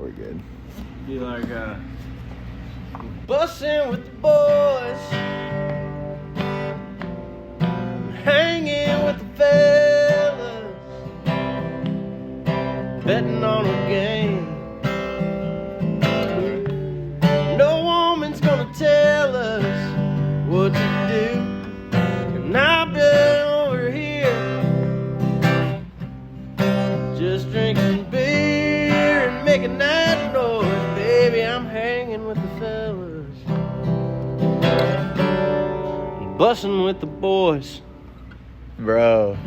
we're good. Be like, bussin' with the boys, hanging with the fellas, betting on a game. No woman's gonna tell us what to do, and I've been over here just drinking beer and making that noise. Baby, I'm hanging with the fellas, bussin' with the boys. Bro.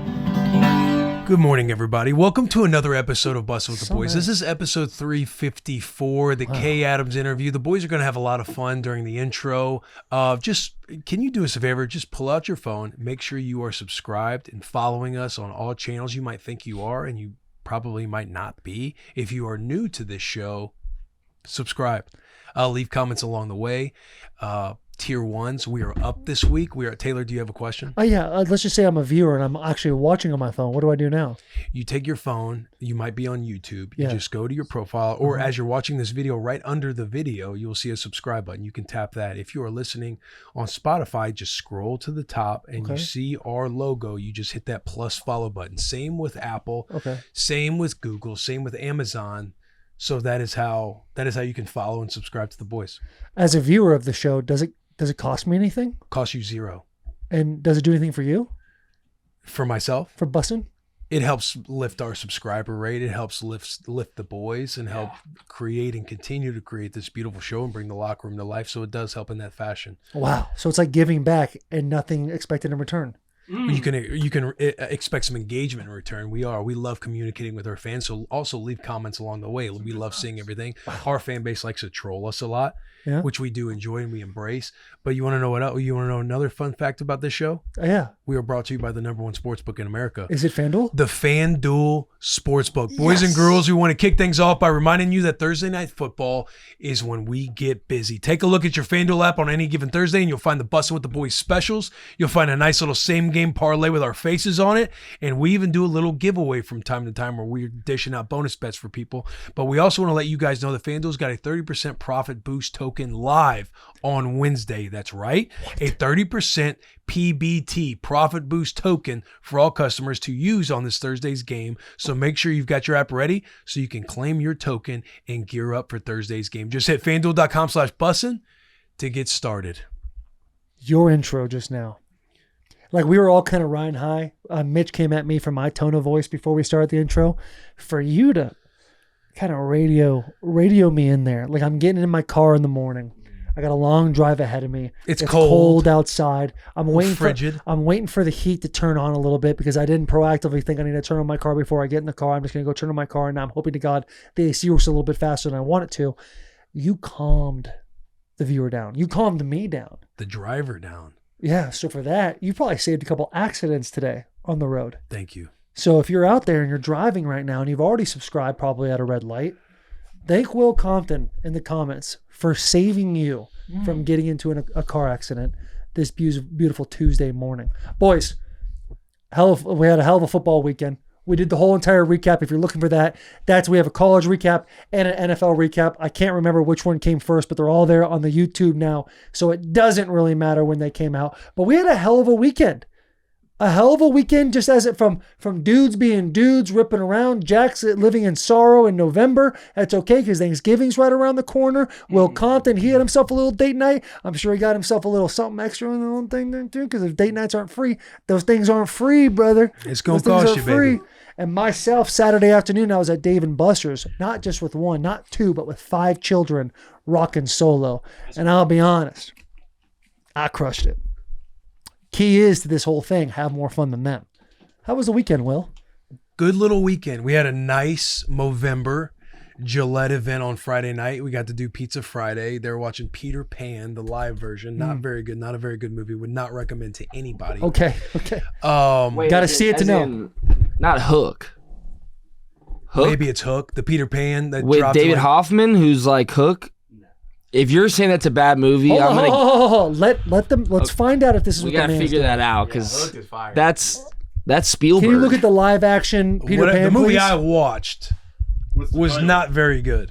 Good morning, everybody. Welcome to another episode of Bussin' with the Boys. This is episode 354, the Kay Adams interview. The boys are going to have a lot of fun during the intro. Can you do us a favor? Just pull out your phone. Make sure you are subscribed and following us on all channels. You might think you are, and you probably might not be. If you are new to this show, subscribe. Leave comments along the way. Tier 1s, we are up this week. Taylor, do you have a question? Oh, yeah. Let's just say I'm a viewer and I'm actually watching on my phone. What do I do now? You take your phone. You might be on YouTube. You just go to your profile, or as you're watching this video, right under the video, you'll see a subscribe button. You can tap that. If you are listening on Spotify, just scroll to the top and you see our logo. You just hit that plus follow button. Same with Apple. Okay. Same with Google. Same with Amazon. So that is how you can follow and subscribe to the boys. As a viewer of the show, does it cost me anything? Costs you $0. And does it do anything for you? For myself? For Bussin'? It helps lift our subscriber rate. It helps lift the boys and help create and continue to create this beautiful show and bring the locker room to life. So it does help in that fashion. Wow. So it's like giving back and nothing expected in return. You can expect some engagement in return. We love communicating with our fans. So also leave comments along the way. We love seeing everything. Our fan base likes to troll us a lot, which we do enjoy and we embrace. But you want to know what else? You want to know another fun fact about this show? Yeah. We are brought to you by the #1 sportsbook in America. Is it FanDuel? The FanDuel Sportsbook. Boys and girls, we want to kick things off by reminding you that Thursday Night Football is when we get busy. Take a look at your FanDuel app on any given Thursday and you'll find the Bussin' with the Boys specials. You'll find a nice little same game parlay with our faces on it. And we even do a little giveaway from time to time where we're dishing out bonus bets for people. But we also want to let you guys know that FanDuel's got a 30% profit boost token live on Wednesday. That's right. A 30% PBT, profit boost token, for all customers to use on this Thursday's game. So make sure you've got your app ready so you can claim your token and gear up for Thursday's game. Just hit FanDuel.com/bussin' to get started. Your intro just now. Like we were all kind of riding high. Mitch came at me for my tone of voice before we started the intro. For you to kind of radio me in there. Like I'm getting in my car in the morning. I got a long drive ahead of me. It's cold outside. I'm waiting for the heat to turn on a little bit because I didn't proactively think I need to turn on my car before I get in the car. I'm just going to go turn on my car, and I'm hoping to God the AC works a little bit faster than I want it to. You calmed the viewer down. You calmed me down. The driver down. Yeah, so for that, you probably saved a couple accidents today on the road. Thank you. So if you're out there and you're driving right now and you've already subscribed probably at a red light, thank Will Compton in the comments for saving you from getting into a car accident this beautiful Tuesday morning. Boys, we had a hell of a football weekend. We did the whole entire recap. If you're looking for that, we have a college recap and an NFL recap. I can't remember which one came first, but they're all there on the YouTube now. So it doesn't really matter when they came out. But we had a hell of a weekend. A hell of a weekend, just as it from dudes being dudes, ripping around. Jack's living in sorrow in November. That's okay because Thanksgiving's right around the corner. Will Compton, he had himself a little date night. I'm sure he got himself a little something extra on the little thing there too, because if date nights aren't free, those things aren't free, brother. It's going to cost you, baby. And myself, Saturday afternoon, I was at Dave & Buster's, not just with one, not two, but with 5 children rocking solo. And I'll be honest, I crushed it. Key is to this whole thing, have more fun than them. How was the weekend, Will? Good little weekend. We had a nice Movember Gillette event on Friday night. We got to do Pizza Friday. They were watching Peter Pan, the live version. Not very good. Not a very good movie. Would not recommend to anybody. Okay. Got to see it to know. Not Hook. Maybe it's Hook. The Peter Pan that with dropped David Hoffman, who's like Hook. If you're saying that's a bad movie, Let's find out if this is what the man's doing. We gotta figure that out because that's Spielberg. Can you look at the live action Peter Pan? The movie please? I watched was not very good.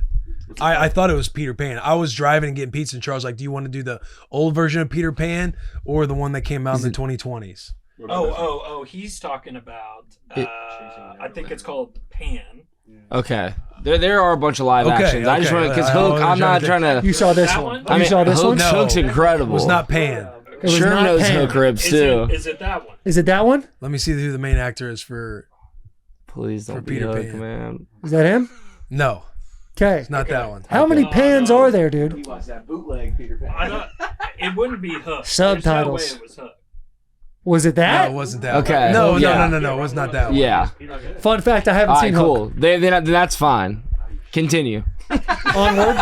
I thought it was Peter Pan. I was driving and getting pizza, and Charles was like, do you want to do the old version of Peter Pan or the one that came out in the 2020s? He's talking about, I think it's called Pan. Okay. There are a bunch of live actions. I just want to, because Hook, I'm not trying to. You saw this one? You saw this one? Hook's incredible. It was not Pan. Sure knows Pan. Hook rips too. Is it that one? Is it that one? Let me see who the main actor is for. Please don't For be Peter Hook, Pan. man. Is that him? No, Okay. it's not that one. How many pans are there, dude? You watched that bootleg Peter Pan. I don't, it wouldn't be Hook. Subtitles. There's no way it was Hook. Was it No, that? it wasn't that Okay. one. Yeah. No, it was not that one. Yeah. Fun fact, I haven't All right, seen cool. Hook. Then that's fine. Continue. Onward.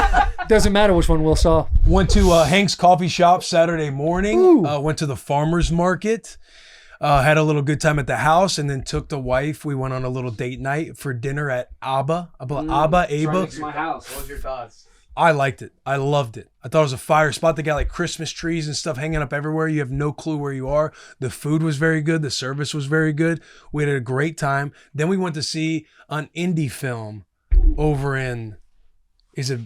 Doesn't matter which one Will saw. Went to Hank's Coffee Shop Saturday morning. Went to the farmer's market. Had a little good time at the house, and then took the wife. We went on a little date night for dinner at Abba. Aba. my house. What was your thoughts? I liked it. I loved it. I thought it was a fire spot. They got like Christmas trees and stuff hanging up everywhere. You have no clue where you are. The food was very good. The service was very good. We had a great time. Then we went to see an indie film over in, is it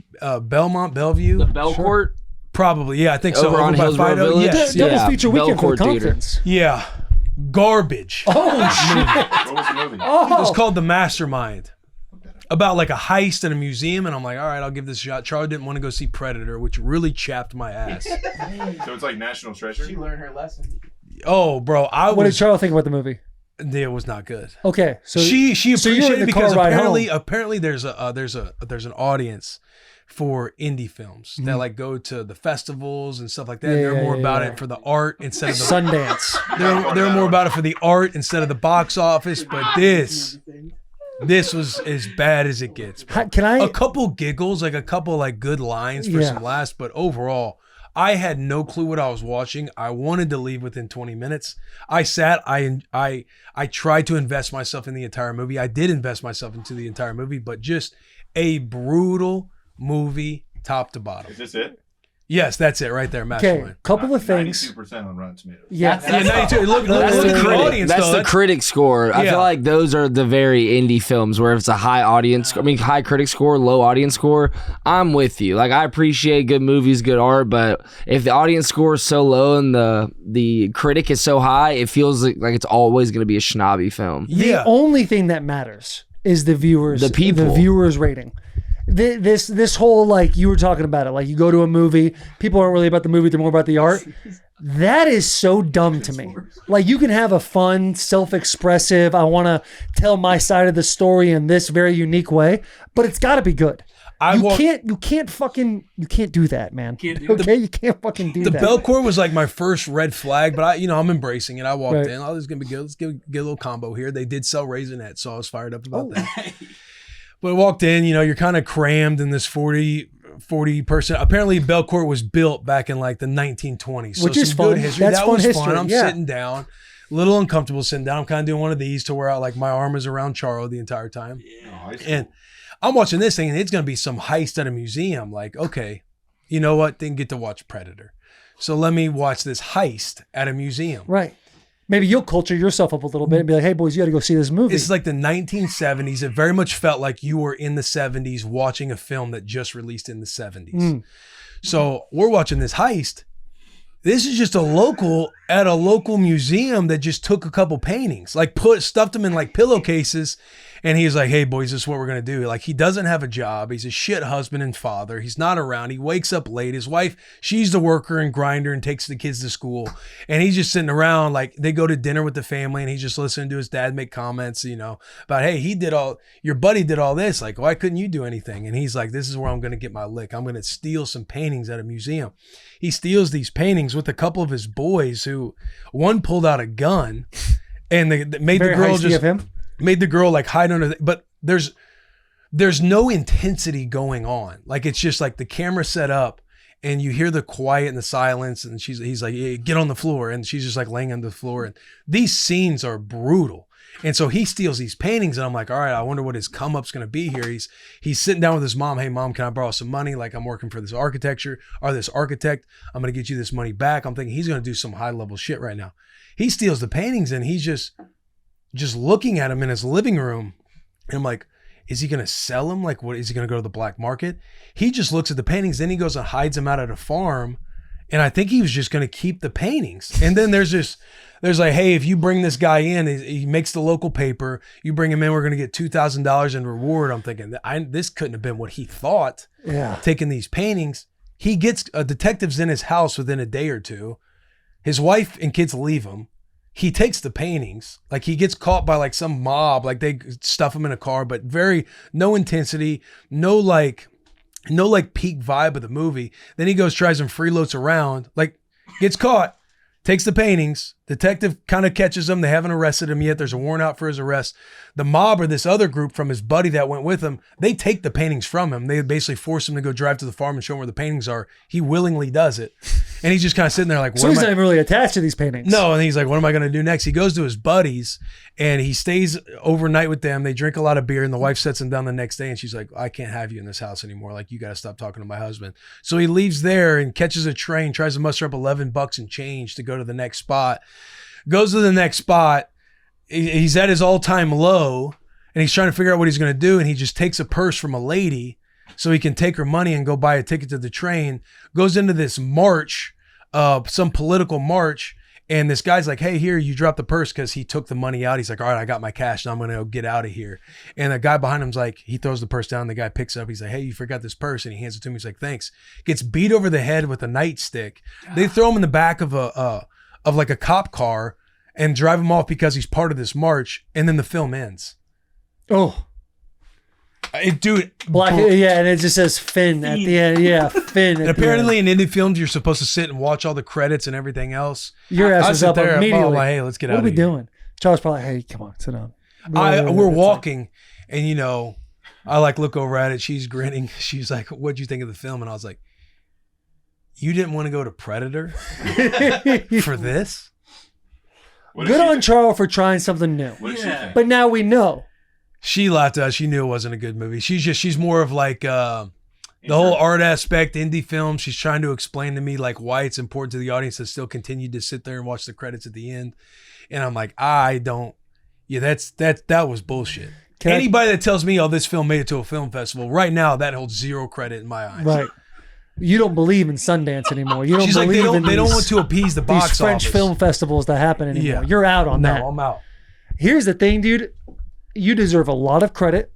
Belmont, Bellevue? The Belcourt? Probably. Yeah, I think so. Over on by Hillsborough Fido. Village? Yes. Double Yeah, feature weekend for the Belcourt Theater. Comptons. Yeah. Garbage. Oh, shit. What was the movie? It Oh. was called The Mastermind. About like a heist in a museum, and I'm like, all right, I'll give this a shot. Charlie didn't want to go see Predator, which really chapped my ass. So it's like National Treasure? She learned her lesson. Oh, bro, What did Charles think about the movie? It was not good. Okay, so She so you were appreciated in the it because car ride apparently there's an audience for indie films that like go to the festivals and stuff like that. Yeah, They're yeah, more yeah, about yeah. it for the art instead of the Sundance. they're more about it for the art instead of the box office. But this was as bad as it gets. Bro. Can I? A couple giggles, like a couple like good lines for Yeah. some laughs, but overall, I had no clue what I was watching. I wanted to leave within 20 minutes. I sat. I tried to invest myself in the entire movie. I did invest myself into the entire movie, but just a brutal movie, top to bottom. Is this it? Yes, that's it right there, Okay, Mastermind. couple of things. 92% on Rotten Tomatoes. Yeah, Yeah, 92. Look That's at the the critic. audience, That's though. the critic score. I Yeah. feel like those are the very indie films where if it's a high audience, high critic score, low audience score. I'm with you. Like I appreciate good movies, good art, but if the audience score is so low and the critic is so high, it feels like it's always going to be a schnobby film. Yeah. The only thing that matters is the viewers, The people. the viewers rating. This whole, like you were talking about it, like you go to a movie, people aren't really about the movie, they're more about the art. That is so dumb to me. Like you can have a fun, self-expressive, I want to tell my side of the story in this very unique way, but it's got to be good. You can't do that, man. Okay, you can't fucking do The that. Belcourt was like my first red flag, but I'm embracing it. I walked Right. in. Oh, this is gonna be good. Let's get a little combo here. They did sell Raisinets, so I was fired up about that. But I walked in, you're kind of crammed in this 40 person. Apparently, Belcourt was built back in like the 1920s. Which so is some fun. good history. That's that fun was history, fun. I'm yeah. sitting down, a little uncomfortable sitting down. I'm kind of doing one of these to where like my arm is around Charo the entire time. And I'm watching this thing, and it's going to be some heist at a museum. Like, okay, you know what? Didn't get to watch Predator. So let me watch this heist at a museum. Right. Maybe you'll culture yourself up a little bit and be like, hey, boys, you got to go see this movie. It's like the 1970s. It very much felt like you were in the 70s watching a film that just released in the 70s. So we're watching this heist. This is just a local at a local museum that just took a couple paintings, like stuffed them in like pillowcases. And he's like, hey, boys, this is what we're going to do. Like, he doesn't have a job. He's a shit husband and father. He's not around. He wakes up late. His wife, she's the worker and grinder and takes the kids to school. And he's just sitting around. Like, they go to dinner with the family, and he's just listening to his dad make comments, about, hey, your buddy did all this. Like, why couldn't you do anything? And he's like, this is where I'm going to get my lick. I'm going to steal some paintings at a museum. He steals these paintings with a couple of his boys who one pulled out a gun and they made Very the girl heisty just of him. made the girl like hide under but there's no intensity going on. Like, it's just like the camera set up and you hear the quiet and the silence, and he's like, hey, get on the floor, and she's just like laying on the floor. And these scenes are brutal. And so he steals these paintings, and I'm like, all right, I wonder what his come up's gonna be here. He's sitting down with his mom. Hey, mom, can I borrow some money? Like, I'm working for this architect. I'm gonna get you this money back. I'm thinking he's gonna do some high level shit right now. He steals the paintings, and he's just looking at him in his living room. And I'm like, Is he going to sell them? Like, what is he going to go to the black market? He just looks at the paintings, then he goes and hides them out at a farm. And I think he was just going to keep the paintings. And then there's like, hey, if you bring this guy in, he makes the local paper, you bring him in, we're going to get $2,000 in reward. I'm thinking, this couldn't have been what he thought. Yeah. Taking these paintings. He gets detectives in his house within a day or two. His wife and kids leave him. He takes the paintings. Like, he gets caught by like some mob. Like, they stuff him in a car, but no intensity, no peak vibe of the movie. Then he goes, tries and freeloads around, like gets caught, takes the paintings. Detective kind of catches him. They haven't arrested him yet. There's a warrant out for his arrest. The mob, or this other group from his buddy that went with him, they take the paintings from him. They basically force him to go drive to the farm and show him where the paintings are. He willingly does it. And he's just kind of sitting there like, So he's not even really attached to these paintings. No, and he's like, what am I going to do next? He goes to his buddies and he stays overnight with them. They drink a lot of beer, and the wife sets him down the next day and she's like, I can't have you in this house anymore. Like, you got to stop talking to my husband. So he leaves there and catches a train, tries to muster up $11 and change to go to the next spot. Goes to the next spot. He's at his all-time low and he's trying to figure out what he's going to do. And he just takes a purse from a lady so he can take her money and go buy a ticket to the train. Goes into this march, some political march. And this guy's like, hey, here, you drop the purse, because he took the money out. He's like, all right, I got my cash. Now I'm going to go get out of here. And the guy behind him's like, he throws the purse down. The guy picks it up. He's like, hey, you forgot this purse. And he hands it to him. He's like, thanks. Gets beat over the head with a nightstick. They throw him in the back of like a cop car and drive him off because he's part of this march. And then the film ends. Oh. Dude. Yeah, and it just says Finn at the end. Yeah, Finn. And apparently in indie films, you're supposed to sit and watch all the credits and everything else. Your ass is up immediately. I'm like, hey, let's get out of here. What are we doing? Charles probably, hey, come on, sit down. We're walking, and I like look over at it. She's grinning. She's like, what'd you think of the film? And I was like, you didn't want to go to Predator for this? Good on Charles for trying something new. What did she think? But now we know. She laughed at us. She knew it wasn't a good movie. She's more of like the whole art aspect, indie film. She's trying to explain to me like why it's important to the audience to still continue to sit there and watch the credits at the end. And I'm like, I don't. Yeah, that was bullshit. Anybody that tells me, oh, this film made it to a film festival, right now that holds zero credit in my eyes. Right. You don't believe in Sundance anymore. You don't She's believe like, they don't want to appease the box these French office. film festivals that happen anymore. Yeah. You're out on that. No, I'm out. Here's the thing, dude. You deserve a lot of credit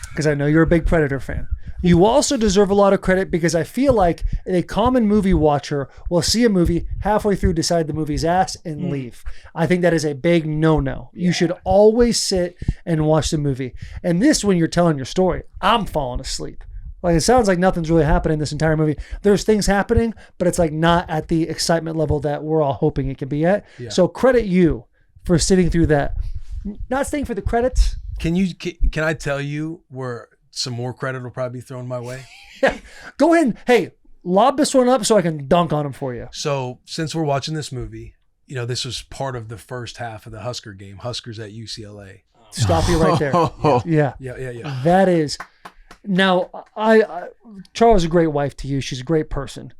because I know you're a big Predator fan. You also deserve a lot of credit because I feel like a common movie watcher will see a movie halfway through, decide the movie's ass, and leave. I think that is a big no-no. You should always sit and watch the movie. And this, when you're telling your story, I'm falling asleep. Like, it sounds like nothing's really happening in this entire movie. There's things happening, but it's like not at the excitement level that we're all hoping it can be at. Yeah. So credit you for sitting through that. Not staying for the credits. Can I tell you where some more credit will probably be thrown my way? Go ahead. Hey, lob this one up so I can dunk on him for you. So since we're watching this movie, this was part of the first half of the Husker game. Huskers at UCLA. Stop you right there. Yeah. That is. Now, Charles is a great wife to you. She's a great person.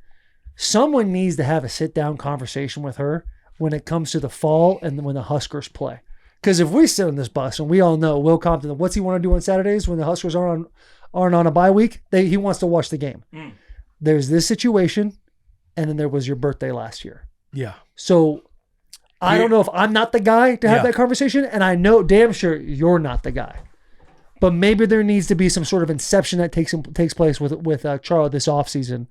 Someone needs to have a sit-down conversation with her when it comes to the fall and when the Huskers play. Because if we sit on this bus, and we all know Will Compton, what's he want to do on Saturdays when the Huskers aren't on a bye week? He wants to watch the game. There's this situation, and then there was your birthday last year. Yeah. So I don't know if I'm not the guy to have that conversation, and I know damn sure you're not the guy. But maybe there needs to be some sort of inception that takes place with Charles this offseason,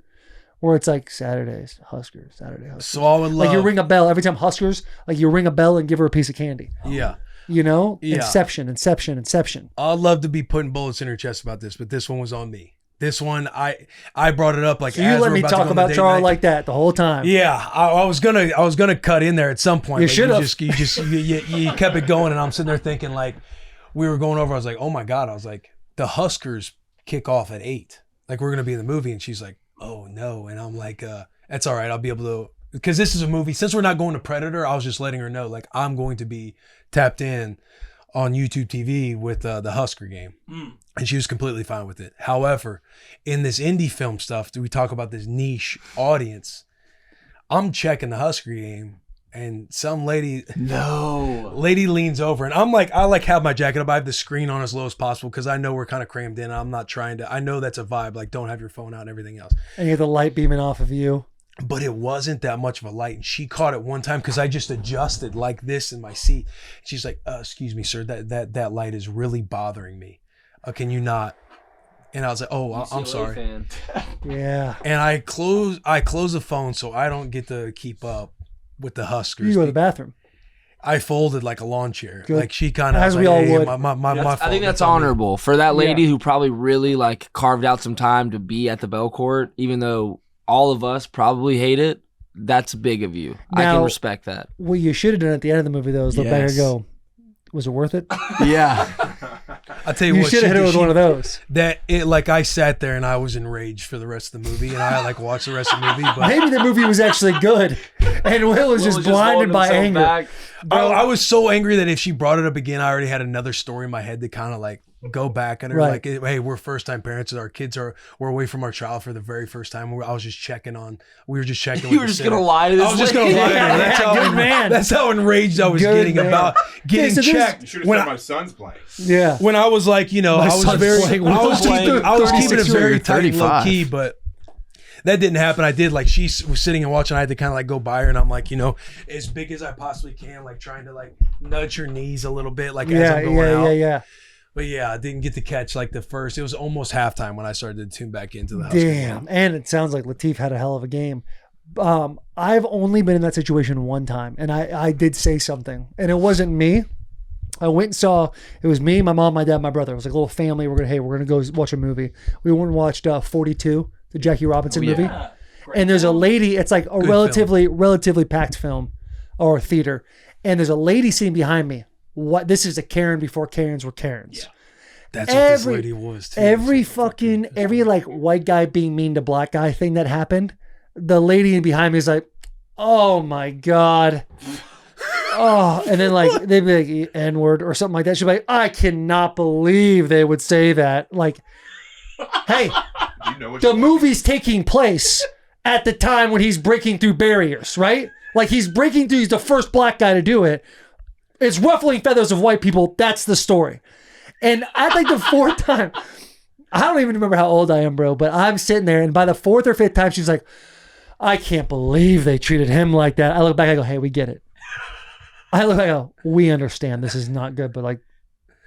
where it's like Saturday Huskers. So I would love, like, you ring a bell every time Huskers, like you ring a bell and give her a piece of candy. Yeah. Inception. I'd love to be putting bullets in her chest about this, but this one was on me. This one, I brought it up like. So you let me talk about Charles like that the whole time. Yeah, I was gonna cut in there at some point. You should have. You kept it going, and I'm sitting there thinking like, we were going over. I was like, oh my god. I was like, the Huskers kick off at 8. Like, we're gonna be in the movie, and she's like, oh no. And I'm like, that's all right. I'll be able to, because this is a movie. Since we're not going to Predator, I was just letting her know, like, I'm going to be tapped in on YouTube TV with the Husker game. And she was completely fine with it. However, in this indie film stuff, do we talk about this niche audience? I'm checking the Husker game and some lady No. leans over, and I'm like, I like have my jacket up. I have the screen on as low as possible because I know we're kind of crammed in. I'm not trying to. I know that's a vibe. Like, don't have your phone out and everything else. And you have the light beaming off of you. But it wasn't that much of a light, and she caught it one time because I just adjusted like this in my seat. She's like, "Excuse me, sir, that light is really bothering me. Can you not?" And I was like, "Oh, I'm sorry." Fan. Yeah. And I close the phone so I don't get to keep up with the Huskers. You go to the bathroom. I folded like a lawn chair. Good. Like she kind of, As like, we all hey, would. my fault. I think that's on me. honorable for that lady Yeah. who probably really like carved out some time to be at the Bell Court, even though all of us probably hate it. That's big of you. I Now- can respect that. What you should have done at the end of the movie, though, is look back and Yes. go, was it worth it? Yeah. I'll tell you, You what, should have hit it with one of those. That it, like I sat there and I was enraged for the rest of the movie, and I like watched the rest of the movie. But Maybe the movie was actually good, and Will was just blinded by anger. I was so angry that if she brought it up again, I already had another story in my head to kind of like go back and Right. like, hey, we're first time parents, and our kids we're away from our child for the very first time. I was just checking on. We were just checking. You with were the just sitter. gonna lie to this I was just lady? gonna lie to her. That's how Good man. That's how enraged I was Good getting man. about getting so there's- checked. You should have When said I- my son's playing. Yeah. when I was like, you know, My I was son's very, playing I was with keeping, a I was keeping it 36-year-old very tight and low 35. key, but that didn't happen. I did like she was sitting and watching. I had to kind of like go by her, and I'm like, you know, as big as I possibly can, like trying to like nudge her knees a little bit, like as Yeah, I'm going yeah, out. yeah, yeah. But yeah, I didn't get to catch like the first. It was almost halftime when I started to tune back into the Huskers. Damn. And it sounds like Latif had a hell of a game. I've only been in that situation one time, and I did say something, and it wasn't me. I went and saw, it was me, my mom, my dad, my brother. It was like a little family. We're gonna go watch a movie. We went and watched 42, the Jackie Robinson movie. And there's a lady, it's like a relatively packed film or theater. And there's a lady sitting behind me. This is a Karen before Karens were Karens. Yeah. That's what this lady was too. Every like white guy being mean to black guy thing that happened, the lady behind me is like, oh my God. Oh, and then like they'd be like N-word or something like that. She'd be like, I cannot believe they would say that. Like, hey, You know what the you movie's taking place at the time when he's breaking through barriers, right? Like he's breaking through, he's the first black guy to do it. It's ruffling feathers of white people. That's the story. And I think the fourth time, I don't even remember how old I am, bro, but I'm sitting there, and by the fourth or fifth time, she's like, I can't believe they treated him like that. I look back, I go, hey, we get it. I look back, I go, we understand this is not good, but like,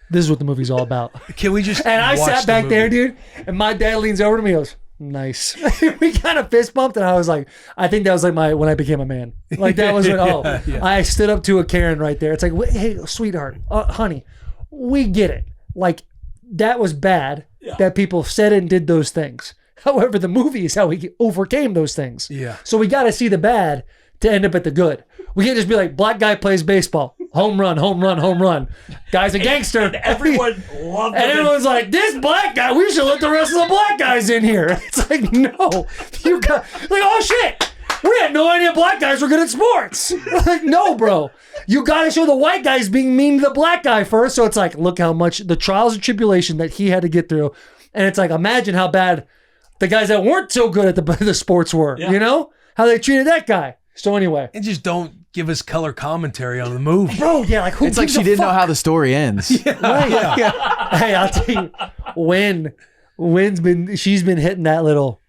this is what the movie's all about. Can we just? And I watch sat the back movie? there, dude, and my dad leans over to me and goes, nice. We kind of fist bumped, and I was like, I think that was like when I became a man. Like that was when, Yeah. I stood up to a Karen right there. It's like, hey, sweetheart, honey, we get it. Like that was bad that people said and did those things. However, the movie is how we overcame those things. Yeah. So we got to see the bad to end up at the good. We can't just be like, black guy plays baseball, home run, home run, home run. Guy's a gangster. And everyone loved And it. everyone's like, this black guy, we should let the rest of the black guys in here. It's like, no. You got, like, oh shit. We had no idea black guys were good at sports. Like, no, bro. You got to show the white guys being mean to the black guy first. So it's like, look how much the trials and tribulation that he had to get through. And it's like, imagine how bad the guys that weren't so good at the sports were, you know? How they treated that guy. So anyway. And just don't give us color commentary on the movie. Bro, yeah, like who It's like gives she a didn't know fuck? how the story ends. Right. Hey, I'll tell you, she's been hitting that little,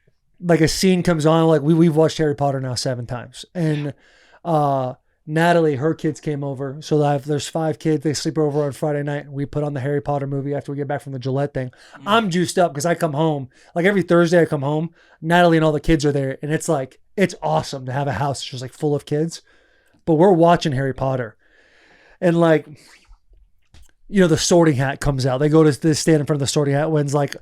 like a scene comes on, like we've watched Harry Potter now 7 times. And Natalie, her kids came over. So there's 5 kids. They sleep over on Friday night. And we put on the Harry Potter movie after we get back from the Gillette thing. I'm juiced up because I come home. Like every Thursday I come home, Natalie and all the kids are there. And it's like, it's awesome to have a house just like full of kids. But we're watching Harry Potter. And like, you know, the Sorting Hat comes out. They go to this stand in front of the Sorting Hat when's like,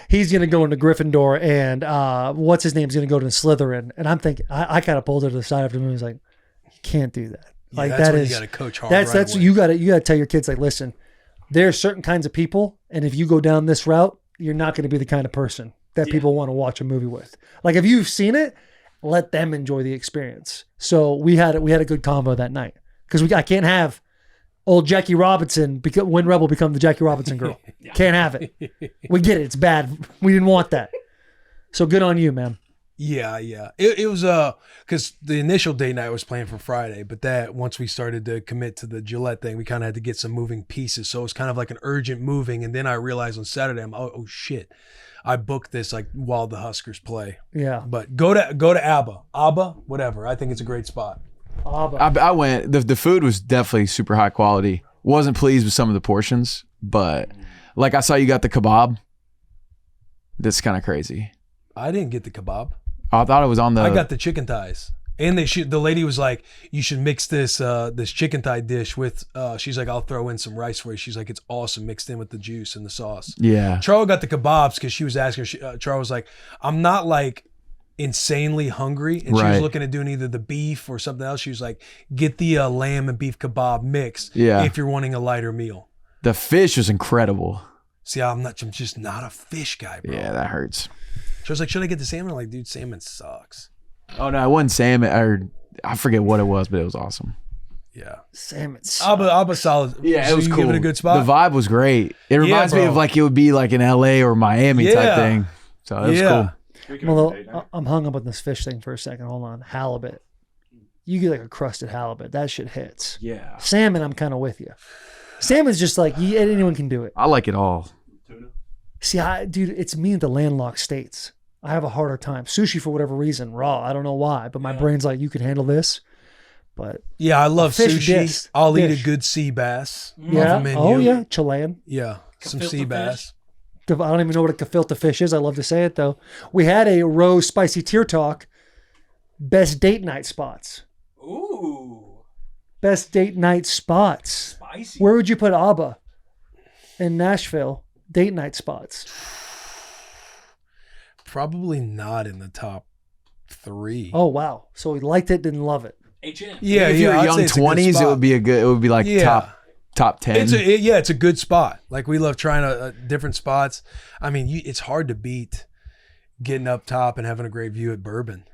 he's going to go into Gryffindor and what's his name's going to go to Slytherin. And I'm thinking, I kind of pulled her to the side after the movie. I was like, you can't do that. Yeah, Like that's that when is, you got to coach hard. that's away. you got to tell your kids like, listen, there are certain kinds of people. And if you go down this route, you're not going to be the kind of person that people want to watch a movie with. Like if you've seen it, let them enjoy the experience. So we had a good combo that night because I can't have old Jackie Robinson when Rebel become the Jackie Robinson girl. Can't have it. We get it. It's bad. We didn't want that. So good on you, man. Yeah. It was because the initial date night was planned for Friday, but that once we started to commit to the Gillette thing, we kind of had to get some moving pieces. So it was kind of like an urgent moving, and then I realized on Saturday, oh shit, I booked this like while the Huskers play. Yeah. But go to Abba, whatever. I think it's a great spot. I went. The food was definitely super high quality. Wasn't pleased with some of the portions, but like I saw you got the kebab. That's kind of crazy. I didn't get the kebab. I thought it was on the. I got the chicken thighs. And the lady was like, you should mix this chicken thigh dish with, she's like, I'll throw in some rice for you. She's like, it's awesome mixed in with the juice and the sauce. Yeah. Charles got the kebabs because she was asking, Charles was like, I'm not like insanely hungry. And she was looking at doing either the beef or something else. She was like, get the lamb and beef kebab mix if you're wanting a lighter meal. The fish was incredible. See, I'm just not a fish guy, bro. Yeah, that hurts. She was like, should I get the salmon? I'm like, dude, salmon sucks. Oh no, it wasn't salmon, or I forget what it was, but it was awesome. Yeah, salmon. Abba solid. Yeah, so it was you cool. Give it a good spot. The vibe was great. It reminds me of like it would be like in LA or Miami type thing. So it was cool. Well, I'm hung up on this fish thing for a second. Hold on, halibut. You get like a crusted halibut. That shit hits. Yeah. Salmon, I'm kind of with you. Salmon's just like anyone can do it. I like it all. See, dude, it's me in the landlocked states. I have a harder time. Sushi, for whatever reason, raw. I don't know why, but my brain's like, you can handle this. But yeah, I love sushi. I'll eat a dish. good sea bass. Yeah. Oh yeah, Chilean. Yeah, some sea bass. I don't even know what a gefilte fish is. I love to say it though. We had a Rose Spicy Tier Talk. Best date night spots. Ooh. Best date night spots. Spicy. Where would you put Abba in Nashville? Date night spots. Probably not in the top 3. Oh wow! So he liked it, didn't love it. HM. Yeah, if you're young 20s, it would be it would be like top 10. It's a good spot. Like we love trying different spots. I mean, it's hard to beat getting up top and having a great view at Bourbon.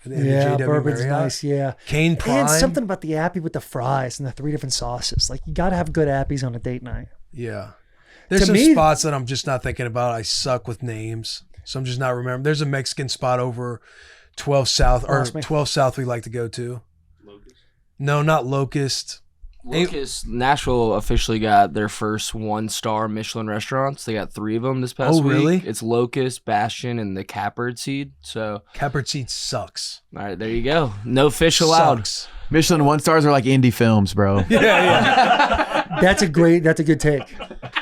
Yeah, Bourbon's Marriott. Nice. Yeah, Cane Prime. And something about the appy with the fries and the 3 different sauces. Like you got to have good appies on a date night. Yeah, there's some spots that I'm just not thinking about. I suck with names. So I'm just not remembering. There's a Mexican spot over 12 South or 12 South we like to go to. Locust? No, not Locust. Nashville officially got their first 1-star Michelin restaurants. They got 3 of them this past week. Really? It's Locust, Bastion, and the Catbird Seed. So Catbird Seed sucks. All right, there you go. No fish allowed. Sucks. Michelin 1-stars are like indie films, bro. Yeah. That's a good take.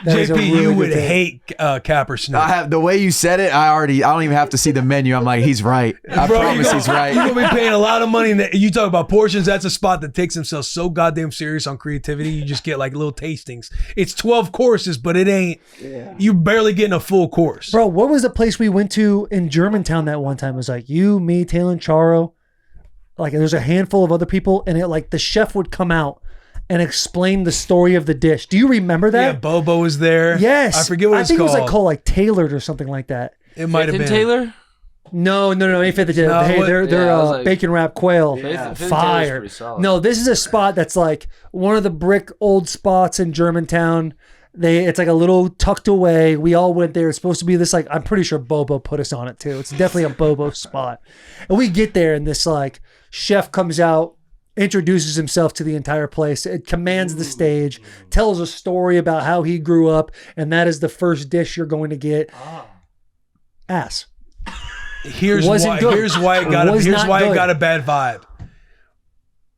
That JP, really you would hate Capper Snook. The way you said it, I don't even have to see the menu. I'm like, he's right. I promise he's right. You're going to be paying a lot of money. You talk about portions. That's a spot that takes themselves so goddamn serious on creativity. You just get like little tastings. It's 12 courses, but it ain't. Yeah. You're barely getting a full course. Bro, what was the place we went to in Germantown that one time? It was like you, me, Taylor, and Charo. Like there's a handful of other people, and the chef would come out and explain the story of the dish. Do you remember that? Yeah, Bobo was there. Yes. I forget what it's called. I think it was like called like Tailored or something like that. It might have been. Taylor? No, ain't Fifth and Taylor. Hey, they're like, bacon wrap quail. Yeah. Fire. No, this is a spot that's like one of the brick old spots in Germantown. It's like a little tucked away. We all went there. It's supposed to be this like, I'm pretty sure Bobo put us on it too. It's definitely a Bobo spot. And we get there and this like chef comes out, introduces himself to the entire place. It commands the stage, tells a story about how he grew up, and that is the first dish you're going to get. Ass. Here's why it got a bad vibe.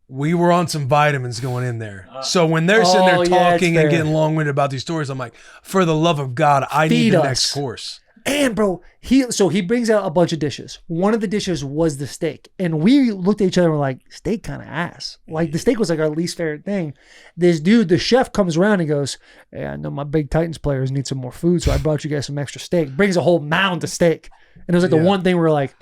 We were on some vitamins going in there. So when they're sitting there talking and getting long-winded about these stories, I'm like, for the love of God, I need the next course. And bro, he brings out a bunch of dishes. One of the dishes was the steak. And we looked at each other and were like, steak kind of ass. Like the steak was like our least favorite thing. This dude, the chef comes around and goes, hey, I know my big Titans players need some more food, so I brought you guys some extra steak. Brings a whole mound of steak. And it was like the one thing we were like,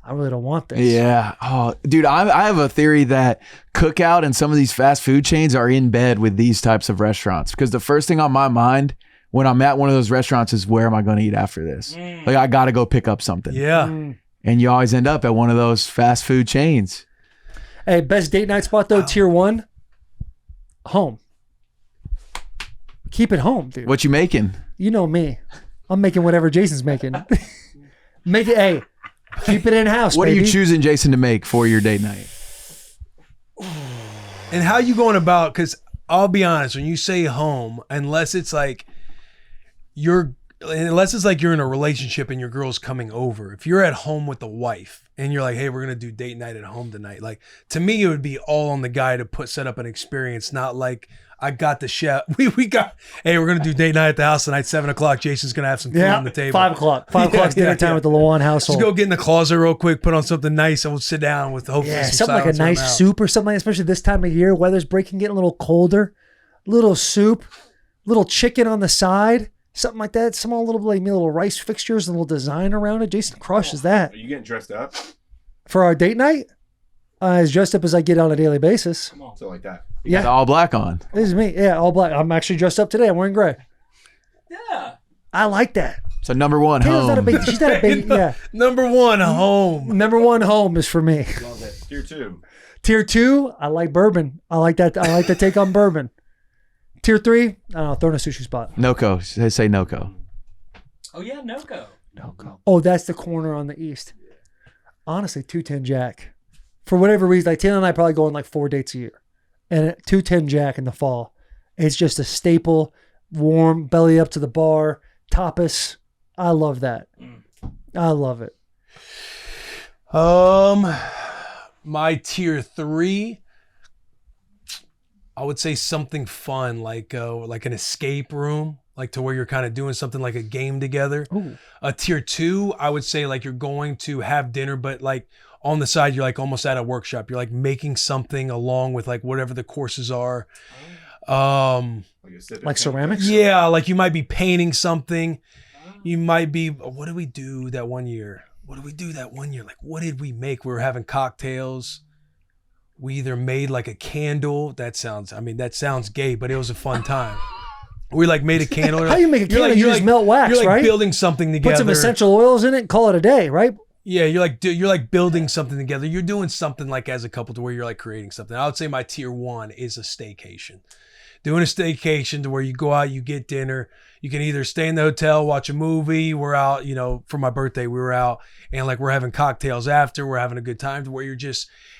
I really don't want this. Yeah. Oh, dude, I have a theory that Cookout and some of these fast food chains are in bed with these types of restaurants. Because the first thing on my mind when I'm at one of those restaurants is, where am I going to eat after this? Like, I got to go pick up something. Yeah. And you always end up at one of those fast food chains. Hey, best date night spot though, tier 1, home. Keep it home, dude. What you making? You know me. I'm making whatever Jason's making. Make it, hey, Keep it in house. What baby. are you choosing Jason to make for your date night? And how you going about? Because I'll be honest, when you say home, unless it's like you're in a relationship and your girl's coming over. If you're at home with the wife and you're like, hey, we're gonna do date night at home tonight. Like, to me, it would be all on the guy to set up an experience, not like I got the chef. We got, hey, we're gonna do date night at the house tonight, 7:00. Jason's gonna have some food on the table. 5 o'clock. 5 o'clock's dinner time with the Lewan household. Just go get in the closet real quick, put on something nice, and we'll sit down with hopefully some something like a silence in our nice mouth. soup or something, especially this time of year. Weather's breaking, getting a little colder. Little soup, little chicken on the side, something like that. Some little like maybe little rice fixtures, and a little design around it. Jason crushes that. Are you getting dressed up? For our date night, as dressed up as I get on a daily basis. So like that. Yeah, Got all black on. this is me. Yeah, all black. I'm actually dressed up today. I'm wearing gray. Yeah. I like that. So number one, Taylor's not a home. big. She's not a big. Yeah. Number one, home. Number one, home is for me. Love it. Tier 2. Tier 2, I like bourbon. I like that. I like to take on bourbon. Tier 3, I don't know, throw in a sushi spot. Noco. Say Noco. Oh yeah, Noco. Oh, that's the corner on the east. Honestly, 210 Jack. For whatever reason, like Taylor and I probably go on like 4 dates a year. And at 210 Jack in the fall, it's just a staple, warm, belly up to the bar, tapas. I love that. I love it. My tier 3, I would say something fun, like an escape room, like to where you're kind of doing something like a game together. Ooh. A tier 2, I would say like you're going to have dinner, but like on the side, you're like almost at a workshop. You're like making something along with like whatever the courses are. Like ceramics? Yeah, like you might be painting something. You might be, what did we do that one year? Like, what did we make? We were having cocktails. We either made like a candle. That sounds gay, but it was a fun time. We like made a candle. How you make a candle? You just melt wax, You're like right? building something together. Put some essential oils in it and call it a day, right? Yeah, you're like building something together. You're doing something like as a couple to where you're like creating something. I would say my tier 1 is a staycation. Doing a staycation to where you go out, you get dinner. You can either stay in the hotel, watch a movie. We're out, for my birthday, we were out and like we're having cocktails after. We're having a good time to where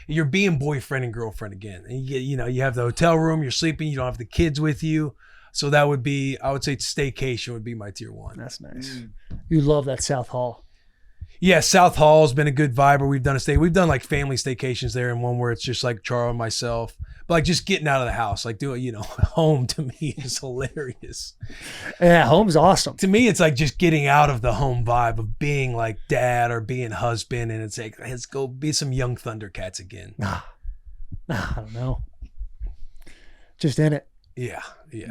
you're being boyfriend and girlfriend again. And you get, you have the hotel room, you're sleeping, you don't have the kids with you. So that would be, I would say staycation would be my tier 1. That's nice. You love that South Hall. Yeah, South Hall's been a good vibe where we've done like family staycations there, and one where it's just like Charles and myself. But like just getting out of the house, like doing, home to me is hilarious. Yeah, home's awesome. To me, it's like just getting out of the home vibe of being like dad or being husband, and it's like, let's go be some young Thundercats again. I don't know. Just in it. Yeah.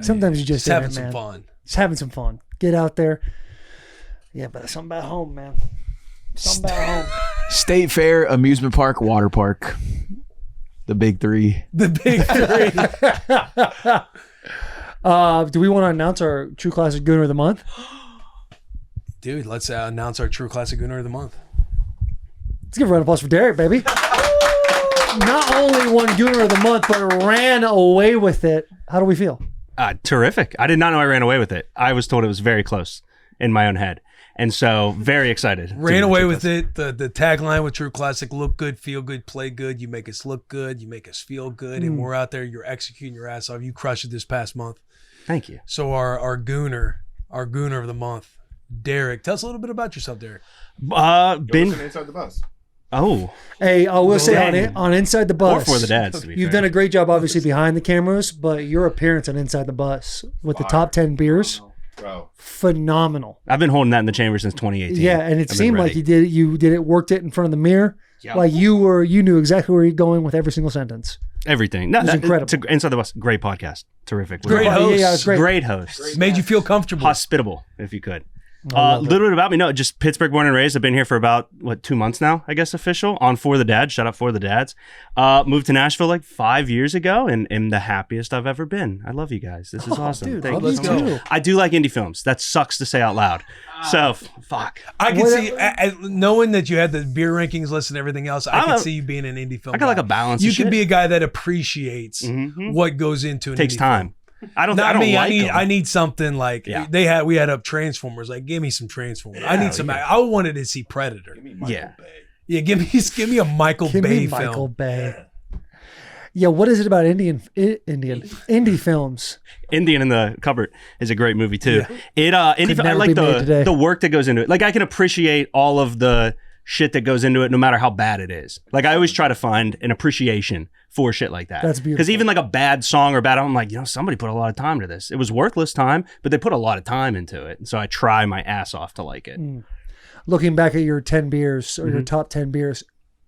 Sometimes you just in having it, some man. fun. Just having some fun. Get out there. Yeah, but something about home, man. Something about home. State Fair, amusement park, water park. The big 3. The big 3. Do we want to announce our True Classic Gooner of the Month? Dude, let's announce our True Classic Gooner of the Month. Let's give a round of applause for Derek, baby. Not only won Gooner of the Month, but ran away with it. How do we feel? Terrific. I did not know I ran away with it. I was told it was very close in my own head. And so very excited. Ran away with it. The tagline with True Classic: look good, feel good, play good. You make us look good, you make us feel good, and we're out there. You're executing your ass off. You crushed it this past month. Thank you. So our Gooner of the month, Derek. Tell us a little bit about yourself, Derek. Been inside the bus. Oh. Hey, I will say on Inside the Bus. Or for the dads, to be You've fair. done a great job, obviously, behind the cameras, but your appearance on Inside the Bus with the top 10 beers, Bro. phenomenal. I've been holding that in the chamber since 2018. Yeah, and it I've been seemed like ready. you did it, worked it in front of the mirror. Yep. Like you knew exactly where you're going with every single sentence. Everything. No, It was incredible. Inside the Bus, great podcast. Terrific. Great Yeah, host. yeah, it's great. Great hosts. Made you feel comfortable. Hospitable, if you could. I A love it. little bit about me. No, just Pittsburgh born and raised. I've been here for about 2 months now, I guess official. On For the Dads. Shout out For the Dads. Moved to Nashville like 5 years ago and am the happiest I've ever been. I love you guys. This is awesome. dude, Thank love you you so much. too. I do like indie films. That sucks to say out loud. So fuck. I can What- see, knowing that you had the beer rankings list and everything else, I I'm can a- see you being an indie film I got like guy. a balance. You of could shit. be a guy that appreciates Mhm. what goes into an Takes indie time. film. I don't. Not I don't me. like them. I need something like Yeah. we had up Transformers. Like, give me some Transformers. I Yeah, need some. yeah. I wanted to see Predator. Yeah. Yeah, give me a Michael Give Bay me Michael film. Bay. Yeah, what is it about indie films? Indian in the Cupboard is a great movie too. It I never like be made today. the work that goes into it. Like I can appreciate all of the shit that goes into it, no matter how bad it is. Like I always try to find an appreciation for shit like that. That's beautiful. Because even like a bad song or bad, I'm like, somebody put a lot of time to this. It was worthless time, but they put a lot of time into it, and so I try my ass off to like it. Looking back at your 10 beers or your top 10 beers,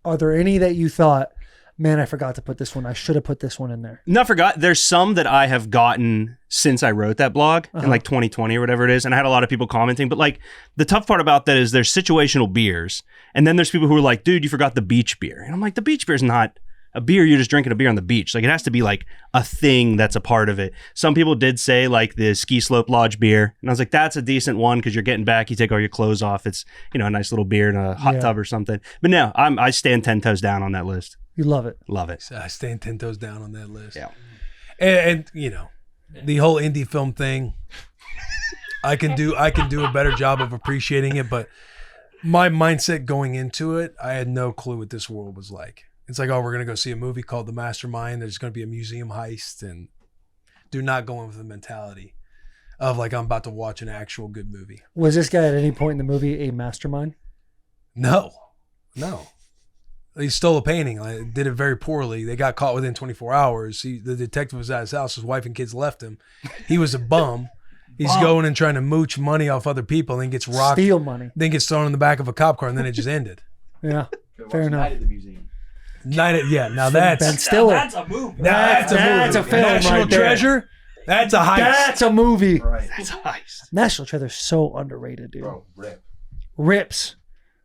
are there any that you thought, man, I forgot to put this one. I should have put this one in there. Not forgot. There's some that I have gotten since I wrote that blog in like 2020 or whatever it is. And I had a lot of people commenting. But like the tough part about that is there's situational beers. And then there's people who are like, dude, you forgot the beach beer. And I'm like, the beach beer is not a beer. You're just drinking a beer on the beach. Like it has to be like a thing that's a part of it. Some people did say like the Ski Slope Lodge beer. And I was like, that's a decent one because you're getting back. You take all your clothes off. It's, a nice little beer in a hot tub or something. But no, I stand 10 toes down on that list. You love it. Love it. I stand 10 toes down on that list. Yeah. And the whole indie film thing, I can do a better job of appreciating it, but my mindset going into it, I had no clue what this world was like. It's like, oh, we're going to go see a movie called The Mastermind. There's going to be a museum heist, and do not go in with the mentality of like, I'm about to watch an actual good movie. Was this guy at any point in the movie a mastermind? No. He stole a painting. Like, did it very poorly. They got caught within 24 hours. The detective was at his house. His wife and kids left him. He was a bum. He's going and trying to mooch money off other people, and then gets rocked. Steal money. Then gets thrown in the back of a cop car, and then it just ended. Yeah, fair enough. Night at the museum. Now that's Ben Stiller. That's a movie. That's a film National right there. Treasure. That's a heist. That's a movie. Right. That's a heist. National Treasure's so underrated, dude. Bro, rip. Rips.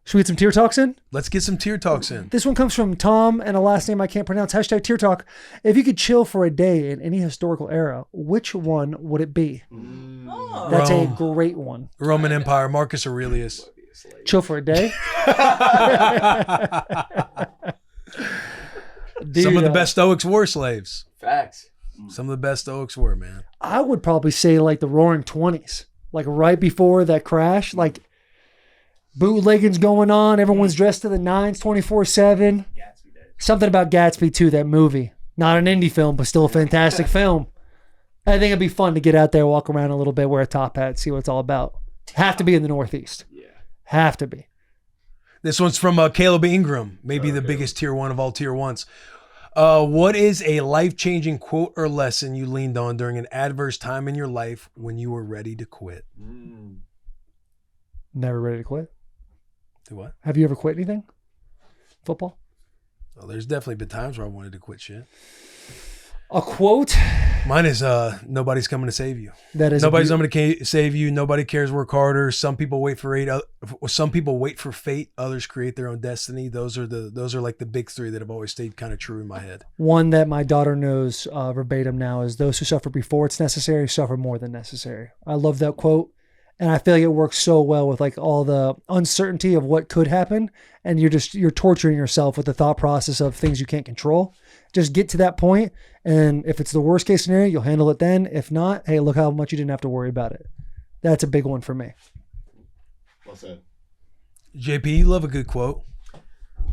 Should we get some tier talks in? Let's get some tier talks in. This one comes from Tom and a last name I can't pronounce. Hashtag tier talk. If you could chill for a day in any historical era, which one would it be? That's a Rome. great one. Roman Empire, Marcus Aurelius. Chill for a day. Dude, Some of the best Stoics were slaves. Facts. Some of the best Stoics were, man. I would probably say like the Roaring 20s, like right before that crash, like bootlegging's going on. Everyone's dressed to the nines 24/7. Something about Gatsby too, that movie. Not an indie film, but still a fantastic film. I think it'd be fun to get out there, walk around a little bit, wear a top hat, see what it's all about. Have to be in the Northeast. Yeah. Have to be. This one's from Caleb Ingram, maybe the biggest tier one of all tier ones. What is a life-changing quote or lesson you leaned on during an adverse time in your life when you were ready to quit? Never ready to quit. Do what? Have you ever quit anything? Football? Well, there's definitely been times where I wanted to quit shit. A quote? Mine is nobody's coming to save you. That is Nobody's coming to save you. Nobody cares. Work harder. Some people wait for fate. Others create their own destiny. Those are like the big three that have always stayed kind of true in my head. One that my daughter knows verbatim now is those who suffer before it's necessary suffer more than necessary. I love that quote. And I feel like it works so well with like all the uncertainty of what could happen. And you're torturing yourself with the thought process of things you can't control. Just get to that point, and if it's the worst case scenario, you'll handle it then. If not, hey, look how much you didn't have to worry about it. That's a big one for me. Well said. JP, you love a good quote.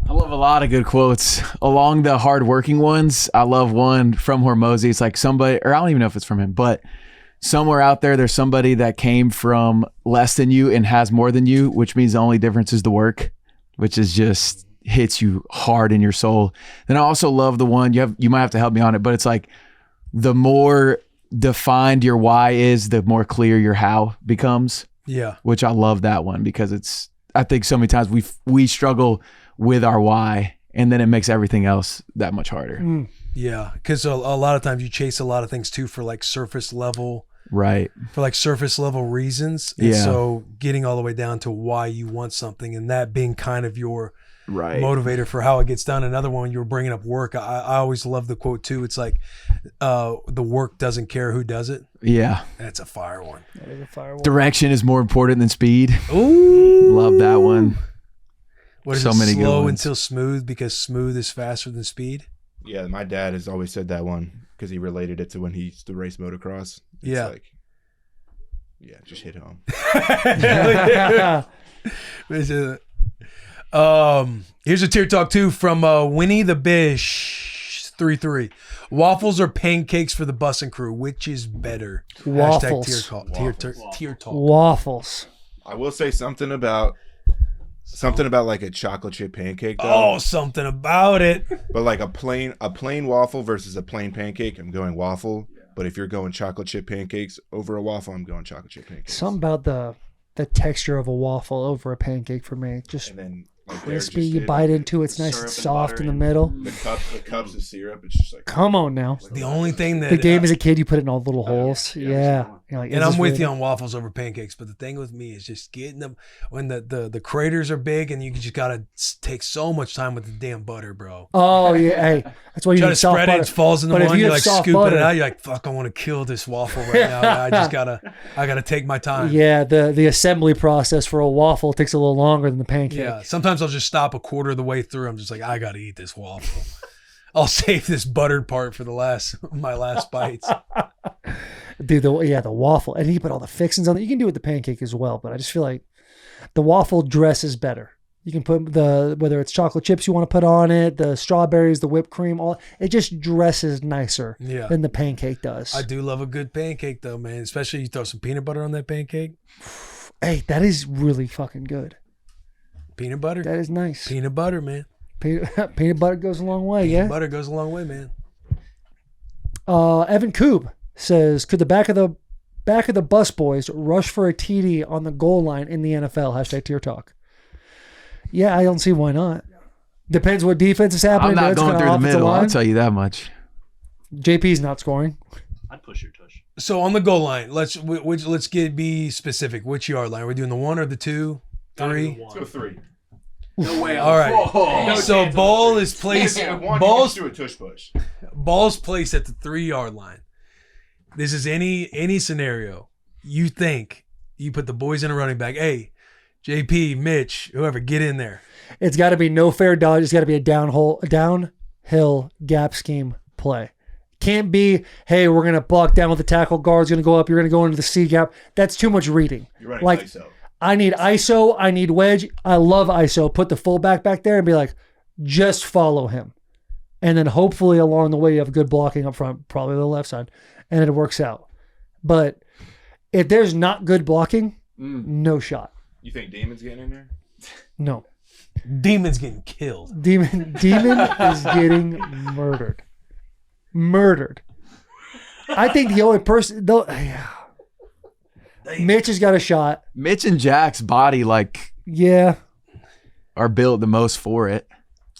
I love a lot of good quotes. Along the hardworking ones, I love one from Hormozy. It's like somebody, or I don't even know if it's from him, but somewhere out there's somebody that came from less than you and has more than you, which means the only difference is the work, which is just hits you hard in your soul. Then I also love the one, you might have to help me on it, but it's like the more defined your why is, the more clear your how becomes. Yeah. Which I love that one because I think so many times we struggle with our why, and then it makes everything else that much harder. Yeah, because a lot of times you chase a lot of things too for like surface level, right? For like surface level reasons. And yeah. So getting all the way down to why you want something, and that being kind of your motivator for how it gets done. Another one, you were bringing up work. I always love the quote too. It's like the work doesn't care who does it. Yeah, that's a fire one. That is a fire one. Direction is more important than speed. Ooh, love that one. What is so it? Many slow good ones. Until smooth, because smooth is faster than speed. Yeah, my dad has always said that one. because he related it to when he used to race motocross. It's Yeah. like, yeah, just hit home. Here's a tier talk too from Winnie the Bish 33. Waffles or pancakes for the Bussin crew? Which is better? Waffles. Tier talk. Waffles. I will say something about like a chocolate chip pancake though. Oh, something about it. But like a plain waffle versus a plain pancake, I'm going waffle. But if you're going chocolate chip pancakes over a waffle, I'm going chocolate chip pancakes. Something about the texture of a waffle over a pancake for me. Just And then like crispy. You bite into it, it's nice and soft in the middle. the cups of syrup. It's just like Come on now. The only thing that The game as a kid, you put it in all the little holes. Yeah. You're like, and is I'm this with really- you on waffles over pancakes, but the thing with me is just getting them when the craters are big and you just gotta take so much time with the damn butter, bro. Oh yeah, hey, that's why you Try need to soft spread butter. it, it falls in the But if one, you you're have like soft scooping butter- it out, you're like, fuck, I want to kill this waffle right now. I gotta take my time. Yeah, the assembly process for a waffle takes a little longer than the pancake. Yeah. Sometimes I'll just stop a quarter of the way through. I'm just like, I gotta eat this waffle. I'll save this buttered part for my last bites. Dude, the waffle, and you put all the fixings on it. You can do it with the pancake as well, but I just feel like the waffle dress is better. You can put whether it's chocolate chips you want to put on it, the strawberries, the whipped cream, all it just dresses nicer than the pancake does. I do love a good pancake though, man. Especially you throw some peanut butter on that pancake. Hey, that is really fucking good. Peanut butter? That is nice. Peanut butter, man. Peanut butter goes a long way, yeah. Butter goes a long way, man. Evan Koob says, could the back of the bus boys rush for a TD on the goal line in the NFL? Hashtag TierTalk. Yeah, I don't see why not. Depends what defense is happening. I'm not It's going kinda through the offensive middle. line. I'll tell you that much. JP's not scoring. I'd push your tush. So on the goal line, let's be specific. Which yard line? Are we doing the 1 or the 2, 3? let's go 3. No way. All right. No So chance ball on is placed. One, Ball's do a tush push. ball's placed at the 3-yard line. This is any scenario. You think you put the boys in a running back. Hey, JP, Mitch, whoever, get in there. It's got to be no fair dodge. It's got to be a downhill gap scheme play. Can't be, hey, we're going to block down with the tackle guard's going to go up. You're going to go into the C gap. That's too much reading. You're running Like, ISO. I need ISO. I need wedge. I love ISO. Put the fullback back there and be like, just follow him. And then hopefully along the way you have good blocking up front, probably the left side, and it works out. But if there's not good blocking, no shot. You think Damon's getting in there? No. Demon's getting killed. Demon is getting murdered. Murdered. I think the only person though, Mitch has got a shot. Mitch and Jack's body Yeah. are built the most for it.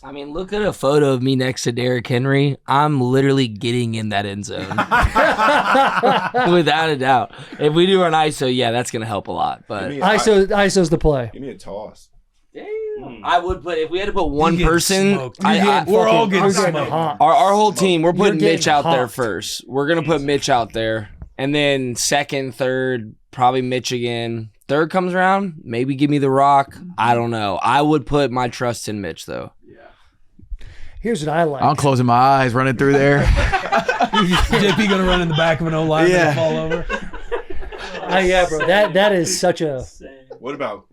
I mean, look at a photo of me next to Derrick Henry. I'm literally getting in that end zone. Without a doubt. If we do an ISO, yeah, that's going to help a lot. But ISO's the play. Give me a toss. I would put, if we had to put one You're getting person, smoked. We're all getting You're getting smoked. hot. our whole team, we're putting getting Mitch out there hopped. first. We're going to put Mitch out there. And then second, third, probably Mitch again. Third comes around, maybe give me the rock. I don't know. I would put my trust in Mitch, though. Here's what I like. I'm closing my eyes running through there. JP gonna run in the back of an O-line and fall over. Yeah, bro. That is such a What about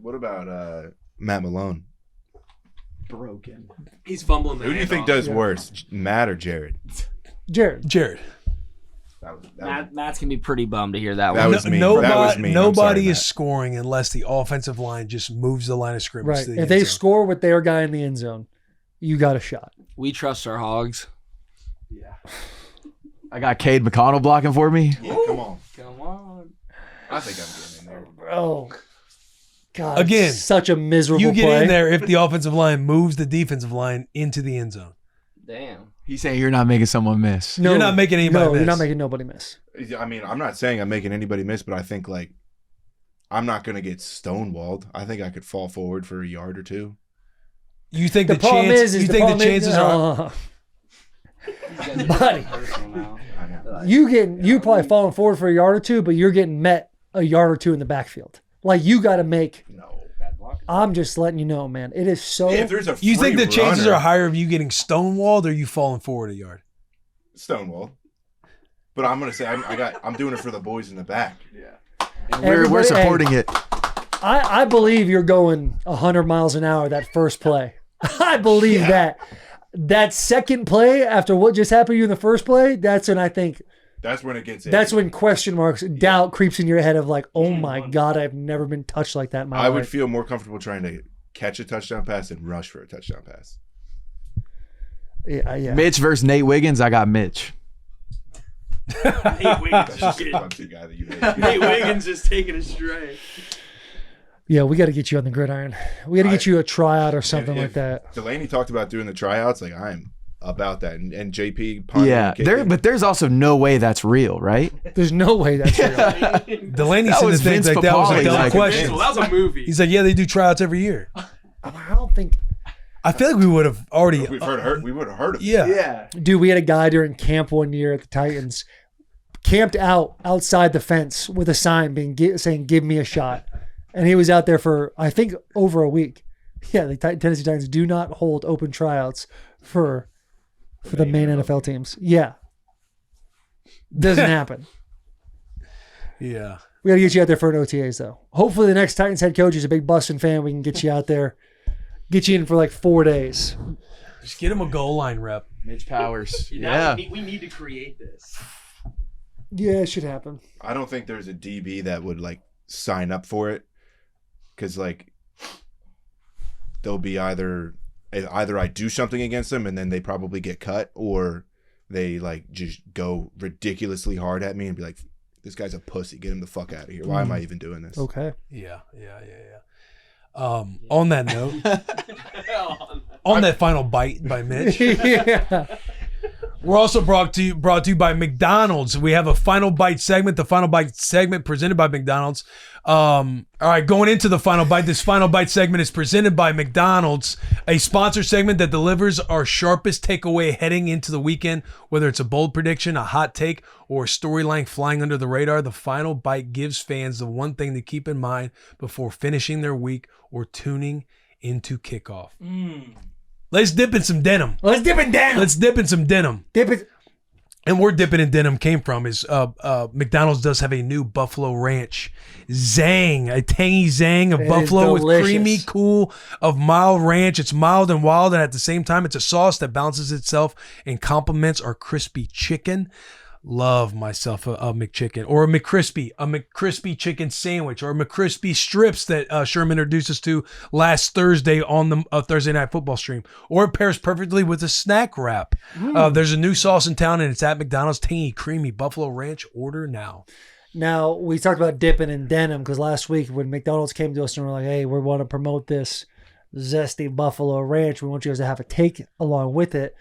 Matt Malone? Broken. He's fumbling. Who do you think does worse, Matt or Jared? Jared. Matt's going to be pretty bummed to hear that That one. was mean. That was mean. I'm Nobody sorry, is Matt. scoring unless the offensive line just moves the line of scrimmage. Right. To the If end they zone. score with their guy in the end zone, you got a shot. We trust our hogs. I got Cade McConnell blocking for me. Yeah, come on. Come on. I think I'm getting in there. Bro. God. Again, such a miserable you get play. in there if the offensive line moves the defensive line into the end zone. Damn. He's saying you're not making someone miss. No, You're not making anybody you're miss. not making nobody miss. I mean, I'm not saying I'm making anybody miss, but I think I'm not gonna get stonewalled. I think I could fall forward for a yard or two. You think The the problem chance? is You the think the problem is- chances are? Buddy, you probably falling forward for a yard or two, but you're getting met a yard or two in the backfield. Like you got to make. No. I'm just letting you know, man. It is so. If there's a You think the free chances runner- are higher of you getting stonewalled or you falling forward a yard? Stonewall? But I'm gonna say I'm doing it for the boys in the back. And we're supporting it. I believe you're going 100 miles an hour that first play. I believe that. That second play after what just happened to you in the first play, that's when I think. That's when it gets. That's when question marks, doubt creeps in your head of like, oh my God, I've never been touched like that in my life. I would feel more comfortable trying to catch a touchdown pass than rush for a touchdown pass. Yeah. Mitch versus Nate Wiggins. I got Mitch. Nate Wiggins That's just the getting, punchy guy that you made. Nate Wiggins is taking a stray. Yeah, we got to get you on the gridiron. We got to get you a tryout or something If like that. Delaney talked about doing the tryouts. Like I'm about that, and JP. punting Yeah, and kicking. but there's also no way that's real, right? There's no way that's real. Delaney That said was the things Vince like that was a Papale, dumb like, question. Well, that was a movie. He's like, yeah, they do tryouts every year. I don't think. I feel like we would have already. If we've heard, we would have heard of it. Yeah. Dude, we had a guy during camp one year at the Titans, camped outside the fence with a sign saying, give me a shot. And he was out there for, I think, over a week. Yeah, the Tennessee Titans do not hold open tryouts for the main NFL teams. Yeah. Doesn't happen. Yeah. We got to get you out there for an OTAs, though. Hopefully the next Titans head coach is a big Bussin fan. We can get you out there, get you in for like 4 days. Just get him a goal line rep. Mitch Powers. Now we need to create this. Yeah, it should happen. I don't think there's a DB that would like sign up for it, because like they'll be either I do something against them and then they probably get cut, or they like just go ridiculously hard at me and be like, this guy's a pussy, get him the fuck out of here. Why am I even doing this? Okay. Yeah. On that note, on that final bite by Mitch, Yeah. we're also brought to you by McDonald's. We have a final bite segment. The final bite segment presented by McDonald's. All right, going into the final bite. This final bite segment is presented by McDonald's, a sponsor segment that delivers our sharpest takeaway heading into the weekend. Whether it's a bold prediction, a hot take, or a storyline flying under the radar, the final bite gives fans the one thing to keep in mind before finishing their week or tuning into kickoff. Let's dip in some denim. Let's dip in denim. Let's dip in some denim. Dip it. And where dipping in denim came from is McDonald's does have a new Buffalo Ranch Zang, a tangy Zang of It is Buffalo with delicious. creamy cool of mild ranch. It's mild and wild, and at the same time, it's a sauce that balances itself and complements our crispy chicken. Love myself a McChicken or a McCrispy chicken sandwich or McCrispy strips that Sherman introduced us to last Thursday on the Thursday Night Football stream. Or it pairs perfectly with a snack wrap. There's a new sauce in town and it's at McDonald's. Tangy, creamy Buffalo Ranch. Order now. Now, we talked about dipping in denim because last week when McDonald's came to us and were like, hey, we want to promote this zesty Buffalo Ranch. We want you guys to have a take along with it.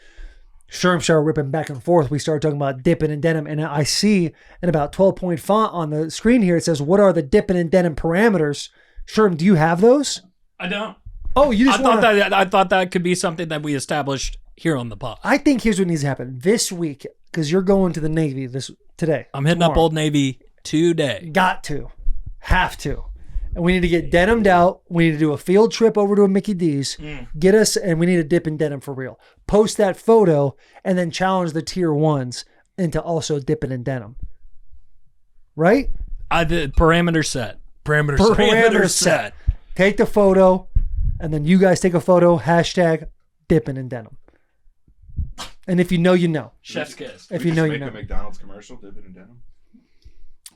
Sherm started ripping back and forth. We started talking about dipping in denim. And I see in about 12-point font on the screen here, it says, what are the dipping in denim parameters? Sherm, do you have those? I don't. Oh, you just want to... I thought that could be something that we established here on the pod. I think here's what needs to happen. This week, because you're going to the Navy today. I'm hitting up Old Navy today. Got to. Have to. And we need to get denimed out. We need to do a field trip over to a Mickey D's. Get us, and we need to dip in denim for real. Post that photo, and then challenge the tier ones into also dipping in denim. Right? The parameter set. Parameter set. Take the photo, and then you guys take a photo, hashtag dipping in denim. And if you know, you know. Chef's kiss. If you know, you know. Make a McDonald's commercial, dip it in denim.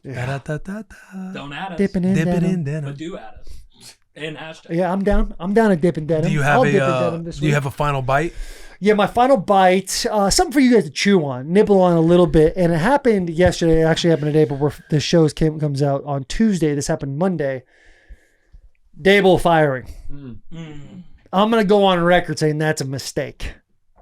Don't add us. Dipping in denim. But do add us. And hashtag. Yeah, I'm down. I'm down at dipping denim. Do you have I'll dip in denim this do you week. have a final bite? Yeah, my final bite, something for you guys to chew on, nibble on a little bit. And it happened yesterday. It actually happened today, but the show comes out on Tuesday. This happened Monday. Daboll firing. I'm going to go on record saying that's a mistake.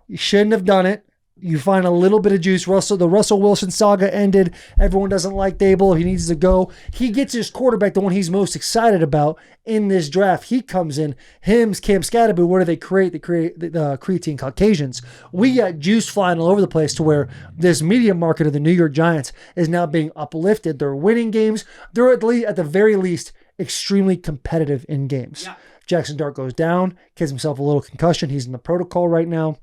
You shouldn't have done it. You find a little bit of juice. The Russell Wilson saga ended. Everyone doesn't like Daboll. He needs to go. He gets his quarterback, the one he's most excited about in this draft. He comes in. Hims, Cam Scatterby, what do they create? They create the creatine Caucasians. We got juice flying all over the place to where this media market of the New York Giants is now being uplifted. They're winning games. They're at the very least extremely competitive in games. Yeah. Jackson Dart goes down, gets himself a little concussion. He's in the protocol right now.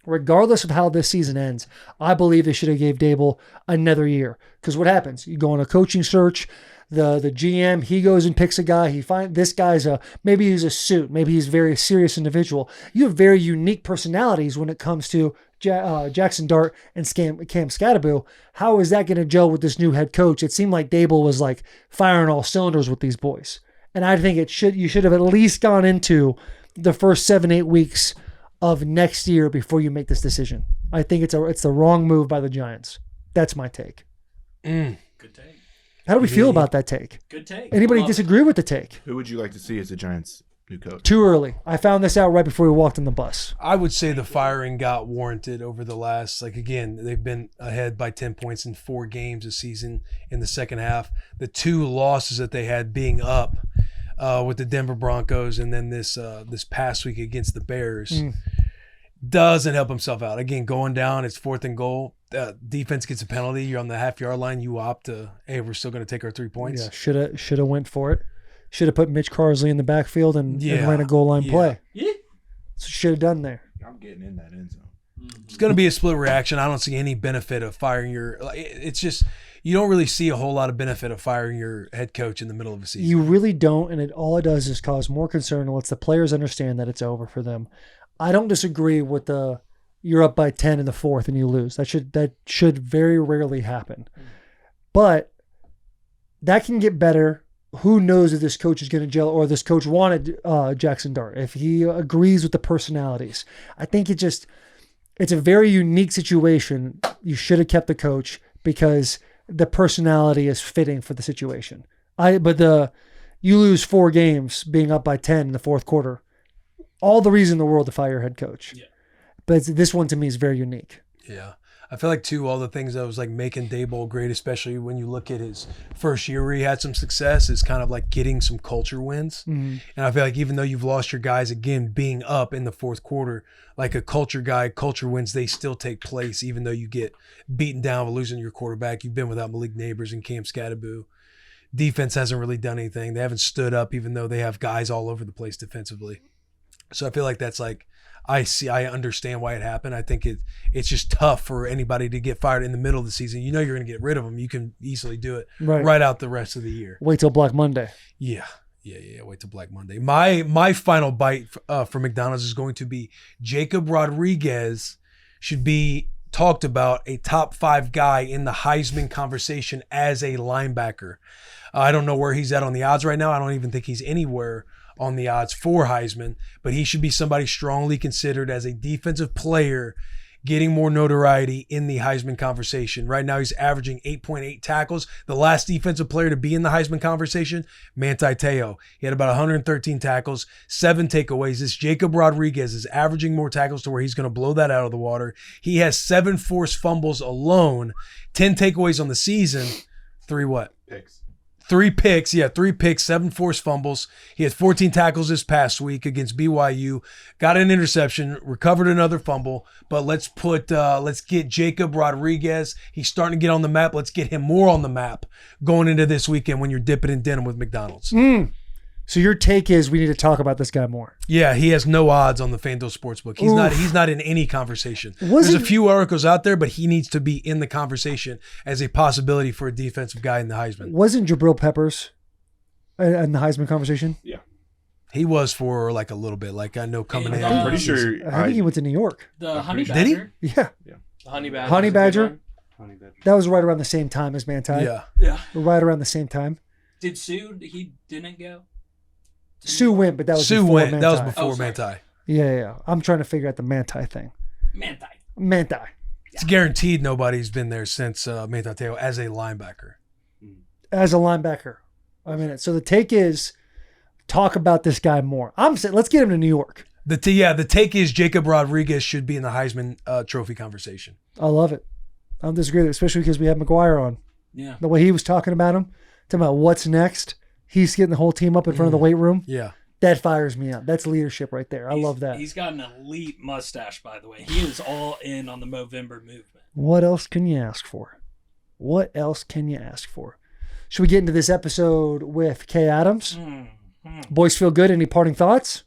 regardless of how this season ends, I believe they should have gave Daboll another year. Because what happens? You go on a coaching search. The GM, he goes and picks a guy. He finds this guy's maybe he's a suit. Maybe he's a very serious individual. You have very unique personalities when it comes to Jackson Dart and Cam Skattebo. How is that going to gel with this new head coach? It seemed like Daboll was like firing all cylinders with these boys. And I think you should have at least gone into the first 7-8 weeks of next year before you make this decision. I think it's the wrong move by the Giants. That's my take. Good take. How do we feel about that take? Good take. Anybody disagree with the take? Who would you like to see as the Giants' new coach? Too early. I found this out right before we walked on the bus. I would say the firing got warranted over the last, again, they've been ahead by 10 points in 4 games this season in the second half. The 2 losses that they had being up with the Denver Broncos and then this past week against the Bears doesn't help himself out. Again, going down, it's 4th and goal. Defense gets a penalty. You're on the half-yard line. You opt to, hey, we're still going to take our 3 points. Yeah, should have went for it. Should have put Mitch Carsley in the backfield and ran a goal line play. Yeah. Should have done there. I'm getting in that end zone. It's going to be a split reaction. I don't see any benefit of firing your. It's just you don't really see a whole lot of benefit of firing your head coach in the middle of a season. You really don't, and all it does is cause more concern and lets the players understand that it's over for them. I don't disagree with you're up by 10 in the 4th and you lose. That should very rarely happen. But that can get better. Who knows if this coach is going to gel or this coach wanted Jackson Dart, if he agrees with the personalities. I think it's a very unique situation. You should have kept the coach because the personality is fitting for the situation. You lose 4 games being up by 10 in the 4th quarter. All the reason in the world to fire your head coach. Yeah. But this one to me is very unique. Yeah. I feel like, too, all the things that was making Daboll great, especially when you look at his first year where he had some success, is kind of getting some culture wins. Mm-hmm. And I feel like even though you've lost your guys, again, being up in the 4th quarter, like a culture wins, they still take place, even though you get beaten down with losing your quarterback. You've been without Malik Neighbors and Cam Skattebo. Defense hasn't really done anything. They haven't stood up, even though they have guys all over the place defensively. So I feel like that's I understand why it happened. I think it's just tough for anybody to get fired in the middle of the season. You know you're going to get rid of them. You can easily do it right out the rest of the year. Wait till Black Monday. Yeah. Wait till Black Monday. My final bite for McDonald's is going to be Jacob Rodriguez should be talked about a top 5 guy in the Heisman conversation as a linebacker. I don't know where he's at on the odds right now. I don't even think he's anywhere on the odds for Heisman, but he should be somebody strongly considered as a defensive player getting more notoriety in the Heisman conversation. Right now, he's averaging 8.8 tackles. The last defensive player to be in the Heisman conversation, Manti Te'o. He had about 113 tackles, 7 takeaways. This Jacob Rodriguez is averaging more tackles to where he's going to blow that out of the water. He has 7 forced fumbles alone, 10 takeaways on the season, 3 what? Picks. 3 picks, 3 picks, 7 forced fumbles. He had 14 tackles this past week against BYU. Got an interception, recovered another fumble. But let's get Jacob Rodriguez. He's starting to get on the map. Let's get him more on the map going into this weekend when you're dipping in denim with McDonald's. So your take is we need to talk about this guy more. Yeah, he has no odds on the FanDuel Sportsbook. He's not in any conversation. There's a few articles out there, but he needs to be in the conversation as a possibility for a defensive guy in the Heisman. Wasn't Jabril Peppers in the Heisman conversation? Yeah. He was for a little bit. I know coming in. I'm pretty sure. I think he went to New York. The Honey Badger. Did he? Yeah. The Honey Badger. Honey Badger. That was right around the same time as Manti. Yeah. Right around the same time. Did Sue? He didn't go. Sue went, but that was before Manti. That was before Manti. Yeah. I'm trying to figure out the Manti thing. Manti. It's guaranteed nobody's been there since Manti Te'o as a linebacker. As a linebacker. I mean, so the take is talk about this guy more. I'm saying let's get him to New York. The take is Jacob Rodriguez should be in the Heisman Trophy conversation. I love it. I don't disagree with it, especially because we have McGuire on. Yeah. The way he was talking about him, talking about what's next. He's getting the whole team up in front of the weight room. Yeah. That fires me up. That's leadership right there. I love that. He's got an elite mustache, by the way. He is all in on the Movember movement. What else can you ask for? Should we get into this episode with Kay Adams? Boys feel good? Any parting thoughts?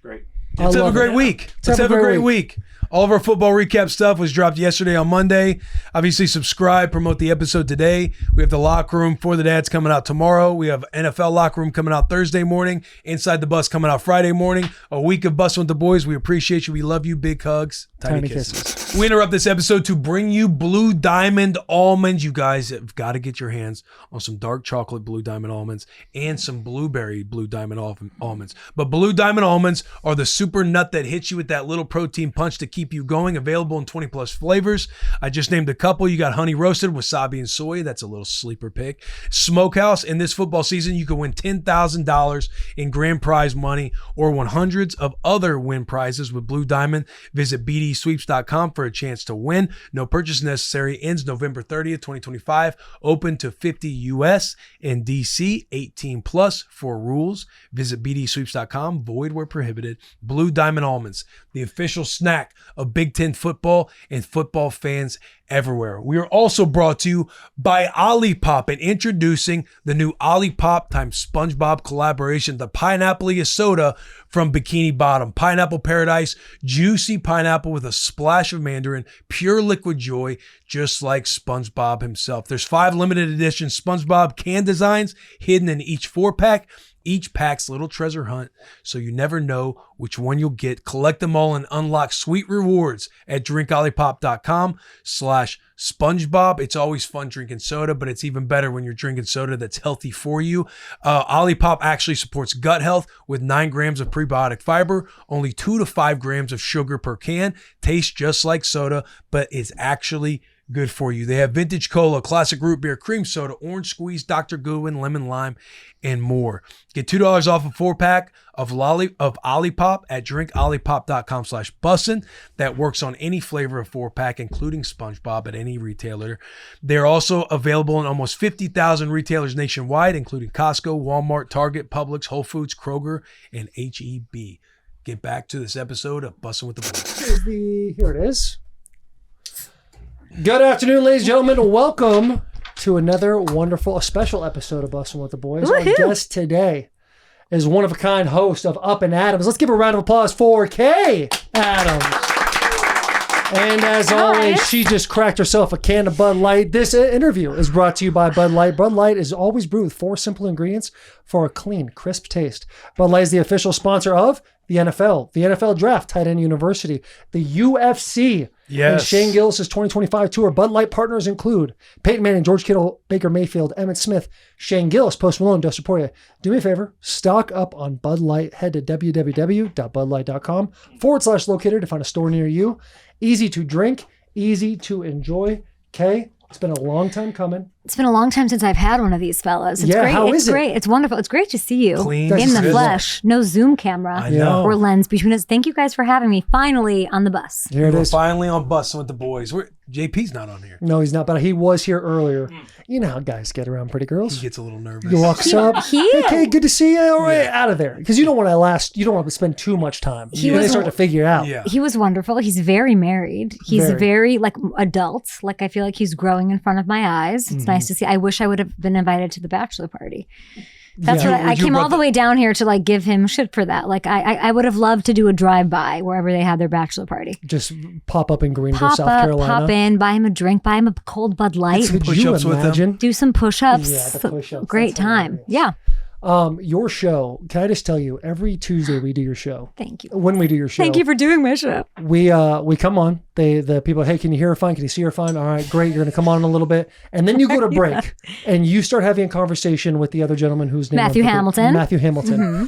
Great. Let's have a great week. Let's have a great week. All of our football recap stuff was dropped yesterday on Monday. Obviously, subscribe, promote the episode today. We have the locker room for the dads coming out tomorrow. We have NFL locker room coming out Thursday morning. Inside the Bus coming out Friday morning. A week of Bussin' with the Boys. We appreciate you. We love you. Big hugs. Tiny kisses. We interrupt this episode to bring you Blue Diamond almonds. You guys have got to get your hands on some dark chocolate Blue Diamond almonds and some blueberry Blue Diamond almonds. But Blue Diamond almonds are the super nut that hits you with that little protein punch to keep you going. Available in 20 plus flavors. I just named a couple. You got honey roasted, wasabi, and soy. That's a little sleeper pick. Smokehouse. In this football season, you can win $10,000 in grand prize money or win hundreds of other win prizes with Blue Diamond. Visit bdsweeps.com for a chance to win. No purchase necessary. Ends November 30th, 2025. Open to 50 US and DC. 18 plus for rules. Visit bdsweeps.com. Void where prohibited. Blue Diamond almonds, the official snack of Big Ten football and football fans everywhere. We are also brought to you by Olipop and introducing the new Olipop times SpongeBob collaboration, the Pineapple soda from Bikini Bottom. Pineapple Paradise, juicy pineapple with a splash of mandarin, pure liquid joy, just like SpongeBob himself. There's 5 limited edition SpongeBob can designs hidden in each 4-pack. Each pack's little treasure hunt, so you never know which one you'll get. Collect them all and unlock sweet rewards at drinkolipop.com/SpongeBob. It's always fun drinking soda, but it's even better when you're drinking soda that's healthy for you. Olipop actually supports gut health with 9 grams of prebiotic fiber, only 2 to 5 grams of sugar per can. Tastes just like soda, but it's actually good for you. They have vintage cola, classic root beer, cream soda, orange squeeze, Dr. Goodwin, lemon lime, and more. Get $2 off a 4-pack of Olipop at drinkolipop.com/bussin. That works on any flavor of 4-pack, including SpongeBob at any retailer. They're also available in almost 50,000 retailers nationwide, including Costco, Walmart, Target, Publix, Whole Foods, Kroger, and HEB. Get back to this episode of Bussin' with the Boys. Here it is. Good afternoon, ladies and gentlemen. Welcome to another wonderful, special episode of Bussin' with the Boys. Our guest today is one-of-a-kind host of Up and Adams. Let's give a round of applause for Kay Adams. And as always, she just cracked herself a can of Bud Light. This interview is brought to you by Bud Light. Bud Light is always brewed with 4 simple ingredients for a clean, crisp taste. Bud Light is the official sponsor of the NFL, the NFL Draft, Tight End University, the UFC, and Shane Gillis' 2025 tour. Bud Light partners include Peyton Manning, George Kittle, Baker Mayfield, Emmitt Smith, Shane Gillis, Post Malone, Dustin Poirier. Do me a favor, stock up on Bud Light. Head to www.budlight.com/locator to find a store near you. Easy to drink, easy to enjoy. Kay, it's been a long time coming. It's been a long time since I've had one of these fellas. It's great. How is it? Great. It's wonderful. It's great to see you Clean. in the flesh. No Zoom camera or lens between us. Thank you guys for having me finally on the bus. Here it is. Finally on Bussin' with the Boys. JP's not on here. No, he's not, but he was here earlier. You know how guys get around pretty girls. He gets a little nervous. He walks up. Hey, Kay, good to see you. All right, out of there. Because you don't want to spend too much time. They start to figure out. Yeah. He was wonderful. He's very married. He's very like adult. Like I feel like he's growing in front of my eyes. It's nice to see. I wish I would have been invited to the bachelor party. That's what I came all the way down here to like give him shit for that. Like I would have loved to do a drive-by wherever they had their bachelor party. Just pop up in Greenville, South Carolina. Pop in, buy him a drink, buy him a cold Bud Light. Could you imagine? Do some push-ups. Yeah, the push-ups. Great time. Yeah. Your show, can I just tell you, every Tuesday we do your show. Thank you. When we do your show. Thank you for doing my show. We come on. The people, hey, can you hear her fine? Can you see her fine? All right, great. You're going to come on in a little bit. And then you go to break and you start having a conversation with the other gentleman whose name Matthew Hamilton. Mm-hmm.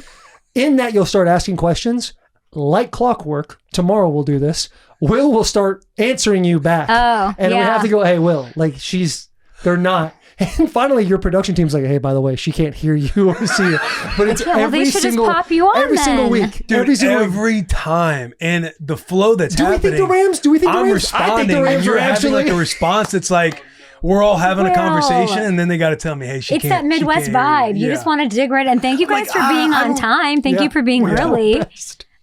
In that, you'll start asking questions like clockwork. Tomorrow we'll do this. Will will start answering you back. Oh, and we have to go, hey, Will, like they're not. And finally, your production team's like, hey, by the way, she can't hear you or see you. But it's they should just pop you on single week. Dude, every time. And the flow that's happening. Do we think the Rams? I'm responding. I think the Rams are having like a response that's like, we're all having a conversation, and then they got to tell me, hey, it's that Midwest vibe. You just want to dig right in. Thank you guys for being on time. Thank you for being early.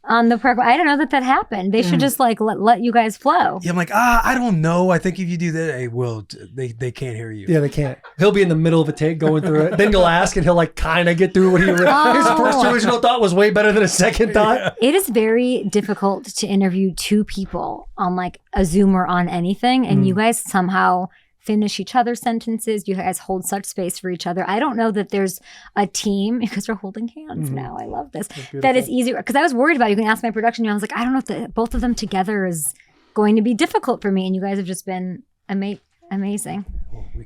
on the program. I don't know that happened. They should just like let you guys flow. Yeah, I'm like, I don't know. I think if you do that, hey, Will, they can't hear you. Yeah, they can't. He'll be in the middle of a take going through it. Then you'll ask, and he'll like kind of get through what his first original thought was way better than a second thought. It is very difficult to interview two people on like a Zoom or on anything, and you guys somehow finish each other's sentences. You guys hold such space for each other. I don't know that there's a team, because we're holding hands now. I love this. That is easier, because I was worried about, you can ask my production. I was like, I don't know if both of them together is going to be difficult for me. And you guys have just been amazing.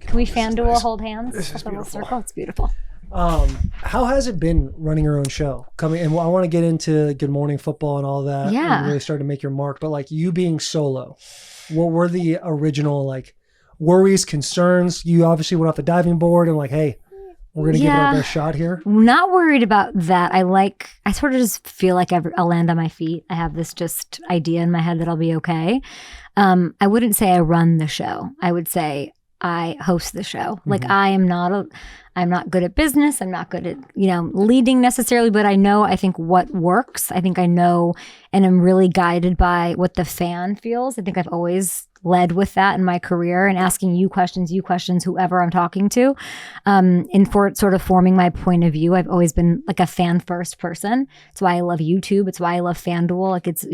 Can we FanDuel hold hands? This is A little beautiful. circle. It's beautiful. How has it been running your own show? I want to get into Good Morning Football and all that. Yeah. And really start to make your mark. But like you being solo, what were the original like worries, concerns? You obviously went off the diving board and like, hey, we're going to give it our best shot here. I'm not worried about that. I sort of just feel like I'll land on my feet. I have this just idea in my head that I'll be okay. I wouldn't say I run the show. I would say I host the show. Like I'm not good at business. I'm not good at, leading necessarily, but I think what works. I think I know, and I'm really guided by what the fan feels. I think I've always led with that in my career and asking you questions, whoever I'm talking to, and for sort of forming my point of view. I've always been like a fan first person. It's why I love YouTube. It's why I love FanDuel. Like it's,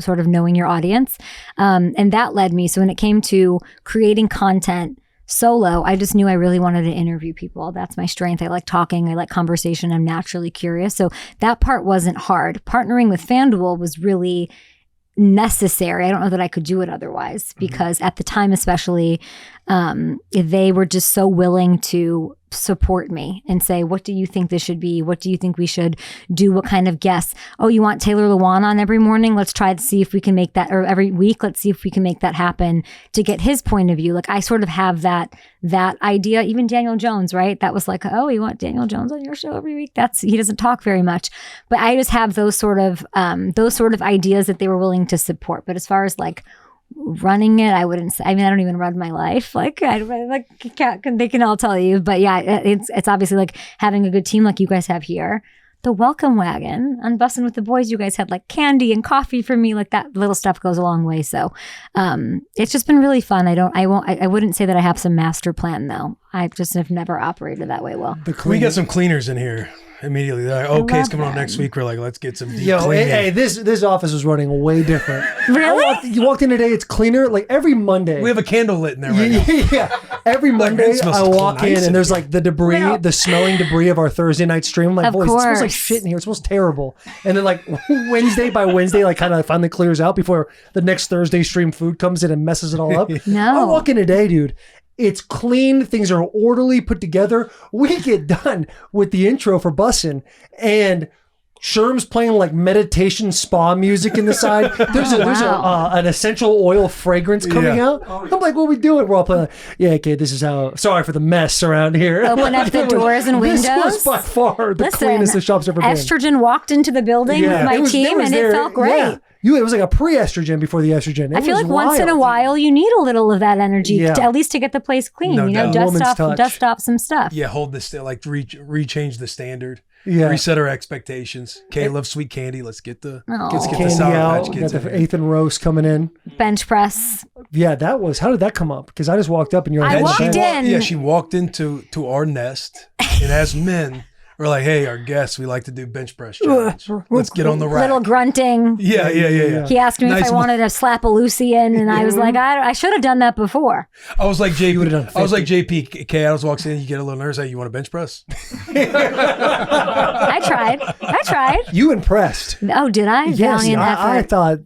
sort of knowing your audience. And that led me. So when it came to creating content solo, I just knew I really wanted to interview people. That's my strength. I like talking. I like conversation. I'm naturally curious. So that part wasn't hard. Partnering with FanDuel was really necessary. I don't know that I could do it otherwise, because at the time especially, they were just so willing to support me and say, what do you think this should be? What do you think we should do? What kind of guests? Oh, you want Taylor Lewan on every morning? Let's try to see if we can make that, or every week, let's see if we can make that happen to get his point of view. Like I sort of have that idea. Even Daniel Jones, right? That was like, oh, you want Daniel Jones on your show every week? He doesn't talk very much, but I just have those sort of ideas that they were willing to support. But as far as like running it, I wouldn't say. I mean, I don't even run my life. Like they can all tell you. But yeah, it's obviously like having a good team like you guys have here. The welcome wagon on Bussin' with the Boys, you guys had like candy and coffee for me. Like that little stuff goes a long way. So it's just been really fun. I wouldn't say that I have some master plan though. I just have never operated that way well. We got some cleaners in here immediately. They're like, okay, it's coming on next week. We're like, let's get some deep cleaning. Hey, this office is running way different. Really? You walked in today, it's cleaner. Like every Monday. We have a candle lit in there right now. Yeah. Every Monday it smells I walk nice in and there's like the debris, the smelling debris of our Thursday night stream. I'm like, Of boys, it smells like course. shit in here. It smells terrible. And then like Wednesday by Wednesday, like kind of finally clears out before the next Thursday stream food comes in and messes it all up. No. I walk in today, dude. It's clean. Things are orderly, put together. We get done with the intro for Bussin', and Sherm's playing like meditation spa music in the side. There's an essential oil fragrance coming out. I'm like, what are we doing? We're all playing. Like, yeah, okay, this is how. Sorry for the mess around here. Open up the doors and windows. This was by far the cleanest the shop's ever been. Estrogen walked into the building with my team, and it felt great. Yeah. It was like a pre-estrogen before the estrogen. I feel like once in a while you need a little of that energy, at least to get the place clean. No doubt. Dust off some stuff. Yeah, hold this, like rechange the standard. Yeah. Reset our expectations. Kay loves sweet candy. Let's get the candy Sour out. Patch We Kids got in the here. eighth and roast coming in. Bench press. Yeah, how did that come up? Because I just walked up and you're like, I walked in. Yeah, she walked into our nest, and as men, we're like, hey, our guests, we like to do bench press challenge. Let's get on the rack. Little grunting. Yeah. He asked me if I wanted to slap a Lucy in, and I was like, I should have done that before. I was like, done I was like, JP, Kay Adams walks in, you get a little nervous. Hey, you want a bench press? I tried. You impressed. Oh, did I? Yes, Valiant effort. I thought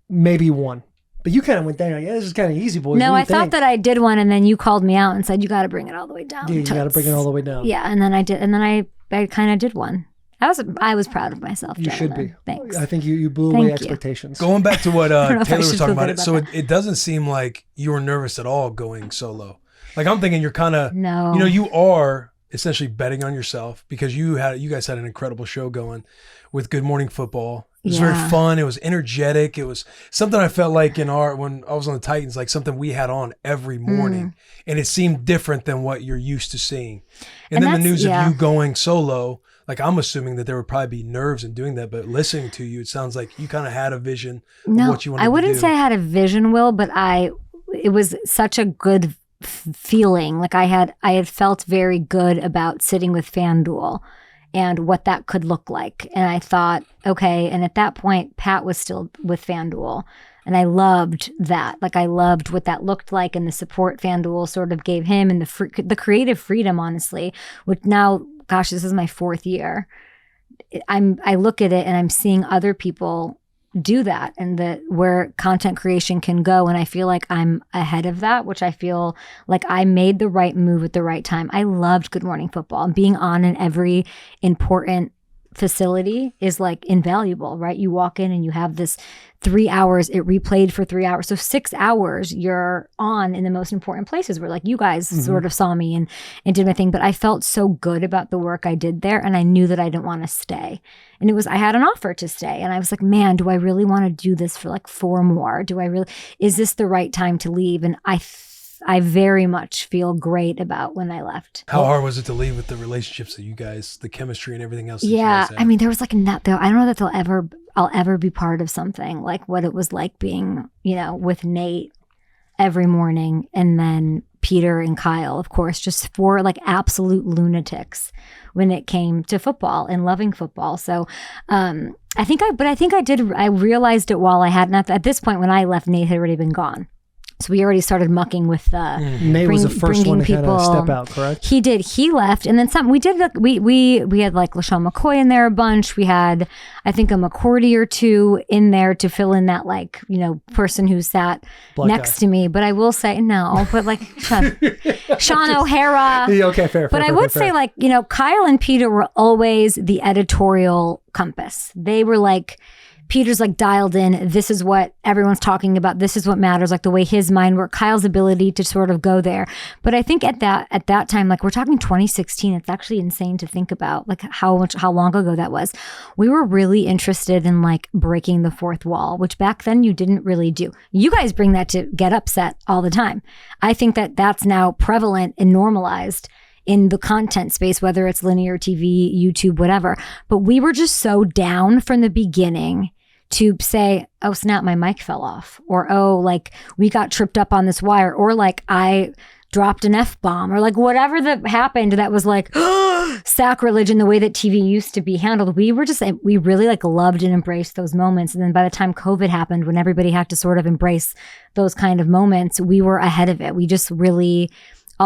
maybe one. But you kind of went down. Like, yeah, this is kind of easy, boys. No, What do I you thought think? that I did one, and then you called me out and said, you got to bring it all the way down. Yeah, you got to bring it all the way down. Yeah, and then I did, and then I kind of did one. I was proud of myself. You should be. Thanks. I think you blew Thank away you. expectations. Going back to what don't know if I Taylor was should talking feel about, good so about it doesn't seem like you were nervous at all going solo. Like I'm thinking you're kind of, No. you are essentially betting on yourself because you guys had an incredible show going with Good Morning Football. It was very fun. It was energetic. It was something I felt like when I was on the Titans, like something we had on every morning, and it seemed different than what you're used to seeing. And then the news of you going solo, like I'm assuming that there would probably be nerves in doing that, but listening to you, it sounds like you kind of had a vision of what you wanted to do. I wouldn't say I had a vision, Will, but it was such a good feeling. Like I had felt very good about sitting with FanDuel and what that could look like. And I thought, okay, and at that point, Pat was still with FanDuel. And I loved that. Like I loved what that looked like and the support FanDuel sort of gave him and the creative freedom, honestly, which now, gosh, this is my 4th year. I look at it and I'm seeing other people do that and where content creation can go. And I feel like I'm ahead of that, which I feel like I made the right move at the right time. I loved Good Morning Football and being on in every important facility is like invaluable, right? You walk in and you have this 3 hours, it replayed for 3 hours. So 6 hours you're on in the most important places where like you guys sort of saw me and did my thing. But I felt so good about the work I did there. And I knew that I didn't want to stay. And I had an offer to stay. And I was like, man, do I really want to do this for like 4 more? Is this the right time to leave? And I very much feel great about when I left. How hard was it to leave with the relationships that you guys, the chemistry and everything else? Yeah, I mean, there was like I don't know that I'll ever be part of something like what it was like being, with Nate every morning, and then Peter and Kyle, of course, just 4 like absolute lunatics when it came to football and loving football. So I realized it while I hadn't. At this point, when I left, Nate had already been gone. So we already started mucking with Nate was the first one to kind of step out, correct? He did. He left, and then some. We did. We had like LaShawn McCoy in there a bunch. We had, I think, a McCourty or 2 in there to fill in that person who sat next to me. But I will say no. But like Sean O'Hara. Yeah, okay, fair. But I would say Kyle and Peter were always the editorial compass. They were like. Peter's like dialed in. This is what everyone's talking about. This is what matters. Like the way his mind worked, Kyle's ability to sort of go there. But I think at that time, like we're talking 2016, it's actually insane to think about like how long ago that was. We were really interested in like breaking the 4th wall, which back then you didn't really do. You guys bring that to Get Upset all the time. I think that that's now prevalent and normalized in the content space, whether it's linear TV, YouTube, whatever. But we were just so down from the beginning to say, oh snap, my mic fell off, or oh, like we got tripped up on this wire, or like I dropped an F-bomb, or like whatever that happened that was like sacrilege in the way that TV used to be handled. We really like loved and embraced those moments. And then by the time COVID happened, when everybody had to sort of embrace those kind of moments, we were ahead of it. We just really,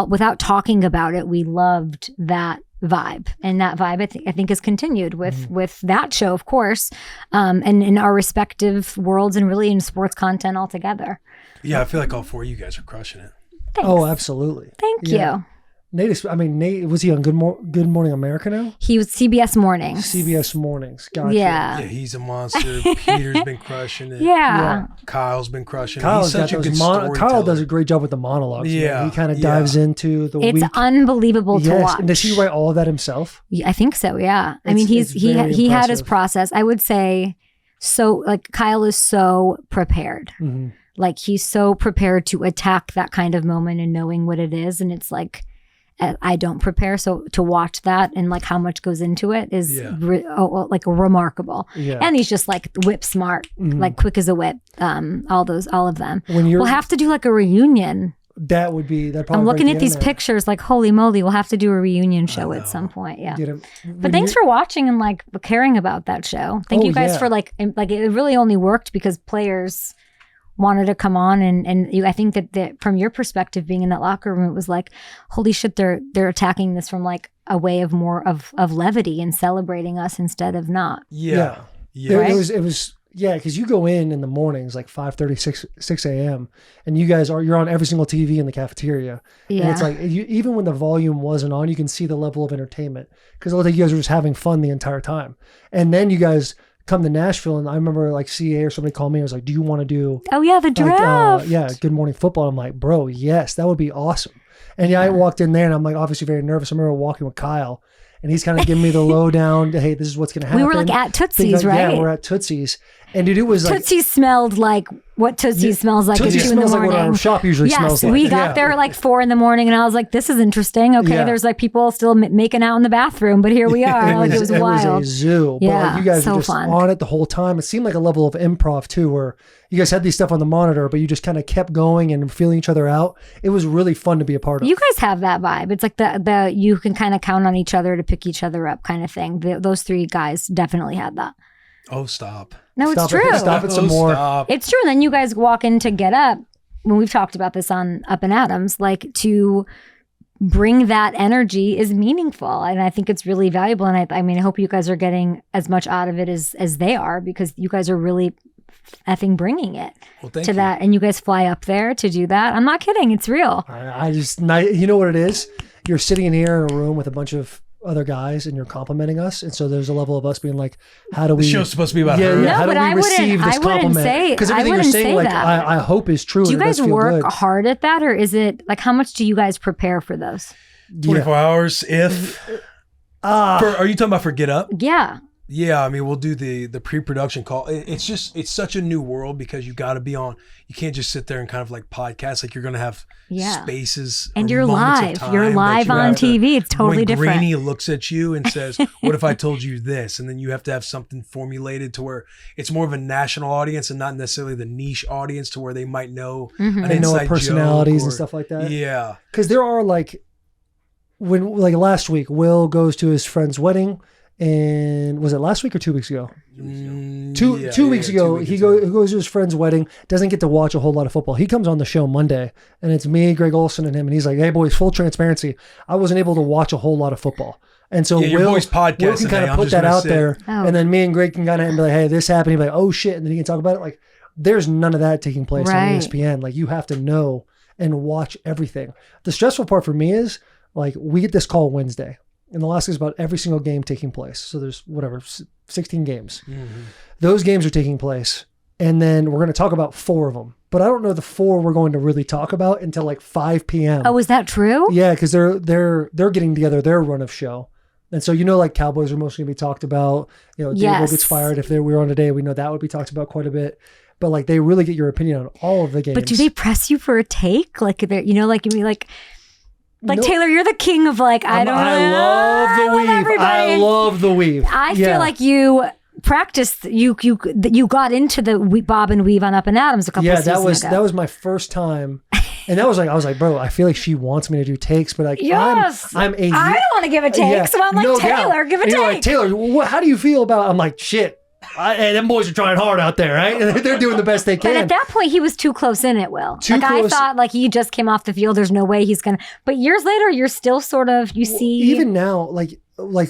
without talking about it, we loved that vibe, and that vibe I think has continued with that show, of course, and in our respective worlds, and really in sports content altogether. Yeah, I feel like all 4 of you guys are crushing it. Thanks. Oh, absolutely. Thank you. Nate, was he on Good Morning America now? He was CBS Mornings. CBS Mornings. Gotcha. Yeah. Yeah, he's a monster. Peter's been crushing it. Yeah. Kyle's been crushing it. He's such a good storyteller. Kyle does a great job with the monologues. Yeah. Man. He kind of dives into the It's unbelievable to watch. And does he write all of that himself? I think so, yeah. I mean, he had his process. I would say, so like Kyle is so prepared. Mm-hmm. Like he's so prepared to attack that kind of moment and knowing what it is. And it's like, I don't prepare, so to watch that and like how much goes into it is like remarkable. Yeah. And he's just like whip smart, like quick as a whip. All of them. We'll have to do like a reunion. I'm looking at these pictures, like holy moly, we'll have to do a reunion show at some point. Yeah. But thanks for watching and like caring about that show. Thank you guys for like it really only worked because players wanted to come on, and I think that from your perspective, being in that locker room, it was like, holy shit, they're attacking this from like a way of more of levity and celebrating us instead of not. Yeah. Right? It was because you go in the mornings like 5:30, 6 a.m. and you're on every single TV in the cafeteria. Yeah. And it's like even when the volume wasn't on, you can see the level of entertainment because it looked like you guys were just having fun the entire time. And then you guys come to Nashville, and I remember like CA or somebody called me and was like, do you want to do the draft? Good Morning Football. I'm like, bro, yes, that would be awesome. And I walked in there and I'm like obviously very nervous. I remember walking with Kyle and he's kind of giving me the lowdown, hey, this is what's going to happen. We were like at Tootsie's, right? Yeah, we're at Tootsie's. And dude, it was like Tootsie's smelled like what Tootsie smells like Tootsie at 2 in the smells like morning. what our shop usually smells like. We got there at like 4 in the morning, and I was like, "This is interesting." Okay, there's like people still making out in the bathroom, but here we are. Like it was wild. It was a zoo. But like, you guys were just on it the whole time. It seemed like a level of improv too, where you guys had these stuff on the monitor, but you just kind of kept going and feeling each other out. It was really fun to be a part of. You guys have that vibe. It's like the you can kind of count on each other to pick each other up kind of thing. Those 3 guys definitely had that. Oh, stop. No, it's true. Stop it some more. Stop. It's true. And then you guys walk in to get up. When we've talked about this on Up and Adams, like to bring that energy is meaningful. And I think it's really valuable. And I mean, I hope you guys are getting as much out of it as they are, because you guys are really effing bringing it to that. And you guys fly up there to do that. I'm not kidding. It's real. I just, you know what it is? You're sitting in here in a room with a bunch of other guys and you're complimenting us, and so there's a level of us being like, how do we, the show's supposed to be about her. how do we receive this compliment? Because everything you're saying, like, I hope is true. Do you guys work good. hard at that, or is it like, how much do you guys prepare for those? 24 hours if are you talking about for Get Up? Yeah, I mean, we'll do the pre-production call. It's such a new world, because you got to be on. You can't just sit there and kind of like podcast. Like, you're going to have spaces, and you're live. You're live on TV. It's totally different. Granny looks at you and says, "What if I told you this?" And then you have to have something formulated to where it's more of a national audience and not necessarily the niche audience, to where they might know they know our personalities and stuff like that. Yeah, because there are like last week, Will goes to his friend's wedding. And was it last week or 2 weeks ago? 2 weeks ago, he goes to his friend's wedding, doesn't get to watch a whole lot of football. He comes on the show Monday, and it's me, Greg Olson, and him. And he's like, "Hey, boys, full transparency. I wasn't able to watch a whole lot of football." And so Will can kind of put that out there. And then me and Greg can kind of be like, "Hey, this happened." He'd be like, "Oh, shit." And then he can talk about it. Like, there's none of that taking place on ESPN. Like, you have to know and watch everything. The stressful part for me is, like, we get this call Wednesday. And the last is about every single game taking place. So there's 16 games. Those games are taking place. And then we're going to talk about 4 of them. But I don't know the 4 we're going to really talk about until like 5 p.m. Oh, is that true? Yeah, because they're getting together their run of show. And so, like, Cowboys are mostly going to be talked about. Daboll gets fired. If we were on today, we know that would be talked about quite a bit. But like, they really get your opinion on all of the games. But do they press you for a take? Like, Like, no. Taylor, you're the king of like, I love the weave. I love the weave. I feel like you practiced, you got into the bob and weave on Up and Adams a couple of seasons ago. That was my first time. And that was like, I was like, bro, I feel like she wants me to do takes, but like, I don't want to give a take. So I'm like, Taylor, give a take. You're like, Taylor, how do you feel about, I'm like, shit. Hey, them boys are trying hard out there, right? And they're doing the best they can. But at that point, he was too close in it, Will. I thought like he just came off the field. There's no way he's going to. But years later, you're still sort of, see. Even now, like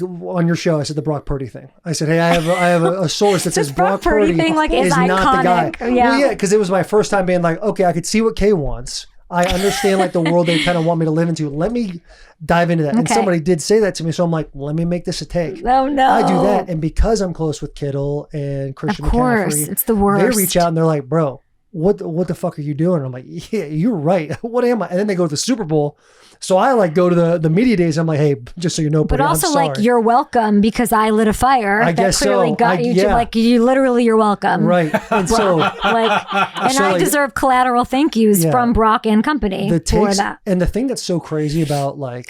on your show, I said the Brock Purdy thing. I said, hey, I have a source that says Brock Purdy thing, like, is not the guy. Yeah. Well, yeah, because it was my first time being like, okay, I could see what Kay wants. I understand like the world they kind of want me to live into. Let me dive into that. And somebody did say that to me. So I'm like, let me make this a take. Oh, no. I do that. And because I'm close with Kittle and Christian McCaffrey, it's the worst. They reach out and they're like, bro, what the fuck are you doing? And I'm like, yeah, you're right. What am I? And then they go to the Super Bowl. So I like go to the media days. I'm like, hey, just so you know, but also like, you're welcome because I lit a fire. I guess clearly got you to like, you're welcome. Right. And so I deserve collateral thank yous from Brock and company for that. And the thing that's so crazy about like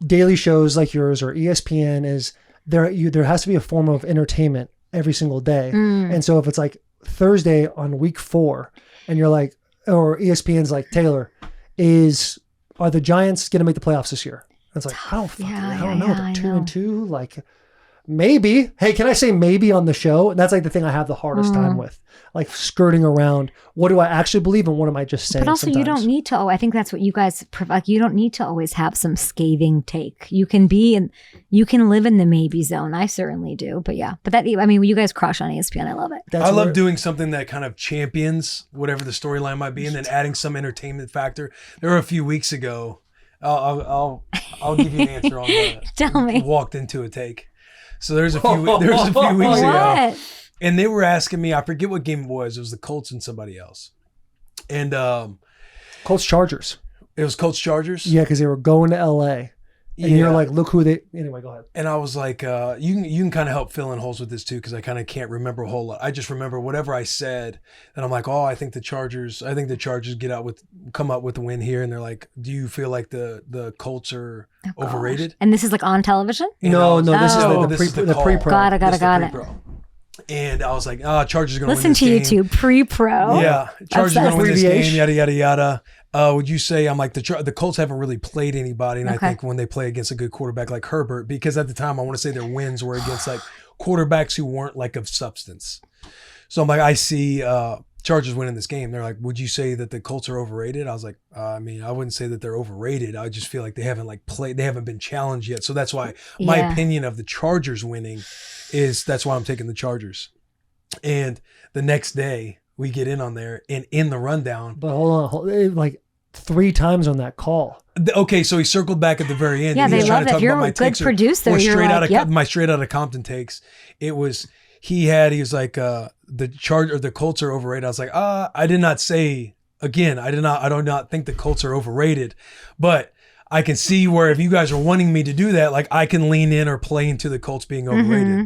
daily shows like yours or ESPN is there has to be a form of entertainment every single day. And so if it's like Thursday on week 4 and you're like, or ESPN's like, Taylor, are the Giants going to make the playoffs this year? And it's like, I don't know. They're 2-2. Like, maybe. Hey, can I say maybe on the show? And that's like the thing I have the hardest time with. Like skirting around. What do I actually believe and what am I just saying? But also, sometimes? You don't need to. I think that's what you guys like. You don't need to always have some scathing take. You can you can live in the maybe zone. I certainly do. But yeah, you guys crush on ESPN. I love it. I love doing something that kind of champions whatever the storyline might be, and then adding some entertainment factor. There were a few weeks ago. I'll give you an answer on that. Tell me. Walked into a take. So there's a few weeks ago. And they were asking me, I forget what game it was. It was the Colts and somebody else. And Colts Chargers. It was Colts Chargers? Yeah, because they were going to LA. And you're like, look who they. Anyway, go ahead. And I was like, you can kind of help fill in holes with this too, because I kind of can't remember a whole lot. I just remember whatever I said, and I'm like, I think the Chargers come up with the win here. And they're like, do you feel like the Colts are overrated? And this is like on television? No, this is the pre-pro. Got it. And I was like, Chargers are going to listen to YouTube pre-pro. Yeah, Chargers are going to win this game. Yada yada yada. Would you say I'm like the Colts haven't really played anybody, and I think when they play against a good quarterback like Herbert, because at the time I want to say their wins were against like quarterbacks who weren't like of substance. So I'm like, I see Chargers winning this game. They're like, would you say that the Colts are overrated? I was like, I mean, I wouldn't say that they're overrated. I just feel like they haven't they haven't been challenged yet. So that's why my opinion of the Chargers winning that's why I'm taking the Chargers. And the next day we get in on there and in the rundown. But hold on, like 3 times on that call. Okay, so he circled back at the very end. Yeah, and they trying love to it. talk You're about my a good takes producer. Or You're straight like, out of my straight out of Compton takes. It was he was like the Colts are overrated. I was like, I did not say again. I do not think the Colts are overrated, but I can see where if you guys are wanting me to do that, like I can lean in or play into the Colts being overrated. Mm-hmm.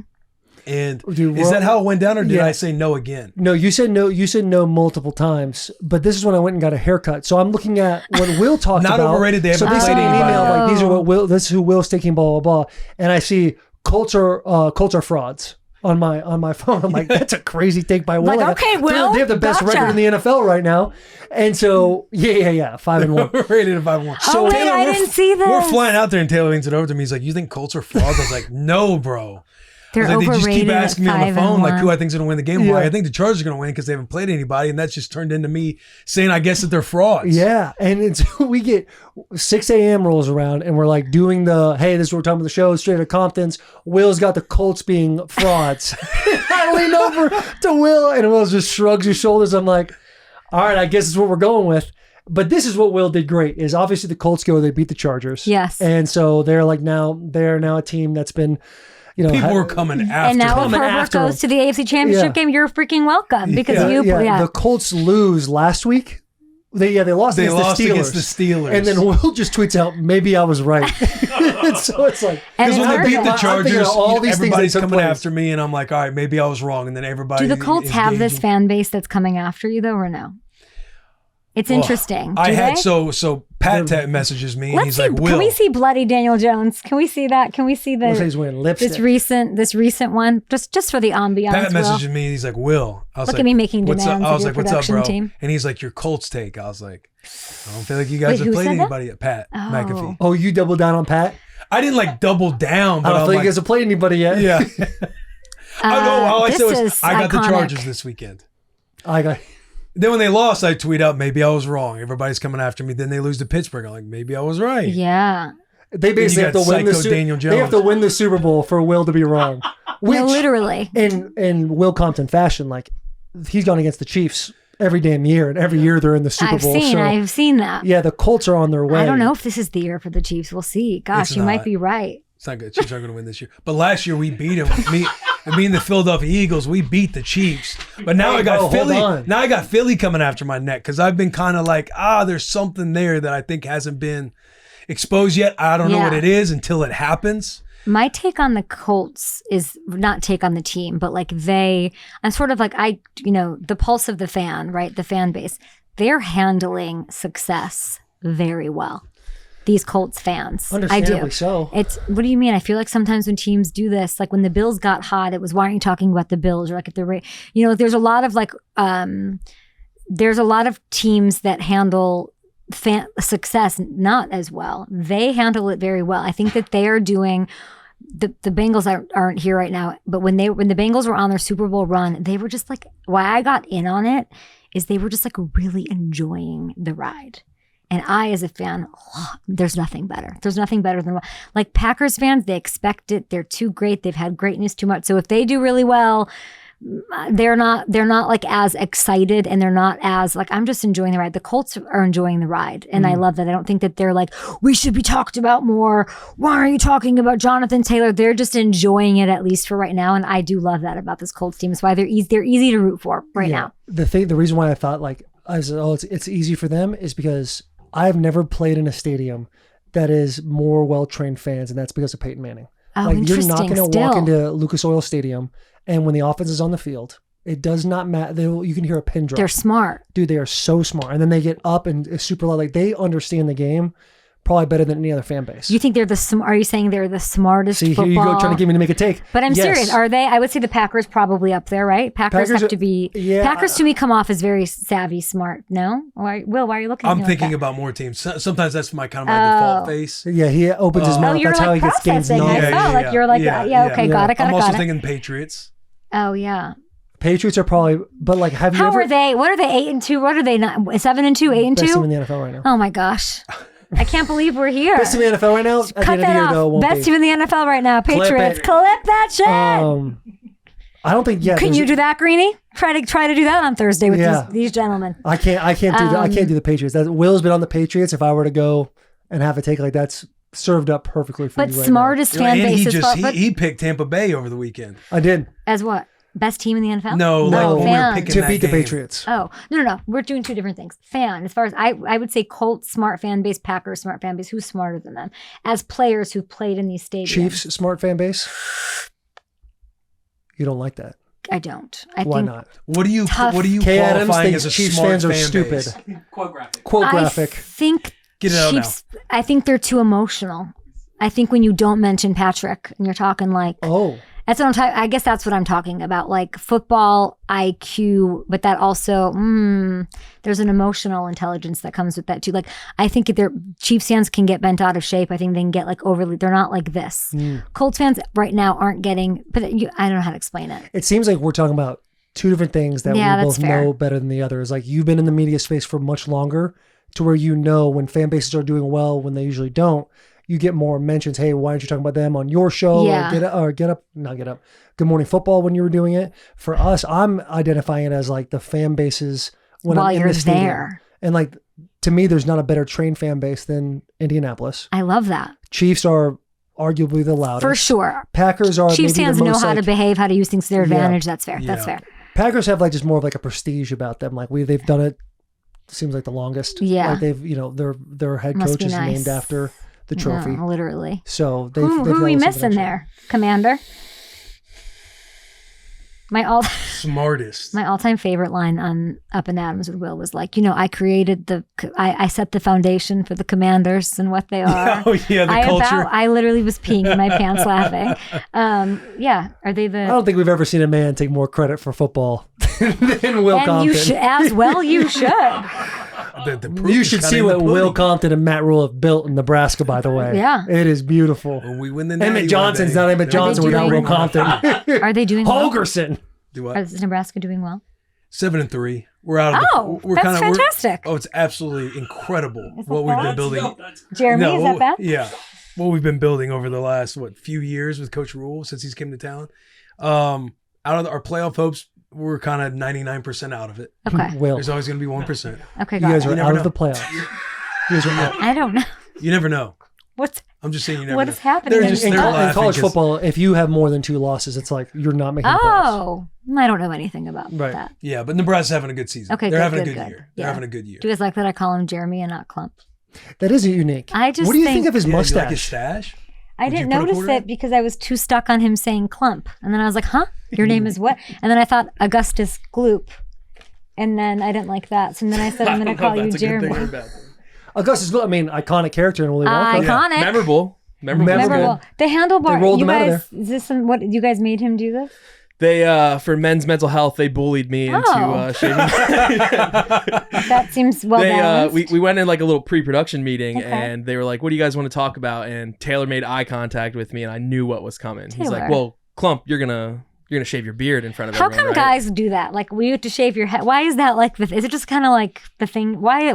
And is that how it went down, or did I say no again? No, you said no. You said no multiple times. But this is when I went and got a haircut. So I'm looking at what Will talked about. Not overrated. They haven't played sent me an anybody. email like, these are what Will. This is who Will's taking. Blah blah blah. And I see Colts are frauds on my phone. I'm like, that's a crazy take by Will. Like, okay, Will, they have the best record in the NFL right now. And so yeah, 5-1. Rated at 5-1. So wait, I didn't see this. We're flying out there, and Taylor leans it over to me. He's like, "You think Colts are frauds?" I was like, "No, bro." They're like, overrated. They just keep asking me on the phone, like, who I think's going to win the game. Yeah. Like, I think the Chargers are going to win because they haven't played anybody, and that's just turned into me saying, I guess that they're frauds. Yeah, and we get 6 a.m. rolls around, and we're like doing hey, this is what we're talking about the show, straight to Compton's. Will's got the Colts being frauds. I lean over to Will, and Will just shrugs his shoulders. I'm like, all right, I guess it's what we're going with. But this is what Will did great, is obviously the Colts they beat the Chargers. Yes. And so they're now a team that's been, people were coming after. And now if Herbert goes to the AFC Championship game, you're freaking welcome because The Colts lose last week. They lost against the Steelers. And then Will just tweets out, maybe I was right. So it's like, because when they beat the Chargers, everybody's coming place. after me, and I'm like, all right, maybe I was wrong. And then everybody. Do the Colts have this fan base that's coming after you though, or no? It's interesting. So Pat messages me, and he's like, "Will, can we see bloody Daniel Jones? Can we see that? Can we see he's wearing lipstick. this recent one just for the ambiance?" Pat messages me, and he's like, "Will, look at me making demands." I was of like, your "What's up, bro?" team. And he's like, "Your Colts take." I was like, "I don't feel like you guys have played anybody yet." Pat McAfee. Oh, you doubled down on Pat? I didn't like double down, but I don't think you guys have played anybody yet. Yeah. All I said was, I got iconic. the Chargers this weekend. Then when they lost, I tweet out, maybe I was wrong. Everybody's coming after me. Then they lose to Pittsburgh. I'm like, maybe I was right. Yeah. They basically have to win they have to win the Super Bowl for Will to be wrong. No, literally. In Will Compton fashion, like he's gone against the Chiefs every damn year, and every year they're in the Super Bowl. I've seen that. Yeah, the Colts are on their way. I don't know if this is the year for the Chiefs. We'll see. Gosh, you might be right. It's not good. Chiefs aren't going to win this year. But last year we beat them. Me and the Philadelphia Eagles, we beat the Chiefs. But now I got Philly. Now I got Philly coming after my neck because I've been kind of like, there's something there that I think hasn't been exposed yet. I don't know what it is until it happens. My take on the Colts is not take on the team, but like I'm sort of like, the pulse of the fan, right? The fan base, they're handling success very well. These Colts fans. Understandably I do. So. What do you mean? I feel like sometimes when teams do this, like when the Bills got hot, it was, why aren't you talking about the Bills? Or like if they're, there's a lot of there's a lot of teams that handle success not as well. They handle it very well. I think that they are doing, the Bengals aren't here right now, but when the Bengals were on their Super Bowl run, they were just like, why I got in on it is they were just like really enjoying the ride. And I, as a fan, there's nothing better. There's nothing better than, like, Packers fans, they expect it. They're too great. They've had greatness too much. So if they do really well, they're not like as excited, and they're not as like, I'm just enjoying the ride. The Colts are enjoying the ride. And I love that. I don't think that they're like, we should be talked about more. Why are you talking about Jonathan Taylor? They're just enjoying it, at least for right now. And I do love that about this Colts team. It's why they're easy to root for right now. The reason why I thought like, I said, it's easy for them is because I've never played in a stadium that is more well-trained fans, and that's because of Peyton Manning. Oh, Like, you're not interesting. going to walk Still. into Lucas Oil Stadium, and when the offense is on the field, it does not matter. You can hear a pin drop. They're smart. Dude, they are so smart. And then they get up and it's super loud. Like, they understand the game probably better than any other fan base. You think they're are you saying they're the smartest See, football? here you go trying to get me to make a take. But I'm Yes. serious. Are they? I would say the Packers probably up there, right? Packers have to be. yeah. Packers to me come off as very savvy, smart. No, Will, why are you looking? at I'm me thinking like about more teams. Sometimes that's my default face. Yeah, he opens his that? mouth. Oh, you're That's like how he gets gains processing. I knowledge. saw like you're like okay, got it. I'm also got it. thinking Patriots. Oh yeah. Patriots are probably, but like, have you How ever are they? What are they? 8-2. What are they? Not 7-2, 8-2. best team in the NFL right now? Oh my gosh. I can't believe we're here. Best team in the NFL right now. At the Cut end of the that year, off. though, it won't Best be. team in the NFL right now. Clip Patriots. it. Clip that shit. I don't think. Yeah, Can there's- you do that, Greenie? Try to do that on Thursday with Yeah. these gentlemen. I can't do that. I can't do the Patriots. Will's been on the Patriots. If I were to go and have a take, like, that's served up perfectly for But you right smartest fan And base is he picked Tampa Bay over the weekend. now. I did as what? Best team in the NFL? No, like when we were fans. picking to that beat the game. Patriots. Oh, no. We're doing two different things. Fan, as far as I would say Colts smart fan base, Packers smart fan base. Who's smarter than them? As players who played in these stadiums. Chiefs smart fan base. You don't like that? I don't. Why think not? What do you Kay Adams qualifying thinks as a Chiefs smart fans are fan stupid. base? Quote graphic. Quote I graphic. think Get it out Chiefs, I think they're too emotional. I think when you don't mention Patrick and you're talking like, that's what I'm talking. I guess that's what I'm talking about, like football IQ, but that also there's an emotional intelligence that comes with that too. Like I think their Chiefs fans can get bent out of shape. I think they can get like overly. They're not like this. Colts fans right now aren't getting. But I don't know how to explain it. It seems like we're talking about two different things that Yeah, we that's both fair. know better than the others. Like, you've been in the media space for much longer, to where you know when fan bases are doing well when they usually don't. You get more mentions. Hey, why aren't you talking about them on your show? Yeah. Get up. Good Morning Football when you were doing it. For us, I'm identifying it as like the fan bases when While I'm in you're the stadium. there. And like, to me, there's not a better trained fan base than Indianapolis. I love that Chiefs are arguably the loudest. for sure. Packers are Chiefs maybe fans the know most, how to like, behave, how to use things to their Yeah. advantage. That's fair. That's fair. Packers have like just more of like a prestige about them. Like they've done it. Seems like the longest. Yeah. Like their head Must coach be is nice. named after the trophy. No, literally. So they've Who done are we something missing extra. there, Commander? My all-time favorite line on Up and Adams with Will was like, I created I set the foundation for the Commanders and what they are. Oh yeah, the culture. I literally was peeing in my pants laughing. Yeah, are they the? I don't think we've ever seen a man take more credit for football than Will and Compton. you should, as well. You should. You should see what Will Compton and Matt Rule have built in Nebraska, by the way. Yeah. It is beautiful. When we win the Emmett Natty Johnson's one not day, Emmett they're Johnson doing- without Will Compton. Are they doing well? Holgerson. Do what? Is Nebraska doing well? 7-3. We're out of Oh, we're that's kinda- fantastic. It's absolutely incredible Is that what we've been bad? building. Jeremy, is that bad? Yeah. What we've been building over the last few years with Coach Rule since he's came to town. Out of our playoff hopes, we're kind of 99% out of it. Okay. Will. There's always going to be 1%. Okay, You got guys it. are never out know. of the playoffs. You guys are out. I don't know You never know. what's I'm just saying you never what know. is happening. They're just In they're laughing college 'cause- football, if you have more than 2 losses, it's like you're not making the playoffs. Oh, I don't know anything about Right. that. Yeah, but Nebraska's having a good season. Okay, They're good, having a good, good good. year. They're Yeah. having a good year. Do you guys like that I call him Jeremy and not Clump? That is unique. I just What do you think- think of his Yeah, do you mustache? like his stash? I Would you didn't put a notice quarter it because I was too stuck on him saying Clump. And then I was like, huh? Your name is what? And then I thought Augustus Gloop. And then I didn't like that. So then I said, I'm going to call you Jeremy. Augustus Gloop, iconic character in Willy Wonka. Iconic. Memorable. Memorable. The handlebar. They rolled you him out of guys, is this some, what you guys made him do this? They for men's mental health, they bullied me into shaving. That seems well balanced. we went in like a little pre-production meeting, Okay. and they were like, "What do you guys want to talk about?" And Taylor made eye contact with me, and I knew what was coming. He's Taylor. like, "Well, Clump, you're gonna shave your beard in front of How everyone, come right?" guys do that? Like, we have to shave your head. Why is that like is it just kind of like the thing? Why?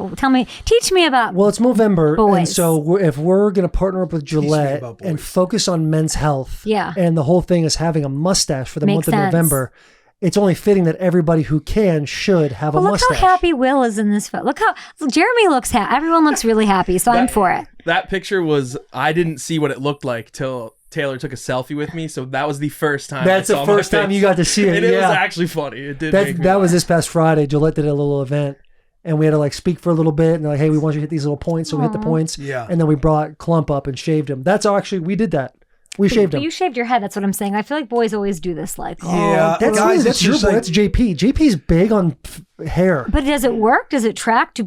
Teach me about. Well, it's Movember, and Boys. so if we're going to partner up with me Gillette about and boys. focus on men's health, Yeah. and the whole thing is having a mustache for the Makes month of sense. November, it's only fitting that everybody who can should have But a look mustache. how happy Will is in this photo. Look how Jeremy looks happy. Everyone looks really happy, so I'm for it. That picture was, I didn't see what it looked like till Taylor took a selfie with me, so that was the first time. That's I the saw my first time face. you got to see it. And it was yeah. actually funny. It did. make me That was laugh. this past Friday. Gillette did a little event, and we had to like speak for a little bit and like, hey, we want you to hit these little points, so we hit the points. Yeah. And then we brought Clump up and shaved him. That's how actually we did that. We shaved him. You shaved your head. That's what I'm saying. I feel like boys always do this. Like, Yeah, That's guys, that's it's your just boy. like- That's JP. JP's big on hair. But does it work? Does it track? Do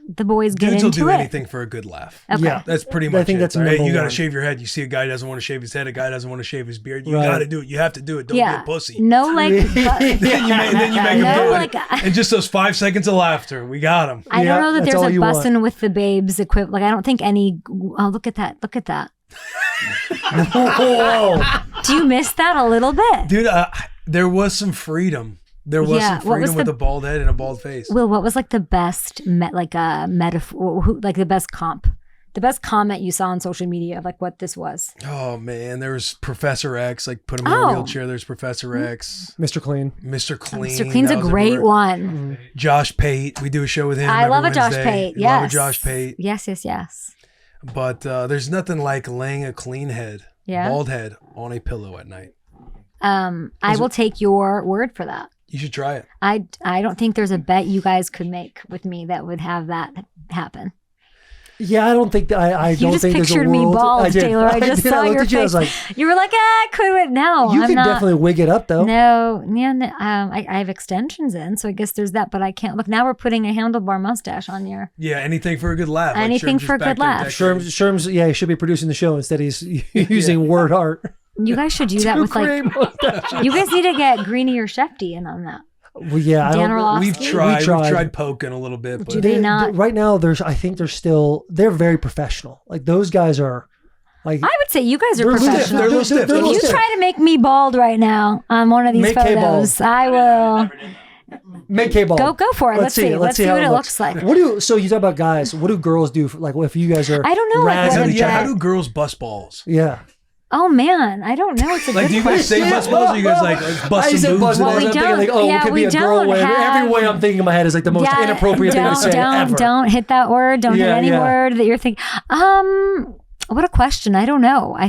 the boys get Dudes will into do it? anything for a good laugh. Okay. Yeah. That's pretty much I think it. that's Hey, number you got to one. shave your head. You see a guy doesn't want to shave his head. A guy doesn't want to shave his beard. You Right. got to do it. You have to do it. Don't Yeah. be a pussy. No, like, then you make him No, do like, it. And just those 5 seconds of laughter. We got him. I Yeah, don't know that that's there's all a you want. Bussin with the babes equivalent. Like, I don't think any. Oh, look at that! Look at that! Whoa. Do you miss that a little bit? Dude, there was some freedom. There was Yeah, some what was freedom with the- a bald head and a bald face. Will, what was like the best metaphor? Like the best comp? The best comment you saw on social media of like what this was? Oh man, there was Professor X. Like put him in a Oh. wheelchair. There's Professor X. Mr. Clean. Mr. Clean. Mr. Clean's that a was great word. one. Josh Pate. We do a show with him. I every love a Josh Wednesday. Pate. Love Yes. a Josh Pate. Yes. But there's nothing like laying a clean head, Yeah. bald head on a pillow at night. I will take your word for that. You should try it. I don't think there's a bet you guys could make with me that would have that happen. Yeah, I don't think that I You don't just think there's a pictured me world. bald, I did. Taylor. I just did. saw I looked your at you, I face. was like, You were like, could it? No, you I'm can not. definitely wig it up though. No, I have extensions in, so I guess there's that. But I can't look. Now we're putting a handlebar mustache on your. Yeah, anything for a good laugh. Anything Sherm's for a just back good there laugh. decorating. Sherm's, yeah, he should be producing the show instead. He's using word art. You guys should do that with like. You guys need to get Greeny or Shefty in on that. Well, yeah, Dan Orlovsky? We've tried poking a little bit, but Do they not? Right now, I think they're very professional. Like those guys are, like I would say you guys are they're stiff. professional. They're a little stiff. They're a If little you stiff. try to make me bald right now on one of these Make Kay photos, bald. I will. Make K-ball. Go for it. Let's see. Let's see how what it looks like. So you talk about guys. What do girls do? Like if you guys are, I don't know, like, razzing what each a- how other? do girls bust balls? Yeah. Oh man, I don't know. It's a Like, good do you guys question. say bust balls? Or you guys like bust I some said boobs? bust and balls. we I'm thinking don't- like, oh, yeah, it could we be a girl don't way. have- Every way I'm thinking in my head is like the most inappropriate thing to say ever. Don't hit that word. Don't hit Yeah, any yeah. word that you're thinking. What a question. I don't know. I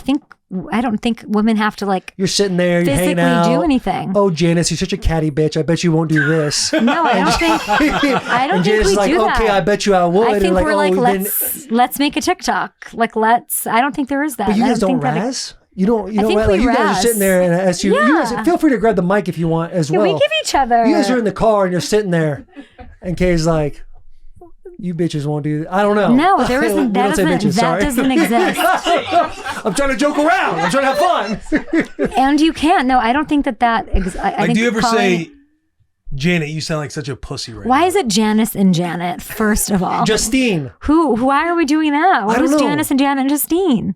don't think women have to like You're sitting there, you're physically hanging out. do anything. Oh, Janice, you're such a catty bitch. I bet you won't do this. No, I don't think. I don't and think Janice we is like, do that. okay, I bet you I would. I think and we're like, oh, then- let's make a TikTok. Like, let's. I don't think there is that. But you I guys don't think that razz? You don't. You I know think what? Like we you guys are razz. sitting there, and as you guys Yeah. feel free to grab the mic if you want as Yeah, well. we give each other. You guys are in the car and you're sitting there, and Kay's like, "You bitches won't do that." I don't know. No, there We isn't. don't That say doesn't. bitches, That sorry. doesn't exist. I'm trying to joke around. I'm trying to have fun. And you can't. No, I don't think that. I Like, think do you ever calling- say, Janet, you sound like such a pussy right Why now? is it Janice and Janet? First of all, Justine. Why are we doing that? I don't Who's know. Janice and Janet and Justine?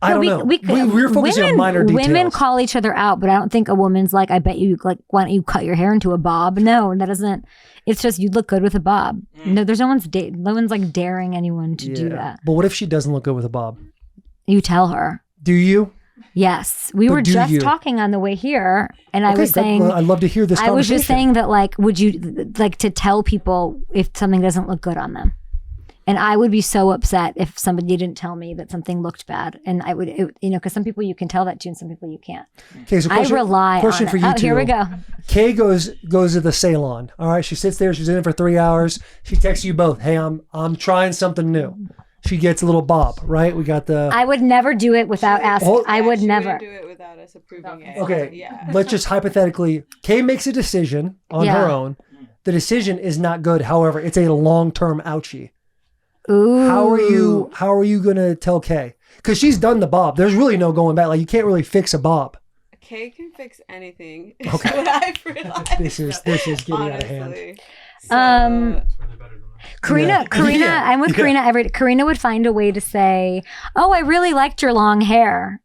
I don't know. We're focusing women, on minor details. Women call each other out, but I don't think a woman's like, I bet you, like, why don't you cut your hair into a bob? No, that doesn't. It's just you look good with a bob. No, there's no one's like daring anyone to do that. But what if she doesn't look good with a bob? You tell her. Do you? Yes, we But were do just you? talking on the way here, and I Okay, was saying, well, I'd love to hear this I was just conversation. saying that, like, would you like to tell people if something doesn't look good on them? And I would be so upset if somebody didn't tell me that something looked bad, and I would, because some people you can tell that to, and some people you can't. Okay, so I rely question on for it. you Oh, two. here we go. Kay goes to the salon. All right, she sits there. She's in it for 3 hours. She texts you both. Hey, I'm trying something new. She gets a little bob. Right? We got the. I would never do it without asking. Oh. I would never. do it without us approving it. Okay, Yeah. let's just hypothetically. Kay makes a decision on her Yeah. own. The decision is not good. However, it's a long-term ouchie. Ooh. How are you gonna tell Kay? Because she's done the bob. There's really no going back. Like you can't really fix a bob. Kay can fix anything. Okay. Is what I've realized. This is getting out of hand. Honestly. Karina, Yeah. I'm with Yeah. Karina would find a way to say, "Oh, I really liked your long hair.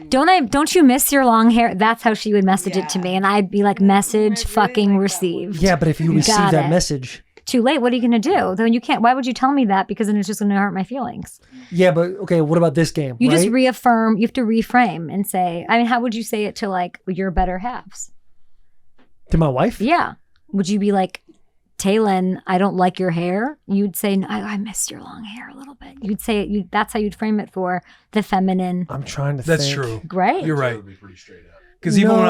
Don't you miss your long hair?" That's how she would message it to me, and I'd be like, "Message fucking received." Yeah, but if you receive Got that it. message. Too late. What are you gonna do? Then you can't. Why would you tell me that? Because then it's just gonna hurt my feelings. Yeah, but okay, what about this game? You right? just reaffirm. You have to reframe and say. I mean, how would you say it to like your better halves? To my wife? Yeah. Would you be like, Taylin, I don't like your hair? You'd say, no, I miss your long hair a little bit. You'd say it. That's how you'd frame it for the feminine. I'm trying to That's think. true. Great. You're right. Because even when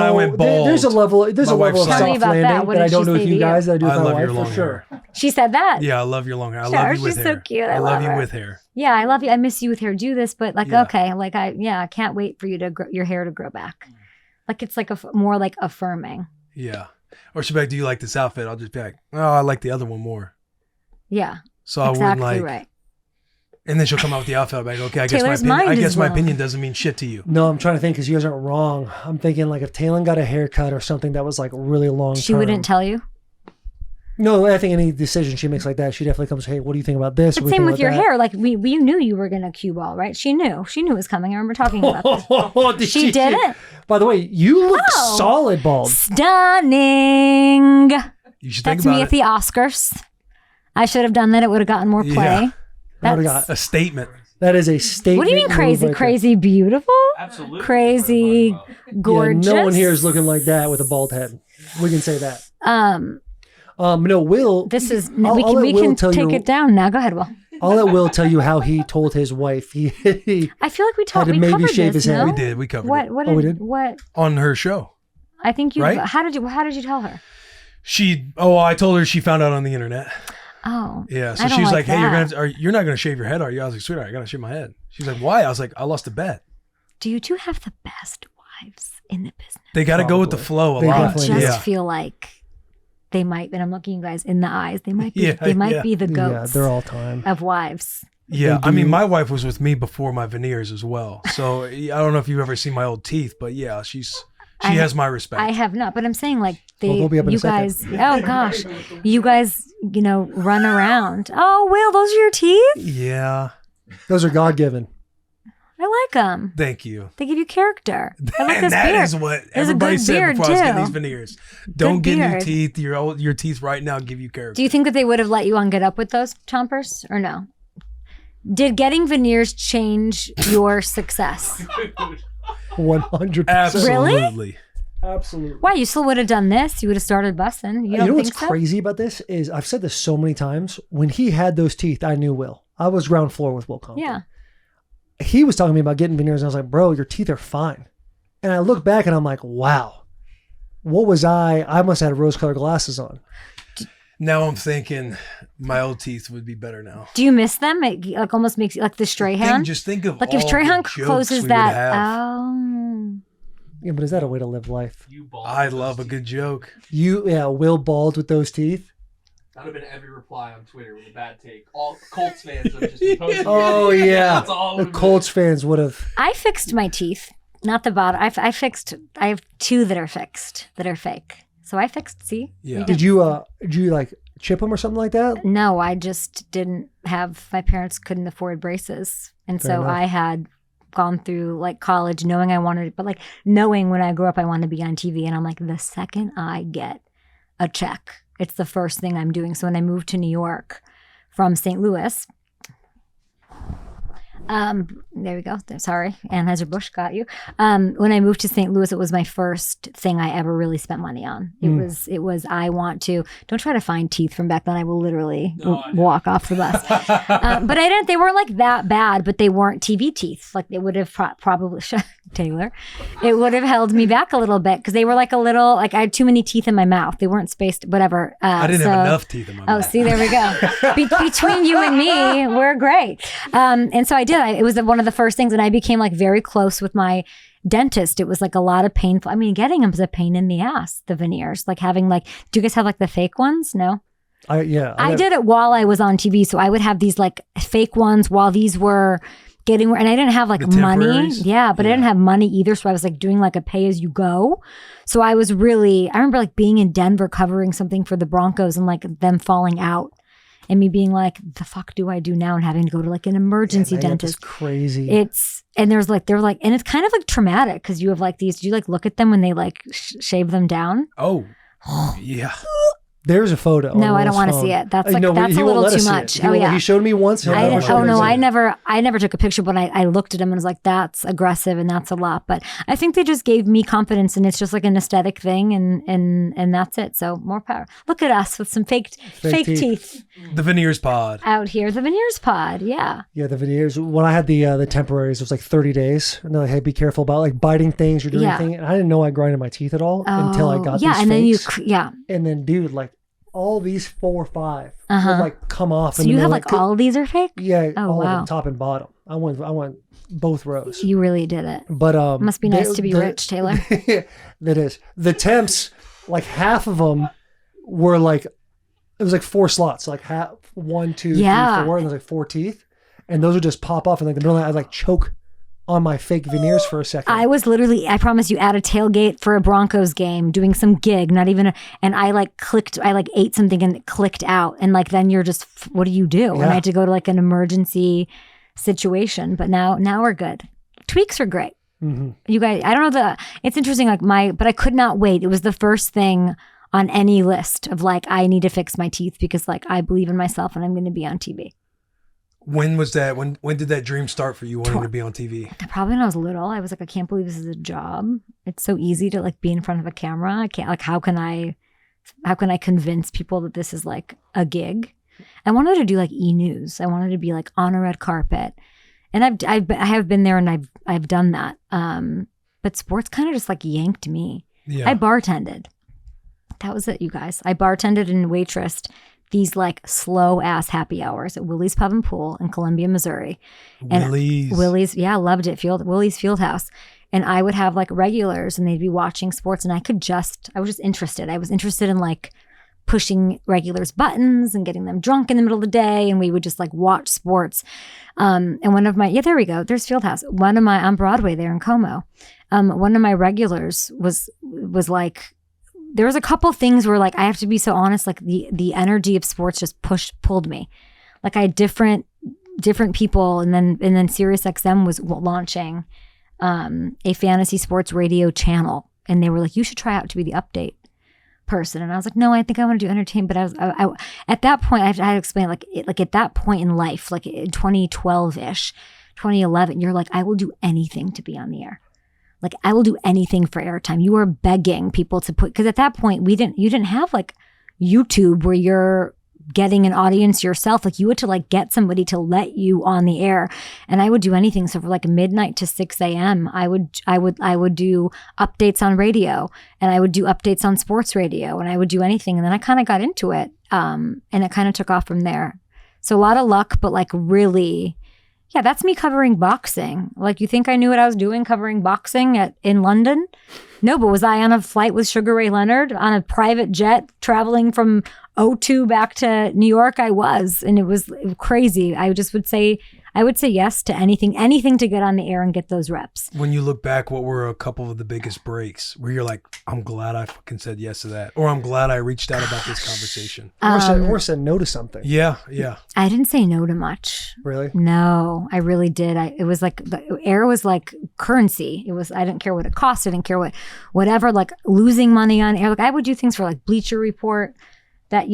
I went bald, there's a level of my wife soft said- Tell me about that. landing What that I did don't she know with say you to guys. That I do with I my love your wife long for sure. hair. She said that. Yeah, I love your long hair. I Sure, love you with she's hair. so cute. I love you her. with hair. Yeah, I love you. I miss you with hair. Do this, but like, Yeah. okay, like I can't wait for you to your hair to grow back. Like it's like more like affirming. Yeah. Or she'll be like, do you like this outfit? I'll just be like, oh, I like the other one more. Yeah. So I wouldn't like. Right. And then she'll come out with the outfit. I'm like, okay, I guess Taylor's my opinion, mind I is guess my blown. opinion doesn't mean shit to you. No, I'm trying to think because you guys aren't wrong. I'm thinking like if Taylor got a haircut or something that was like really long. She wouldn't tell you. No, I think any decision she makes like that, she definitely comes, hey, what do you think about this? But What do you same think with your about that? hair. Like we knew you were gonna cue ball, right? She knew it was coming. I remember talking about this. She did it. By the way, you look Oh. solid bald. Stunning. You should think That's me about at the Oscars. I should have done that. It would have gotten more play. Yeah. Would've That's, got a statement. That is a statement. what do you mean move crazy? right there. Crazy beautiful? Absolutely. Crazy gorgeous. Yeah, no one here is looking like that with a bald head. We can say that. No, Will. This is I'll we let Will can tell take you- it down now. Go ahead, Will. I'll let Will tell you how he told his wife he I feel like we talked. to We maybe covered shave this, his head. no? We did. We covered What? it. What Oh, we did? did? What? On her show. I think you. Right? How did you tell her? I told her she found out on the internet. Oh. Yeah. So I don't she was like like, hey, that. you're not going to shave your head, are you? I was like, sweetheart, I got to shave my head. She's like, why? I was like, I lost a bet. Do you two have the best wives in the business? They got to go with the Probably. flow a They lot. I definitely just Yeah. feel like they might, and I'm looking you guys in the eyes. They might be. Yeah, they might yeah. be the Yeah, goats they're all time. of wives. Yeah, They I mean, do. my wife was with me before my veneers as well. So I don't know if you've ever seen my old teeth, but yeah, she has my respect. I have not, but I'm saying like Well, they'll be up in a you second. guys. Oh gosh, you guys, run around. Oh, Will, those are your teeth. Yeah, Those are God given. I like them. thank you. They give you character. I like And this that beard. is what There's a everybody good said beard, before I was getting too. these veneers. Don't get beard. new teeth. Your teeth right now give you character. Do you think that they would have let you on Get Up with those chompers or no? Did getting veneers change your success? 100%. Absolutely. Absolutely. Why? You still would have done this. You would have started Bussin. You You don't know think what's so? crazy about this is I've said this so many times. When he had those teeth, I knew Will. I was ground floor with Will Compton. Yeah. He was talking to me about getting veneers, and I was like, bro, your teeth are fine. And I look back and I'm like, wow, what was I? I must have had rose-colored glasses on. Now I'm thinking my old teeth would be better now. Do you miss them? It like almost makes you like the Strahan. Just think of like if all Strahan the jokes closes we would that. have. Oh. Yeah, but is that a way to live life? I love a good joke. Will bald with those teeth. That would have been every reply on Twitter with a bad take. All Colts fans would have just been posting. Oh yeah, That's all it the would've been. Colts fans would have. I fixed my teeth, not the bottom. I have two that are fixed that are fake. So I fixed. See? Yeah. Did you like chip them or something like that? No, I just didn't have. My parents couldn't afford braces, and Fair so enough. I had gone through like college knowing I wanted, but like knowing when I grew up I wanted to be on TV, and I'm like, the second I get a check, it's the first thing I'm doing. So when I moved to New York from St. Louis, there we go. Sorry, Anheuser-Busch got you. When I moved to St. Louis, it was my first thing I ever really spent money on. It was I want to. Don't try to find teeth from back then. I will literally walk off the bus. But I didn't. They weren't like that bad, but they weren't TV teeth. Like they would have probably Taylor. It would have held me back a little bit because they were like a little like I had too many teeth in my mouth. They weren't spaced. Whatever. I didn't have enough teeth in my mouth. Oh, see, there we go. Between you and me, we're great. And so I did. It was one of the first things, and I became like very close with my dentist. It was like a lot of painful. I mean, getting them was a pain in the ass. The veneers, like having like, do you guys have like the fake ones? No. I did it while I was on TV, so I would have these like fake ones while these were getting, and I didn't have like The money. temporaries? Yeah, but I didn't have money either, so I was like doing like a pay as you go. So I was really, I remember like being in Denver covering something for the Broncos and like them falling out. And me being like, the fuck do I do now? And having to go to like an emergency dentist. It's crazy. And they're like, and it's kind of like traumatic because you have like these, do you like look at them when they like shave them down? Oh, yeah. There's a photo. No, on I don't Will's want to phone. see it. That's like No, that's he a won't little let too us see it. much. He Oh won't- yeah. He showed me once. he'll never show me again. I never took a picture, but I looked at him and was like, that's aggressive and that's a lot. But I think they just gave me confidence, and it's just like an aesthetic thing, and that's it. So more power. Look at us with some fake teeth The Veneers Pod. out here. The Veneers Pod, yeah. Yeah, the veneers. When I had the temporaries, it was like 30 days. And they're like, hey, be careful about like biting things or doing Yeah. things. And I didn't know I grinded my teeth at all until I got yeah, these and then fakes. yeah. And then, dude, like all these 4 or 5 Uh-huh. would like come off. So in the you have middle, like all of these are fake? Yeah, Oh, all of wow. them, top and bottom. I want both rows. You really did it. But Must be nice to be rich, Taylor. That is. The temps, like half of them were like, it was like 4 slots, like half 1, 2, 3, 4, Yeah. and there's like 4 teeth, and those would just pop off, and like the middle of that, I'd like choke on my fake veneers for a second. I was literally, I promise you, at a tailgate for a Broncos game, doing some gig, and I like ate something and it clicked out. And like, then you're just, what do you do? And I had to go to like an emergency situation, but now we're good. Tweaks are great. Mm-hmm. You guys, I don't know it's interesting. But I could not wait. It was the first thing on any list of like, I need to fix my teeth because like, I believe in myself and I'm going to be on TV. When was that? When did that dream start for you wanting to be on TV? Probably when I was little. I was like, I can't believe this is a job. It's so easy to like be in front of a camera. I can't, like, how can I convince people that this is like a gig? I wanted to do like e-news. I wanted to be like on a red carpet, and I have been there and I've done that. But sports kind of just like yanked me. Yeah. I bartended. That was it, you guys. I bartended and waitressed these like slow ass happy hours at Willie's Pub and Pool in Columbia, Missouri. And Willie's, yeah, loved it. Willie's Fieldhouse. And I would have like regulars and they'd be watching sports and I was just interested. I was interested in like pushing regulars' buttons and getting them drunk in the middle of the day. And we would just like watch sports. And one of my, there we go. There's Fieldhouse. On Broadway there in Como. One of my regulars was like, there was a couple things where like I have to be so honest, like the energy of sports just pulled me. Like I had different people, and then SiriusXM was launching a fantasy sports radio channel, and they were like, you should try out to be the update person. And I was like, no, I think I want to do entertainment. But I at that point I had to explain like at that point in life, like in 2012-ish, 2011, you're like, I will do anything to be on the air. Like I will do anything for airtime. You are begging people to because at that point you didn't have like YouTube where you're getting an audience yourself. Like you had to like get somebody to let you on the air. And I would do anything. So for like midnight to 6 a.m., I would do updates on radio, and I would do updates on sports radio, and I would do anything. And then I kind of got into it. And it kind of took off from there. So a lot of luck, but like really, yeah, that's me covering boxing. Like, you think I knew what I was doing covering boxing in London? No, but was I on a flight with Sugar Ray Leonard on a private jet traveling from O2 back to New York? I was, and it was crazy. I would say yes to anything to get on the air and get those reps. When you look back, what were a couple of the biggest breaks where you're like, I'm glad I fucking said yes to that, or I'm glad I reached out about this conversation, or said no to something? Yeah. I didn't say no to much. Really? No, I really did. It was like the air was like currency. I didn't care what it cost. I didn't care whatever, like losing money on air. Like I would do things for like Bleacher Report that,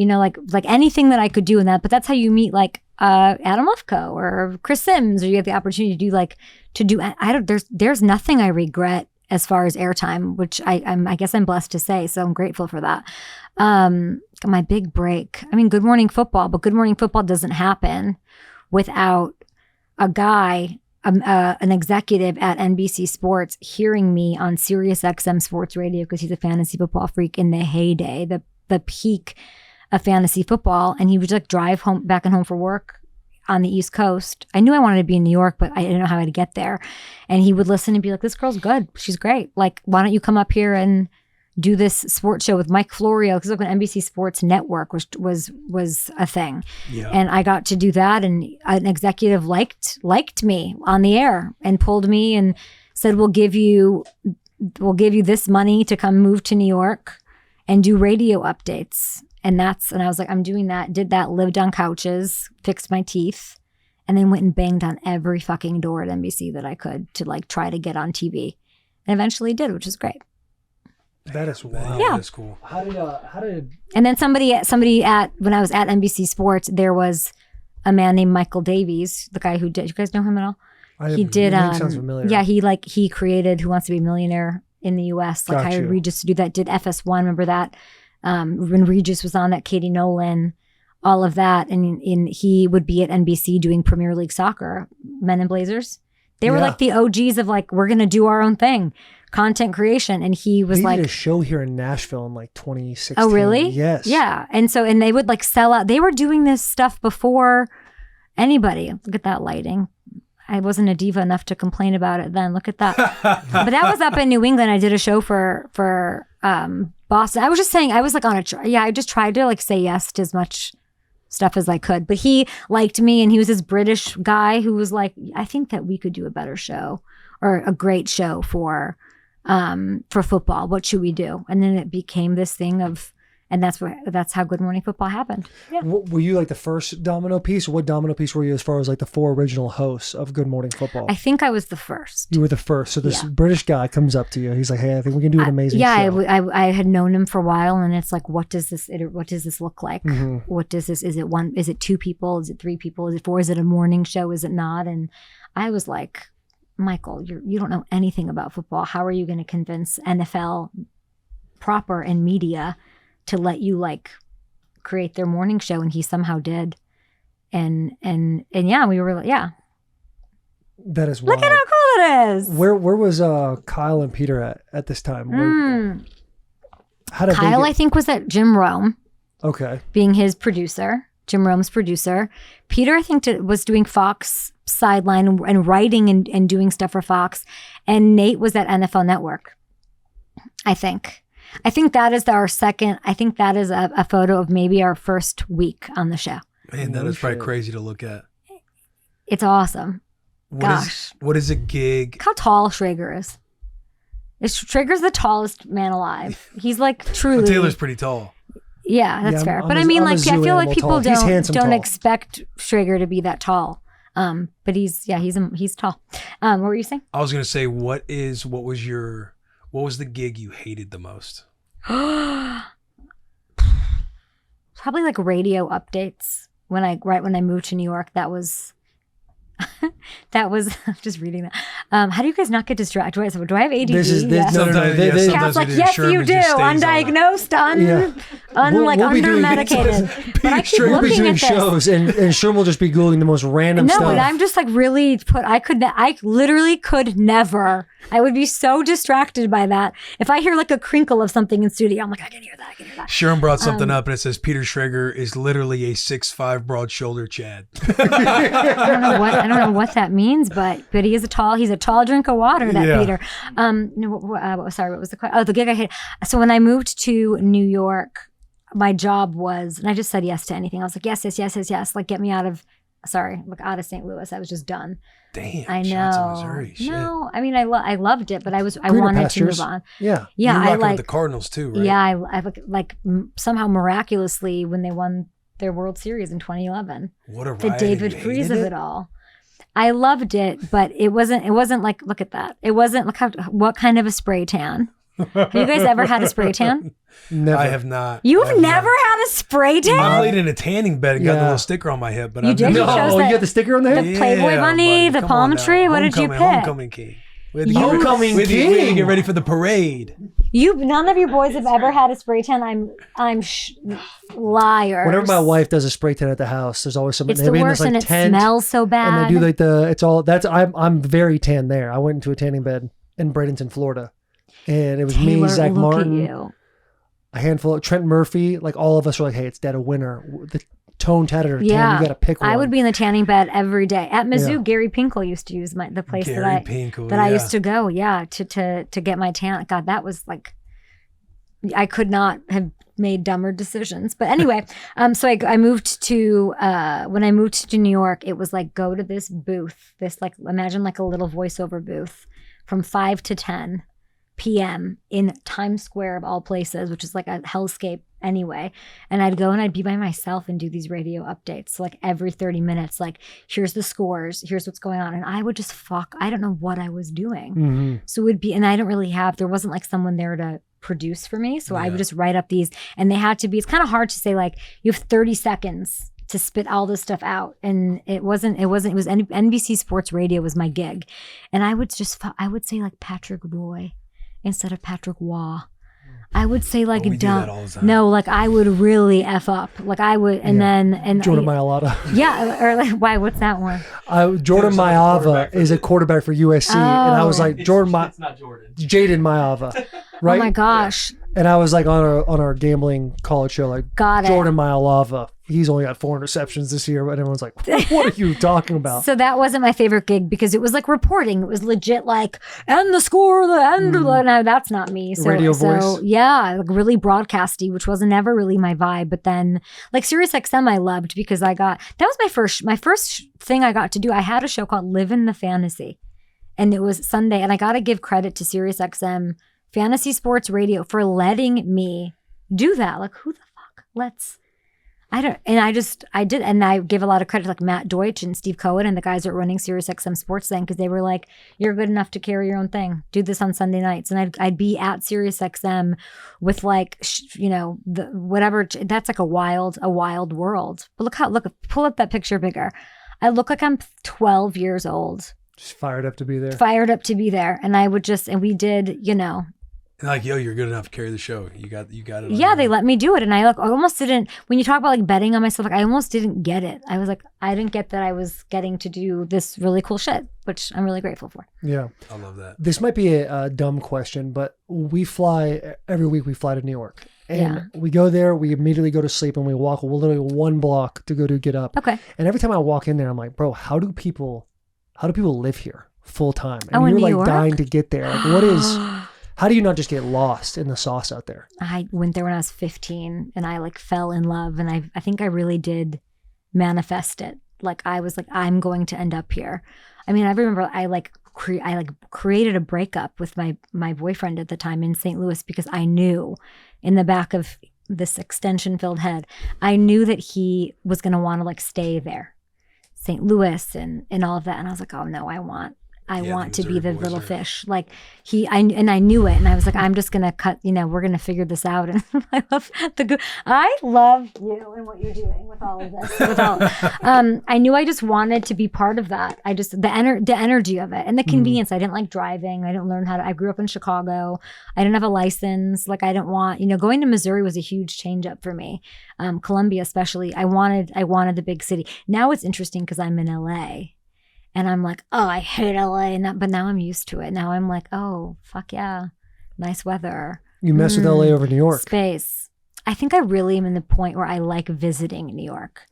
like anything that I could do in that. But that's how you meet like Adam Lefkoe or Chris Sims, or you get the opportunity to do there's nothing I regret as far as airtime, which I guess I'm blessed to say. So I'm grateful for that. My big break. I mean, Good Morning Football, but Good Morning Football doesn't happen without a guy, an executive at NBC Sports hearing me on SiriusXM Sports Radio, because he's a fantasy football freak in the heyday, the peak of fantasy football. And he would like drive back and home for work on the East Coast. I knew I wanted to be in New York, but I didn't know how to get there. And he would listen and be like, this girl's good. She's great. Like, why don't you come up here and do this sports show with Mike Florio? Because like when NBC Sports Network was a thing. Yeah. And I got to do that. And an executive liked me on the air and pulled me and said, we'll give you this money to come move to New York and do radio updates. And I was like, I'm doing that, did that, lived on couches, fixed my teeth, and then went and banged on every fucking door at NBC that I could to like try to get on TV. And eventually did, which is great. That is wild. Yeah. That's cool. How did And then somebody at when I was at NBC Sports, there was a man named Michael Davies, the guy who did. You guys know him at all? He did. The name sounds familiar. Yeah, he created Who Wants to Be a Millionaire in the U.S. Like Got hired you. Regis to do that. Did FS1. Remember that? When Regis was on that, Katie Nolan, all of that, and he would be at NBC doing Premier League soccer, Men in Blazers. They were Yeah. like the OGs of like, we're gonna do our own thing, content creation, and he was They like, did a show here in Nashville in like 2016. oh really? Yes. Yeah. And they would like sell out. They were doing this stuff before anybody. Look at that lighting. I wasn't a diva enough to complain about it then. Look at that. But that was up in New England. I did a show for Boston. I was just saying, I was like on I just tried to like say yes to as much stuff as I could. But he liked me, and he was this British guy who was like, I think that we could do a better show or a great show for football. What should we do? And then it became this thing of, and that's how Good Morning Football happened. Yeah. Were you like the first domino piece? What domino piece were you as far as like the 4 original hosts of Good Morning Football? I think I was the first. You were the first. So this British guy comes up to you. He's like, "Hey, I think we can do an amazing show." I had known him for a while, and it's like, what does this look like? Mhm. What does this? Is it one? Is it 2 people? Is it 3 people? Is it 4? Is it a morning show? Is it not? And I was like, Michael, you don't know anything about football. How are you going to convince NFL proper and media to let you like create their morning show? And he somehow did. And yeah, we were That is wild. Look at how cool it is. Where was Kyle and Peter at this time? How did Kyle, I think, was at Jim Rome. Okay. Being his producer, Jim Rome's producer. Peter, I think, was doing Fox sideline and writing and doing stuff for Fox. And Nate was at NFL Network, I think. I think that is our second. I think that is a photo of maybe our first week on the show. Man, that is probably crazy to look at. It's awesome. What is a gig? Look how tall Schrager is. Schrager's the tallest man alive. He's like truly. Well, Taylor's pretty tall. Yeah, that's fair. But I mean, like, I feel like people don't expect Schrager to be that tall. But he's tall. What were you saying? I was gonna say, what was the gig you hated the most? Probably like radio updates. Right when I moved to New York, that was I'm just reading that. How do you guys not get distracted? Do I have ADD? Cat's like, yes, you do. Undiagnosed, undermedicated. But I keep looking at shows, and Sherm will just be Googling the most random stuff. No, but I'm just like really I literally could never. I would be so distracted by that. If I hear like a crinkle of something in studio, I'm like, I can hear that. Sherm brought something up, and it says Peter Schrager is literally a 6'5" broad-shouldered Chad. I don't know what that means, but he's a tall drink of water, that Peter. Sorry, what was the question? Oh, the gig I hated. So when I moved to New York, my job was, and I just said yes to anything. I was like, yes. Like, get me out of St. Louis. I was just done. Damn. I know. Shots in Missouri. Shit. No, I mean, I loved it, but I wanted to move on. Yeah. Yeah. You're with the Cardinals too, right? Yeah. I somehow miraculously when they won their World Series in 2011. What a ride. The David Freese of it all. I loved it, but it wasn't like, look at that. It wasn't what kind of a spray tan. Have you guys ever had a spray tan? Never. I have not. You've never had a spray tan? I laid in a tanning bed and got the little sticker on my hip, but you did? You got the sticker on there? The Playboy bunny, the palm tree. What did you pick? Homecoming king. We had to get ready for the parade. None of you boys have ever had a spray tan. I'm liars. Whenever my wife does a spray tan at the house, there's always something. It's the worst, and it smells so bad. And they do I'm very tan there. I went into a tanning bed in Bradenton, Florida, and it was me, Zach Martin, a handful of Trent Murphy. Like all of us were like, "Hey, it's dead of winter." The tone tatted or tan, you got to pick one. I would be in the tanning bed every day at Mizzou. Gary Pinkel used to use the place I used to go. Yeah, to get my tan. God, that was like, I could not have made dumber decisions. But anyway, so I moved to when I moved to New York, it was like go to this booth, this like imagine like a little voiceover booth from 5 to 10 p.m. in Times Square of all places, which is like a hellscape anyway. And I'd go and I'd be by myself and do these radio updates. So like every 30 minutes, like here's the scores, here's what's going on. And I would just I don't know what I was doing. Mm-hmm. So it would be, and I don't really there wasn't like someone there to produce for me. So I would just write up these, and they had to be, it's kind of hard to say like, you have 30 seconds to spit all this stuff out. And it was NBC Sports Radio was my gig. And I would say like Patrick Roy instead of Patrick Waugh. I would say like no, like I would really F up. Like I would, and then Jordan Mailata. Yeah, or like why? What's that one? Jordan Mailata is a quarterback for USC, and I was like it's not Jordan. Jaden Mailata, right? Oh my gosh. And I was like on our gambling college show, like Jordan Mailata. He's only got 4 interceptions this year, but everyone's like, "What are you talking about?" So that wasn't my favorite gig because it was like reporting. It was legit, like, and the score, the end. No, that's not me. So radio voice. Yeah, like really broadcasty, which was never really my vibe. But then, like SiriusXM, I loved because that was my first thing I got to do. I had a show called Live in the Fantasy, and it was Sunday. And I got to give credit to SiriusXM Fantasy Sports Radio for letting me do that. Like, who the fuck I did, and I give a lot of credit to like Matt Deutsch and Steve Cohen and the guys that were running SiriusXM Sports then, because they were like, "You're good enough to carry your own thing. Do this on Sunday nights." And I'd be at SiriusXM with like, the whatever. That's like a wild world. But pull up that picture bigger. I look like I'm 12 years old. Just fired up to be there. And I would and we did, Like, yo, you're good enough to carry the show. You got it. Yeah, they let me do it. And I almost didn't, when you talk about like betting on myself, like I almost didn't get it. I was like, I didn't get that I was getting to do this really cool shit, which I'm really grateful for. Yeah. I love that. This might be a dumb question, but every week we fly to New York. And we go there, we immediately go to sleep, and we walk literally 1 block to go to get up. Okay. And every time I walk in there, I'm like, bro, how do people live here full time? And in you're New like York? dying to get there. Like, how do you not just get lost in the sauce out there? I went there when I was 15 and I like fell in love, and I think I really did manifest it. Like I was like, I'm going to end up here. I mean, I remember I created a breakup with my boyfriend at the time in St. Louis because I knew in the back of this extension filled head, I knew that he was going to want to like stay there, St. Louis and all of that. And I was like, oh no, I want to be the little fish. Like I knew it. And I was like, I'm just going to cut, we're going to figure this out. And I love you and what you're doing with all of this. I knew I just wanted to be part of that. The energy of it and the convenience. I didn't like driving. I didn't learn I grew up in Chicago. I didn't have a license. Like I didn't want, going to Missouri was a huge change up for me. Columbia, especially. I wanted the big city. Now it's interesting because I'm in LA. And I'm like, oh, I hate LA. But now I'm used to it. Now I'm like, oh, fuck yeah. Nice weather. You mess with LA over New York. Space. I think I really am in the point where I like visiting New York.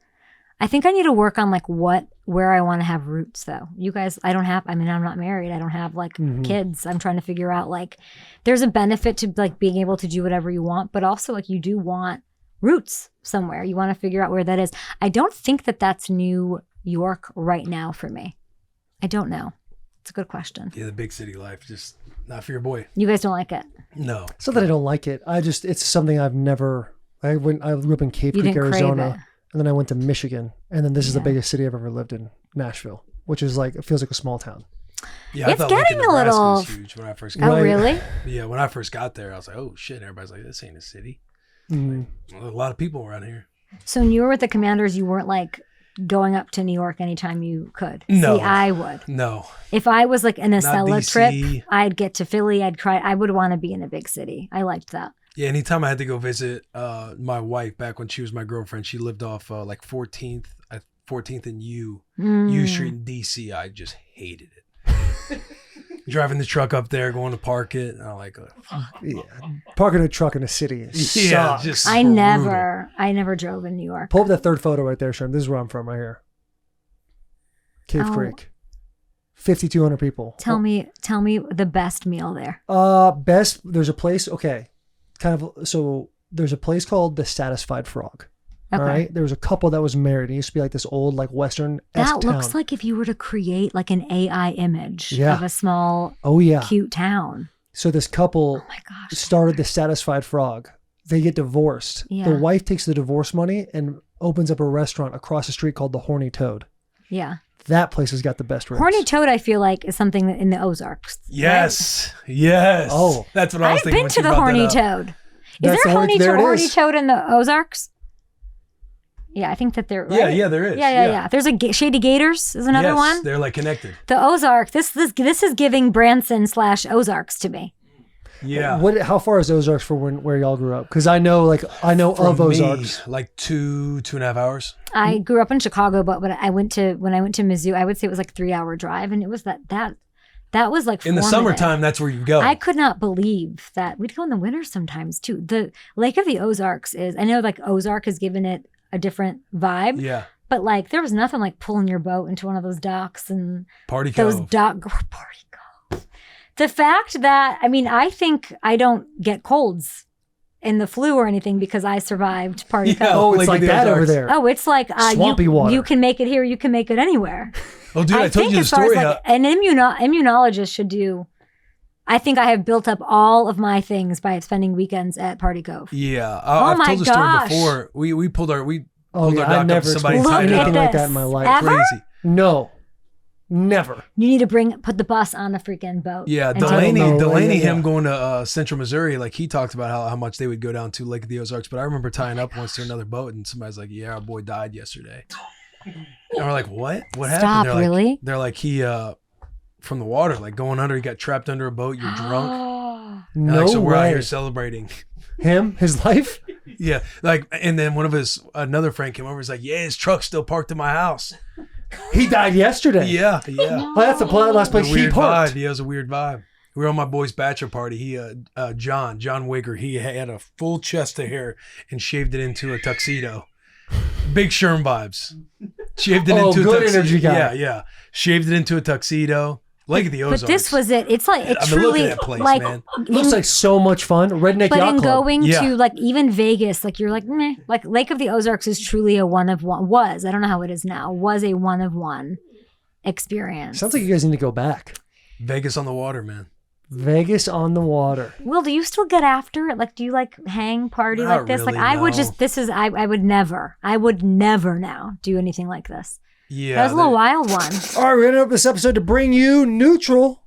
I think I need to work on like where I want to have roots though. You guys, I'm not married. I don't have like kids. I'm trying to figure out like, there's a benefit to like being able to do whatever you want, but also like you do want roots somewhere. You want to figure out where that is. I don't think that that's New York right now for me. I don't know. It's a good question. Yeah, the big city life, just not for your boy. You guys don't like it? No. It's not that I don't like it. it's something I've never, I grew up in Cave Creek, Arizona, and then I went to Michigan. And then this is the biggest city I've ever lived in, Nashville, which is like, it feels like a small town. Yeah, it's getting a little. Was huge when I first got there. Really? Yeah, when I first got there, I was like, oh shit. Everybody's like, this ain't a city. Like, a lot of people around here. So when you were with the Commanders, you weren't like going up to New York anytime you could? No. See, I would. No. If I was like in a Acela DC. trip, I'd get to Philly. I would want to be in a big city. I liked that. Yeah, anytime I had to go visit my wife back when she was my girlfriend, she lived off like 14th and U Street in DC. I just hated it. Driving the truck up there, going to park it. I'm like, parking a truck in a city sucks. Just I never drove in New York. Pull up that third photo right there, Sherm. This is where I'm from, right here. Cave Creek. 5,200 people. Tell me the best meal there. There's a place, there's a place called the Satisfied Frog. Okay. All right. There was a couple that was married. It used to be like this old, like Western. That looks like if you were to create like an AI image of a small, cute town. So this couple started the Satisfied Frog. They get divorced. Yeah. The wife takes the divorce money and opens up a restaurant across the street called the Horny Toad. Yeah. That place has got the best ribs. Horny toad, I feel like, is something in the Ozarks. Yes. Yes. Oh. That's what I was I've thinking. been to the horny toad. Is That's there the a horny- horny, there it horny is. toad in the Ozarks? Yeah, I think that there. Yeah, right? yeah, there is. Yeah. There's a Shady Gators is another Yes, one. they're like connected. The Ozark. This is giving Branson / Ozarks to me. Yeah. How far is Ozarks for where y'all grew up? Because I know of From me, Ozarks. like 2.5 hours. I grew up in Chicago, but when I went to Mizzou, I would say it was like 3-hour drive, and it was that was like In the formative. summertime, that's where you go. I could not believe that we'd go in the winter sometimes too. The Lake of the Ozarks is, I know like Ozark has given it a different vibe. Yeah. But like there was nothing like pulling your boat into one of those docks and Party those Cove. party cove. The fact that I think I don't get colds in the flu or anything because I survived Party Yeah, Cove. Oh, it's Lake like of the that over Ozarks. there. Oh, it's like Swampy water. You can make it here. You can make it anywhere. Oh, dude, I told think you the as far story. as like an immunologist should do. I think I have built up all of my things by spending weekends at Party Cove. Yeah. Oh I've my told the gosh. story before. We pulled our Oh, pulled yeah, our I dock up never to somebody experienced tied it anything up. like that in my life. Ever? Crazy. No, never. You need to put the bus on a freaking boat. Yeah, and take don't know. Delaney, Yeah. him going to Central Missouri, like he talked about how much they would go down to Lake of the Ozarks. But I remember tying up once to another boat, and somebody's like, "Yeah, our boy died yesterday." And we're like, "What? What happened?" Stop, They're like, really? They're like, he from the water, like going under. He got trapped under a boat. You're drunk. And, No like, so we're out way. here celebrating. Him, his life. Yeah, like, and then another friend came over. He's like, "Yeah, his truck's still parked in my house." He died yesterday. Yeah. Well, that's the last place A he weird parked. vibe. Yeah, it was a weird vibe. We were on my boy's bachelor party. He, John Wigger, he had a full chest of hair and shaved it into a tuxedo. Big Sherm vibes. Shaved it into a good tuxedo. energy guy. Yeah. Shaved it into a tuxedo. Lake of the Ozarks. But this was it. It's like it I've been truly looking at that place, like man. Looks like so much fun. Redneck But Yacht in Club. going Yeah. to like even Vegas, like you're like meh. Like Lake of the Ozarks is truly a one of one. I don't know how it is now. Was a one of one experience. Sounds like you guys need to go back. Vegas on the water, man. Vegas on the water. Will, do you still get after it? Like, do you like hang party Not like this? really, Like, I would no. just. I would never now do anything like this. Yeah. That was a little wild one. All right, we're going to open this episode to bring you Neutral.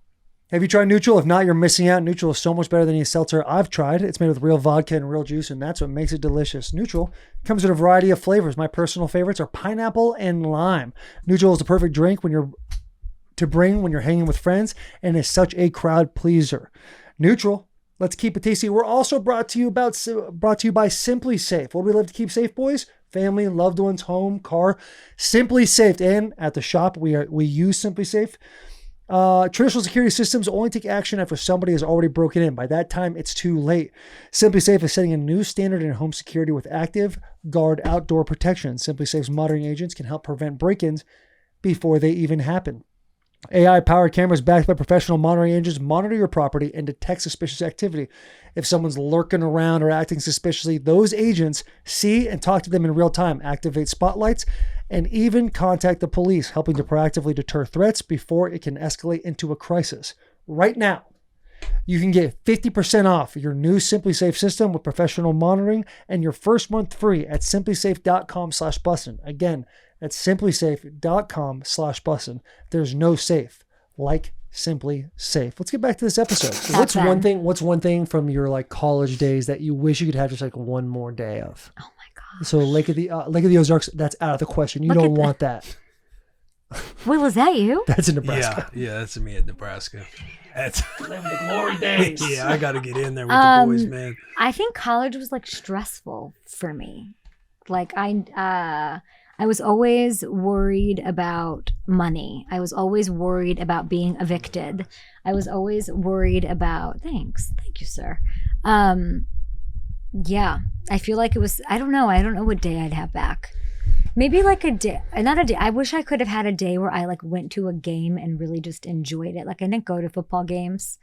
Have you tried Neutral? If not, you're missing out. Neutral is so much better than any seltzer I've tried. It's made with real vodka and real juice, and that's what makes it delicious. Neutral comes in a variety of flavors. My personal favorites are pineapple and lime. Neutral is the perfect drink when you're hanging with friends and is such a crowd pleaser. Neutral, let's keep it tasty. We're also brought to you by Simply Safe. What do we love to keep safe, boys? Family, loved ones, home, car. Simply Safe. And at the shop, we use Simply Safe. Traditional security systems only take action after somebody has already broken in. By that time, it's too late. Simply Safe is setting a new standard in home security with active guard outdoor protection. Simply Safe's monitoring agents can help prevent break-ins before they even happen. AI-powered cameras backed by professional monitoring agents monitor your property and detect suspicious activity. If someone's lurking around or acting suspiciously, those agents see and talk to them in real time, activate spotlights, and even contact the police, helping to proactively deter threats before it can escalate into a crisis. Right now, you can get 50% off your new Simply Safe system with professional monitoring and your first month free at simplysafe.com/bussin. Again, that's simplysafe.com/bussin. There's no safe like Simply Safe. Let's get back to this episode. What's one thing from your like college days that you wish you could have just like one more day of? Oh my god. So Lake of the Ozarks, that's out of the question. You don't want that. Will, is that you? That's in Nebraska. Yeah, that's me at Nebraska. That's Living the glory days. yeah, I got to get in there with the boys, man. I think college was like stressful for me. Like I was always worried about money. I was always worried about being evicted. I was always worried about thank you, sir. Yeah, I feel like it was, I don't know what day I'd have back. Maybe like a day, not a day. I wish I could have had a day where I like went to a game and really just enjoyed it. Like I didn't go to football games.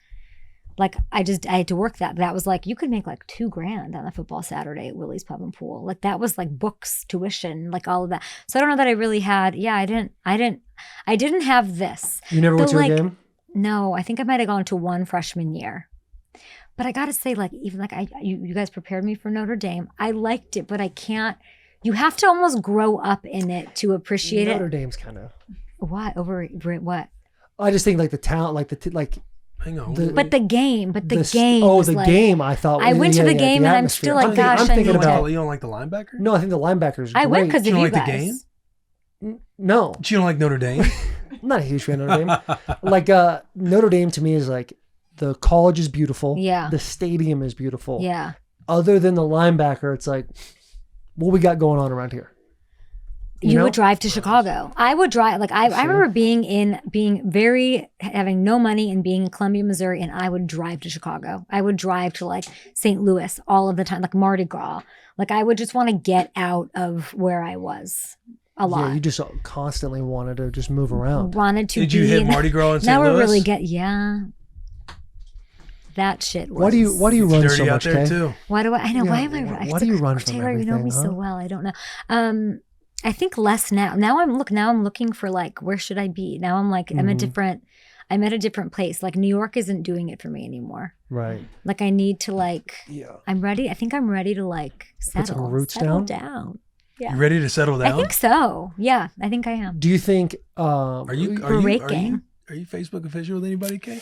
Like I had to work that. That was like, you could make like $2,000 on a football Saturday at Willie's Pub and Pool. Like that was like books, tuition, like all of that. So I don't know that I really had, I didn't have this. You never went to a game? No, I think I might've gone to one freshman year. But I got to say, like, even like you guys prepared me for Notre Dame. I liked it, but I can't You have to almost grow up in it to appreciate Notre it. Dame's kind of. What over what? I just think like the talent, like Hang on. But the game, Oh, was the like- game. I thought. I went to the game and I'm atmosphere. still like, I'm thinking- gosh, I'm I thinking need about. to- You don't like the linebacker? No, I think the linebackers. I went because of You you don't like guys. the game? No, You don't like Notre Dame? I'm not a huge fan of Notre Dame. Like Notre Dame to me is like the college is beautiful. Yeah. The stadium is beautiful. Yeah. Other than the linebacker, it's like, what we got going on around here? You know? would drive to Chicago. I would drive. Like I remember having no money and being in Columbia, Missouri, and I would drive to Chicago. I would drive to like St. Louis all of the time, like Mardi Gras. Like I would just want to get out of where I was a lot. Yeah, you just constantly wanted to just move around. Wanted to. Did you be hit in- Mardi Gras in St. Now we're Louis? really that shit. Was, Why do you run Dirty so out much, there Kay? too. Why do I know? Yeah, Why am I? why do you run from Taylor, you know me everything, so huh? well. I don't know. I think less now. Now I'm looking for like, where should I be? Now I'm like, I'm at a different place. Like New York isn't doing it for me anymore. Right. Like I need to like, Yeah. I'm ready. I think I'm ready to like Put some roots settle. Yeah. You ready to settle down? I think so. Yeah, I think I am. Do you think? Are you breaking. Are you Facebook official with anybody, Kay?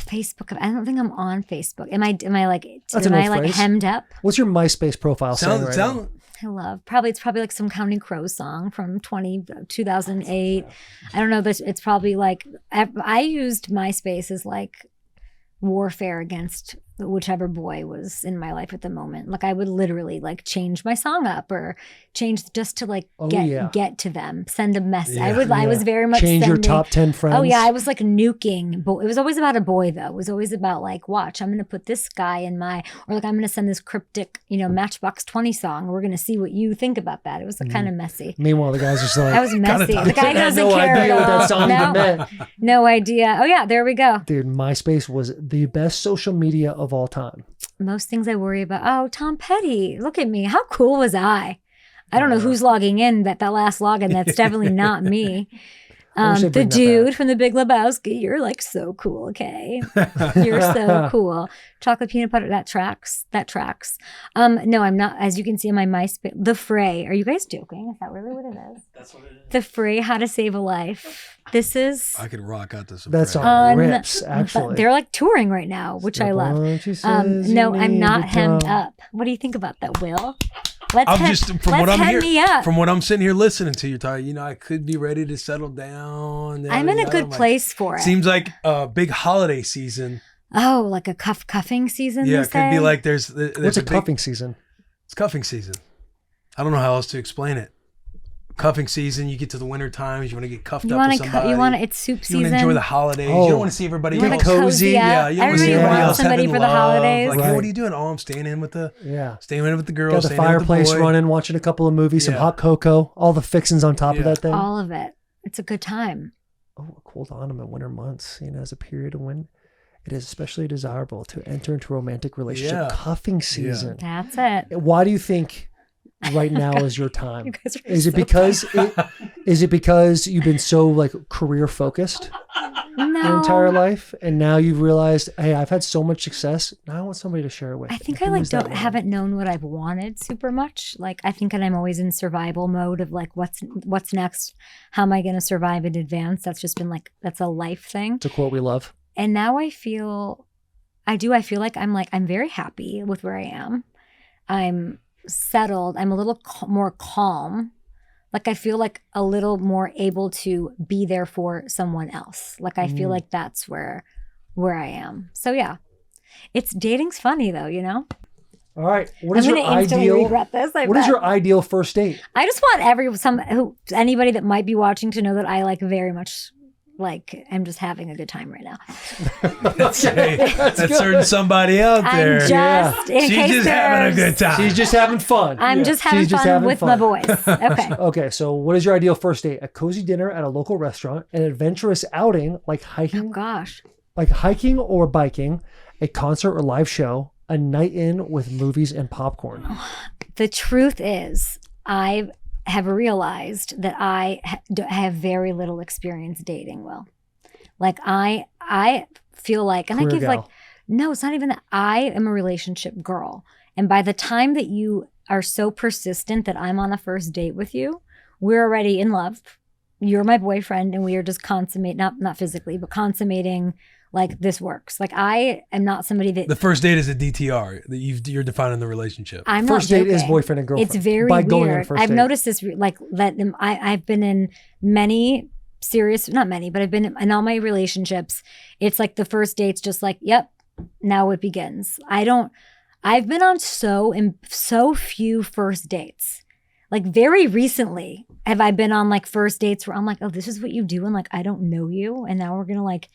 Facebook. I don't think I'm on Facebook. Am I like? That's am an I old like phrase. hemmed up? What's your MySpace profile saying right now? I love it's probably like some Counting Crows song from 2008. I don't know. It's probably like I used MySpace as like warfare against whichever boy was in my life at the moment. Like I would literally like change my song up or change just to like get to them, send a message. I was very much change your sending- top 10 friends. Oh yeah, I was like nuking. But it was always about a boy though. It was always about like, watch, I'm gonna put this guy in my, or like I'm gonna send this cryptic, Matchbox 20 song. We're gonna see what you think about that. It was kind of messy. Meanwhile, the guys are just like, That was messy. The guy I had doesn't no care idea at what that all. song even meant. No idea. Oh yeah, there we go. Dude, MySpace was the best social media of all time. Most things I worry about. Oh, Tom Petty. Look at me. How cool was I? I don't know who's logging in that last login. That's definitely not me. I wish they'd The bring that dude back. from The Big Lebowski. You're like so cool, okay? You're so cool. Chocolate peanut butter. That tracks. No, I'm not. As you can see in my MySpace, The Fray. Are you guys joking? Is that really what it is? That's what it is. The Fray, How to Save a Life. This is. I could rock out to some. That Fred. song rips, actually. They're like touring right now, which I love. No, I'm not hemmed up. What do you think about that, Will? Let's hem me up. From what I'm sitting here listening to, you're talking. I could be ready to settle down. I'm in a good place for it. Seems like a big holiday season. Oh, like a cuffing season? Yeah, you it could be say? like there's What's a cuffing season? It's cuffing season. I don't know how else to explain it. Cuffing season, you get to the winter times, you want to get cuffed You up want with somebody. it's soup You season. want to enjoy the holidays. Oh. You don't want to see everybody You wanna else. cozy up. Yeah, you don't want to see Everybody everybody wants else somebody having for the love. holidays. Like, hey, Right. what are you doing? Oh, I'm staying in with the girls. Got the staying in with fireplace the boy. running, watching a couple of movies, some Yeah. hot cocoa, all the fixings on top of that thing. All of it. It's a good time. Oh, a cool autumn and winter months, as a period of when it is especially desirable to enter into a romantic relationship. Yeah. Cuffing season. That's it. Why do you think right now is your time? You guys are Is it so because is it because you've been so like career focused your entire life, and now you've realized, hey, I've had so much success. Now I want somebody to share it with. I think Who I like is that don't one? haven't known what I've wanted super much. Like I think that I'm always in survival mode of like what's next? How am I going to survive in advance? That's just been like that's a life thing. It's a quote we love. And now I feel like I'm very happy with where I am. I'm settled. I'm a little more calm. Like I feel like a little more able to be there for someone else. Like I feel like that's where I am. So yeah, dating's funny though, All right, what I'm is your gonna instantly ideal? regret this. What is your ideal first date? I just want anybody that might be watching to know that I like very much. Like I'm just having a good time right now. That's certain somebody out there. I'm just in She's case just having a good time. She's just having fun. I'm just having fun with my boys. Okay. Okay, so what is your ideal first date? A cozy dinner at a local restaurant, an adventurous outing like hiking. Oh gosh. Like hiking or biking, a concert or live show, a night in with movies and popcorn. The truth is, I have realized that I have very little experience dating well. Like I feel like, and Career I give gal. no, it's not even that. I am a relationship girl. And by the time that you are so persistent that I'm on a first date with you, we're already in love. You're my boyfriend, and we are just not physically, but consummating. Like, this works. Like, I am not somebody that The first date is a DTR that you're defining the relationship. I'm First not date is joking. boyfriend and girlfriend. It's very By going on a weird. first I've date. noticed this, like, that I've been in many serious, not many, but I've been in all my relationships. It's like the first date's just like, yep, now it begins. I've been on so few first dates. Like, very recently have I been on like first dates where I'm like, oh, this is what you do, and like, I don't know you, and now we're gonna like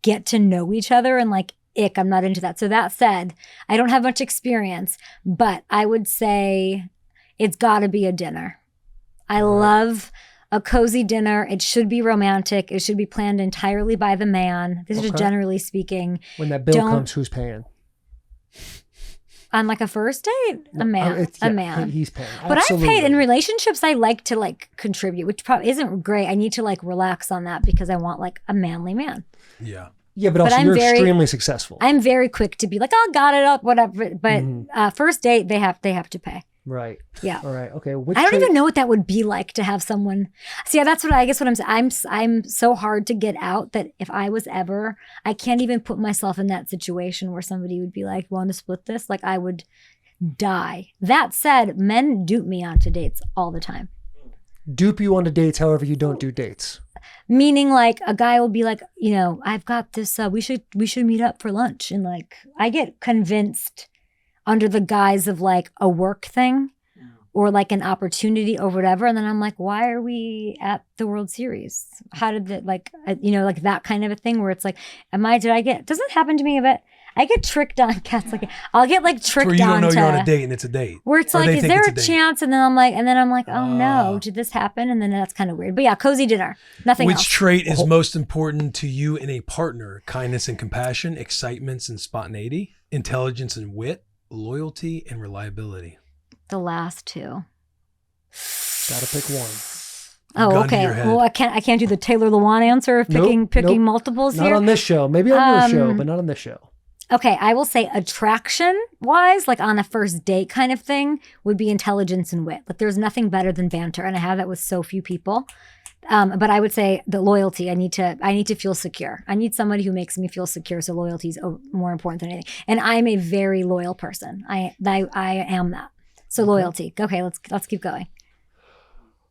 get to know each other, and like, I'm not into that. So that said, I don't have much experience, but I would say it's got to be a dinner. I love a cozy dinner. It should be romantic. It should be planned entirely by the man. This is just generally speaking. When that bill comes, who's paying? On like a first date, a man. He's paying. But I've Absolutely. paid in relationships. I like to like contribute, which probably isn't great. I need to like relax on that because I want like a manly man. Yeah. Yeah, but also you're extremely successful. I'm very quick to be like, oh, got it up, whatever. But first date, they have to pay. Right. Yeah. All right. Okay. I don't even know what that would be like to have someone. See, that's what I guess what I'm saying. I'm so hard to get out that if I was ever, I can't even put myself in that situation where somebody would be like, want to split this? Like, I would die. That said, men dupe me onto dates all the time. Dupe you onto dates, however you don't do dates. Meaning, like, a guy will be like, you know, I've got this. We should meet up for lunch, and like, I get convinced under the guise of like a work thing or like an opportunity or whatever. And then I'm like, why are we at the World Series? How did that, like, you know, like that kind of a thing where it's like, doesn't happen to me a bit. I get tricked on cats. Like, I'll get like tricked on. Where you don't know you're on a date and it's a date. Where it's like, is there a chance? And then I'm like, oh no, did this happen? And then that's kind of weird. But yeah, cozy dinner. Nothing else. Which trait is most important to you in a partner? Kindness and compassion, excitement and spontaneity, intelligence and wit, loyalty and reliability. The last two. Gotta pick one. Oh, Gun to okay. your head. Well, I can't do the Taylor Lewan answer of picking multiples Not here. on this show. Maybe on your show, but not on this show. Okay, I will say attraction wise, like on a first date kind of thing, would be intelligence and wit. Like, there's nothing better than banter, and I have that with so few people. But I would say the loyalty. I need to feel secure. I need somebody who makes me feel secure. So loyalty is more important than anything. And I'm a very loyal person. I am that. So loyalty. Okay, let's keep going.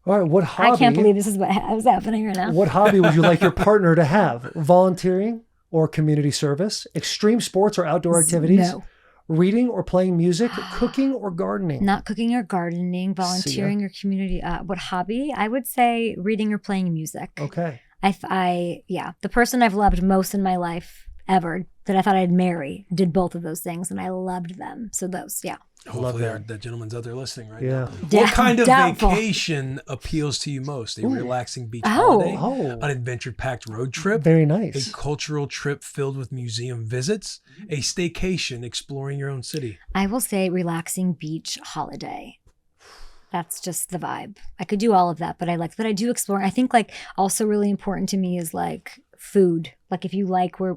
All right, what hobby? I can't believe this is what is happening right now. What hobby would you like your partner to have? Volunteering or community service? Extreme sports or outdoor activities? No. Reading or playing music? Cooking or gardening? Not cooking or gardening, volunteering or community. What hobby? I would say reading or playing music. Okay. The person I've loved most in my life ever that I thought I'd marry did both of those things, and I loved them. So those, yeah. Hopefully that gentleman's out there listening right now. What kind of Doubtful. vacation appeals to you most? A relaxing beach holiday? An adventure-packed road trip? Very nice. A cultural trip filled with museum visits? A staycation exploring your own city? I will say relaxing beach holiday. That's just the vibe. I could do all of that, but I do explore. I think like also really important to me is like food. Like, if you like where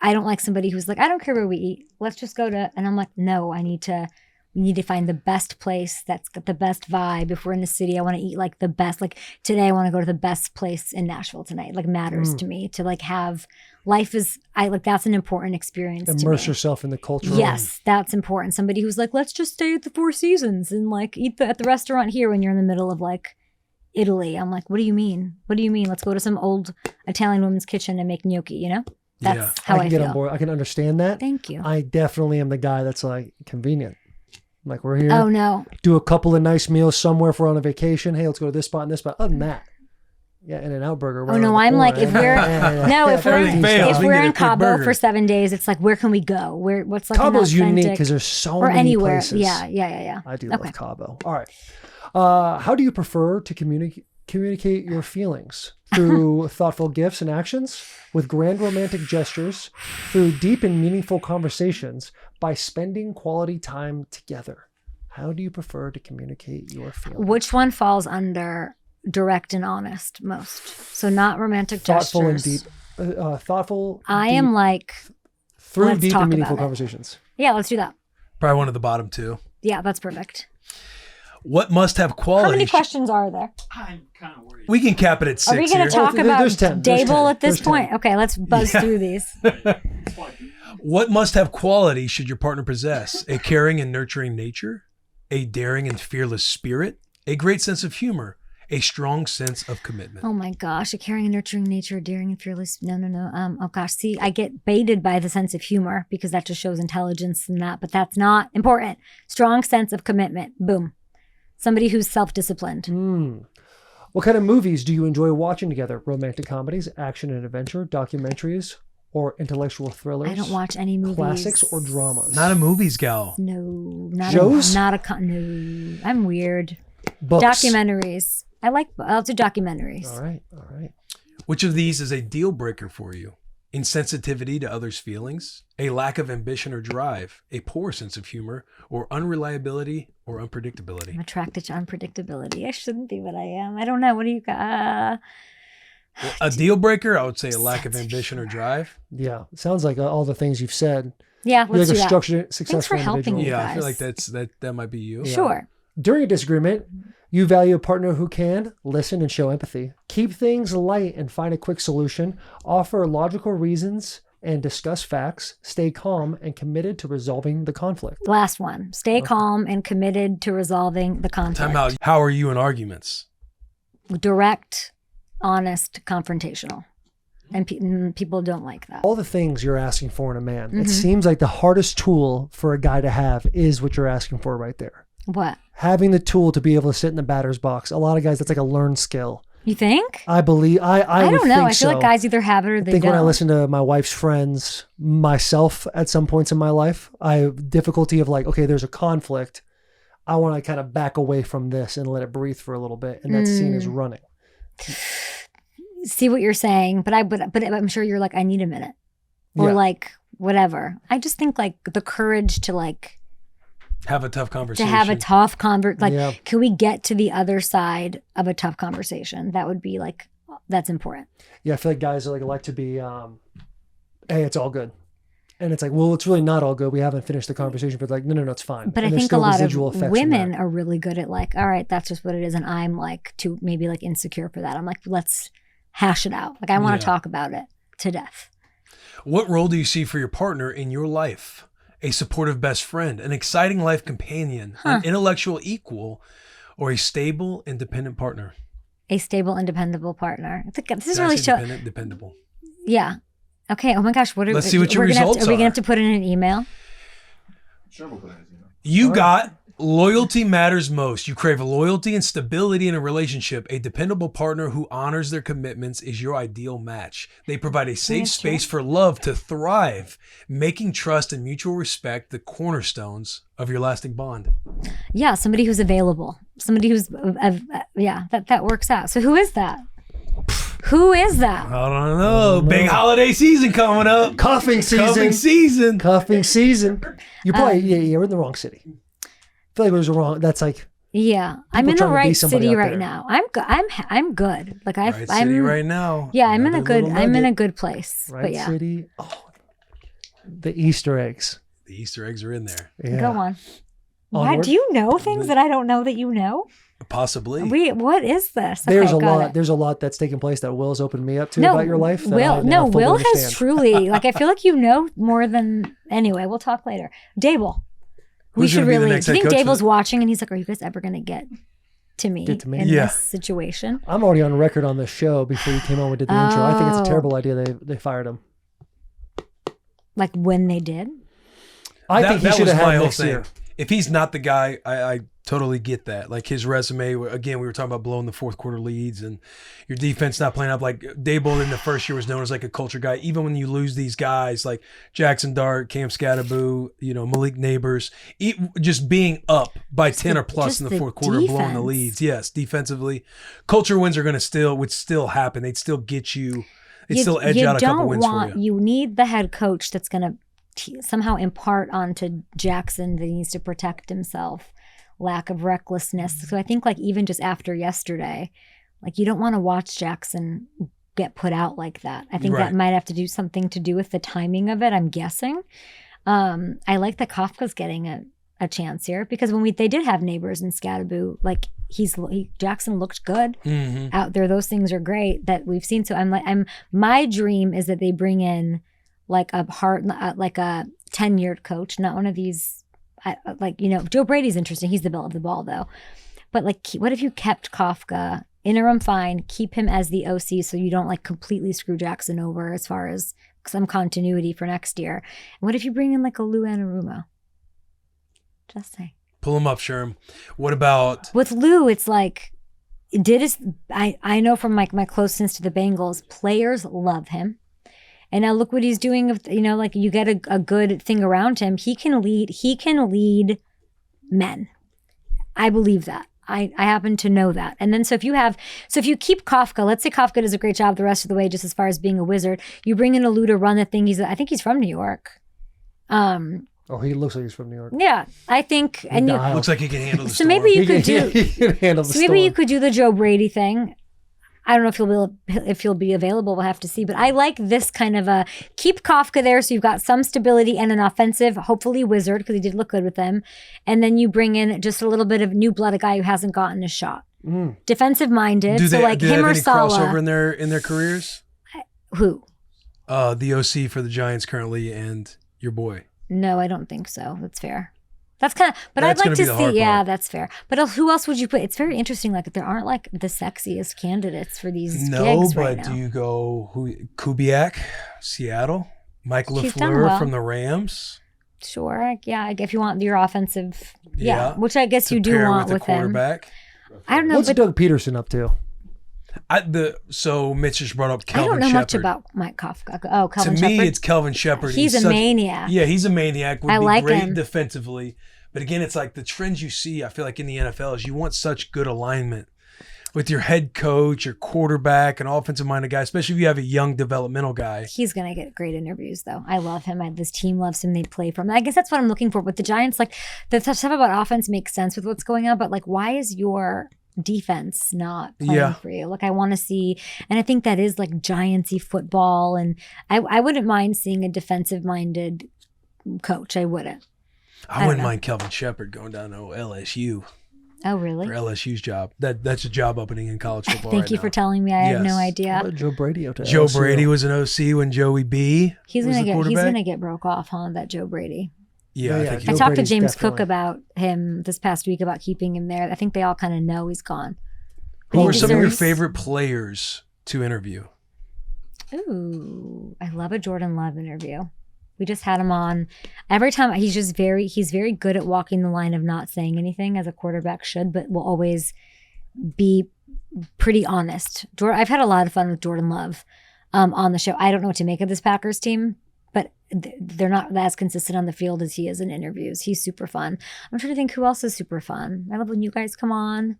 I don't like somebody who's like, I don't care where we eat. Let's just go to, and I'm like, no, we need to find the best place that's got the best vibe. If we're in the city, I want to eat like the best. Like today, I want to go to the best place in Nashville tonight. Like matters to me to like have life is, that's an important experience. Immerse to me. Yourself in the culture. Yes, that's important. Somebody who's like, let's just stay at the Four Seasons and like eat at the restaurant here when you're in the middle of like Italy. I'm like, what do you mean? What do you mean? Let's go to some old Italian woman's kitchen and make gnocchi, you know? That's how I can get feel. on board. I can understand that. Thank you. I definitely am the guy that's like convenient. Like, we're here. Oh, no. Do a couple of nice meals somewhere if we're on a vacation. Hey, let's go to this spot and this spot. Other than that, In-N-Out Burger. Oh no, I'm like, if we're in Cabo for 7 days, it's like, where can we go? What's like Cabo's unique because there's so many anywhere. places. Yeah. I do love Cabo. All right. How do you prefer to communicate your feelings? Through thoughtful gifts and actions, with grand romantic gestures, through deep and meaningful conversations, by spending quality time together? How do you prefer to communicate your feelings? Which one falls under direct and honest most? So not romantic thoughtful gestures. And deep. Thoughtful. I am like through let's deep talk and meaningful about it. conversations. Yeah, let's do that. Probably one of the bottom two. Yeah, that's perfect. What must have quality? How many questions are there? I'm kind of worried. We can cap it at 6 Are we going here. to talk about there's 10, there's 10, Daboll at this there's 10. point? Okay, let's buzz through these. What must have quality should your partner possess? A caring and nurturing nature, a daring and fearless spirit, a great sense of humor, a strong sense of commitment. Oh my gosh, a caring and nurturing nature, daring and fearless. No. Oh gosh, see, I get baited by the sense of humor because that just shows intelligence and that, but that's not important. Strong sense of commitment. Boom. Somebody who's self-disciplined. What kind of movies do you enjoy watching together? Romantic comedies, action and adventure, documentaries, or intellectual thrillers? I don't watch any movies. Classics or dramas? Not a movies gal. No, not Shows? No, I'm weird. Books. Documentaries. I'll do documentaries. All right. Which of these is a deal breaker for you? Insensitivity to others' feelings, a lack of ambition or drive, a poor sense of humor, or unreliability or unpredictability? I'm attracted to unpredictability. I shouldn't be, but I am. I don't know. What do you got? A deal breaker, I would say a lack of ambition or drive. Yeah. Sounds like all the things you've said. Yeah, You're let's like do a that. structured, Thanks successful for helping individual. me, Yeah, I feel guys. like that might be you. Yeah. Sure. During a disagreement, you value a partner who can listen and show empathy, keep things light and find a quick solution, offer logical reasons and discuss facts, stay calm and committed to resolving the conflict. Last one. Stay calm and committed to resolving the conflict. Time out. How are you in arguments? Direct, honest, confrontational. And people don't like that. All the things you're asking for in a man, it seems like the hardest tool for a guy to have is what you're asking for right there. What? Having the tool to be able to sit in the batter's box. A lot of guys, that's like a learned skill. You think? I believe, I would don't know. think I feel like so. guys either have it or I they think don't. when I listen to my wife's friends, myself at some points in my life, I have difficulty of like, okay, there's a conflict. I want to kind of back away from this and let it breathe for a little bit. And that's seen as running. See what you're saying, but I'm sure you're like, I need a minute. Or Yeah. like, whatever. I just think like the courage to like, Have a tough conversation. to have a tough like, Yeah. can we get to the other side of a tough conversation? That would be like, that's important. Yeah, I feel like guys are like to be, hey, it's all good. And it's like, well, it's really not all good. We haven't finished the conversation, but like, no, it's fine. But And I there's think a still lot residual of effects from women that. are really good at like, all right, that's just what it is. And I'm like too, maybe like insecure for that. I'm like, let's hash it out. Like I want to talk about it to death. What role do you see for your partner in your life? A supportive best friend, an exciting life companion, an intellectual equal, or a stable, independent partner? A stable and dependable partner. This is Did I really say show. dependable. Yeah. Okay. Oh my gosh. What are Let's see what your we're gonna have results to, Are we gonna are. have to put in an email? Sure, we'll put it in his email. You got loyalty matters most. You crave loyalty and stability in a relationship. A dependable partner who honors their commitments is your ideal match. They provide a safe That's space true. for love to thrive, making trust and mutual respect the cornerstones of your lasting bond. Yeah. Somebody who's available. Somebody who's that works out. So who is that? Who is that? I don't know. Big holiday season coming up. Cuffing season. Cuffing season. You probably, you're in the wrong city. I feel like it was wrong. That's like, Yeah, I'm People in the trying to be right somebody city out right there. now. I'm good. Like Right I'm city right now. Yeah, I'm in a Another good. little I'm in a nugget. good place. right but yeah, city. Oh, the Easter eggs. The Easter eggs are in there. Yeah. go on. Why Onward. do you know things that I don't know that you know? Possibly. What is this? There's Okay, a got lot. it. There's a lot that's taken place that Will's opened me up to about your life. that I now fully Will has understand. truly like. I feel like you know more than. Anyway, we'll talk later. Daboll. We Who's should gonna be the really. next Do you head think coach for Daboll's the- watching and he's like, "Are you guys ever gonna get to me, Get to me? in Yeah. this situation?" I'm already on record on this show before you came on. We did the intro. I think it's a Oh. terrible idea. They fired him. Like when they did. I think he that should was have my had whole next thing. year. If he's not the guy, I totally get that. Like his resume, again, we were talking about blowing the fourth quarter leads and your defense not playing up. Like Daboll in the first year was known as like a culture guy. Even when you lose these guys like Jackson Dart, Cam Scatterboo, Malik Neighbors, just being up by 10 or plus just in the the fourth quarter, blowing the defense. leads. Yes, defensively, culture wins are would still happen. They'd still get you. They'd still edge out a couple wins for you. You need the head coach that's going to somehow impart onto Jackson that he needs to protect himself, lack of recklessness. So I think like even just after yesterday, like you don't want to watch Jackson get put out like that. I think Right. that might have to do something to do with the timing of it, I'm guessing. I like that Kafka's getting a a chance here because when they did have neighbors in Scattaboo, like Jackson looked good out there. Those things are great that we've seen. So my dream is that they bring in like a tenured coach, not one of these, Joe Brady's interesting. He's the belle of the ball though. But like, what if you kept Kafka interim fine, keep him as the OC so you don't like completely screw Jackson over as far as some continuity for next year. And what if you bring in like a Lou Anarumo? Just say. Pull him up, Sherm. What about with Lou? It's like I know from like my closeness to the Bengals, players love him, and now look what he's doing. Like you get a good thing around him. He can lead men. I believe that. I happen to know that. And then so if you keep Kafka, let's say Kafka does a great job the rest of the way, just as far as being a wizard. You bring in a Lou to run the thing. I think he's from New York. Oh, he looks like he's from New York. Yeah, I think, and looks like he can handle the so storm. maybe you could do. He can handle the so maybe you could do the Joe Brady thing. I don't know if he'll be available. We'll have to see. But I like this kind of a keep Kafka there, so you've got some stability and an offensive, hopefully wizard because he did look good with them, and then you bring in just a little bit of new blood, a guy who hasn't gotten a shot, defensive minded. Do they so like have him or any Saleh. crossover in their careers? Who? The OC for the Giants currently and your boy. No, I don't think so. That's fair. That's kind of, but That's I'd like gonna be to the hard see. Yeah, part. that's fair. But who else would you put? It's very interesting. Like there aren't like the sexiest candidates for these gigs right now. Do you go Kubiak, Seattle, Mike She's done LaFleur well. from the Rams? Sure. Yeah. If you want your offensive, Yeah. which I guess To you do pair want with with a him. quarterback. I don't know. What's but Doug Peterson up to? So Mitch just brought up I Kelvin don't know Shepard. much about Mike Kafka. Oh, Kelvin To me, Shepard. it's Kelvin Shepard. He's a maniac. Yeah, he's a maniac. Would I be like great him. defensively. But again, it's like the trends you see, I feel like in the NFL is you want such good alignment with your head coach, your quarterback, an offensive minded guy, especially if you have a young developmental guy. He's going to get great interviews, though. I love him. This team loves him. They play for him. I guess that's what I'm looking for. With the Giants, like the stuff about offense makes sense with what's going on, but like, why is your defense not playing for you? Like, I want to see, and I think that is like Giantsy football, and I wouldn't mind seeing a defensive minded coach. I wouldn't. I wouldn't mind Kelvin Shepard going down to LSU. Oh, really? For LSU's job. That's a job opening in college football. Thank you for telling me. I had no What idea. about Joe Brady up to Joe LSU? Brady was an OC when Joey B. He's was gonna the quarterback. get broke off, huh? That Joe Brady. Yeah, I think I Joe talked Brady's to James definitely- Cook about him this past week about keeping him there. I think they all kind of know he's gone. Who He are some of your deserves- favorite players to interview? Ooh, I love a Jordan Love interview. We just had him on. Every time he's very good at walking the line of not saying anything as a quarterback should, but will always be pretty honest. I've had a lot of fun with Jordan Love on the show. I don't know what to make of this Packers team, but they're not as consistent on the field as he is in interviews. He's super fun. I'm trying to think who else is super fun. I love when you guys come on.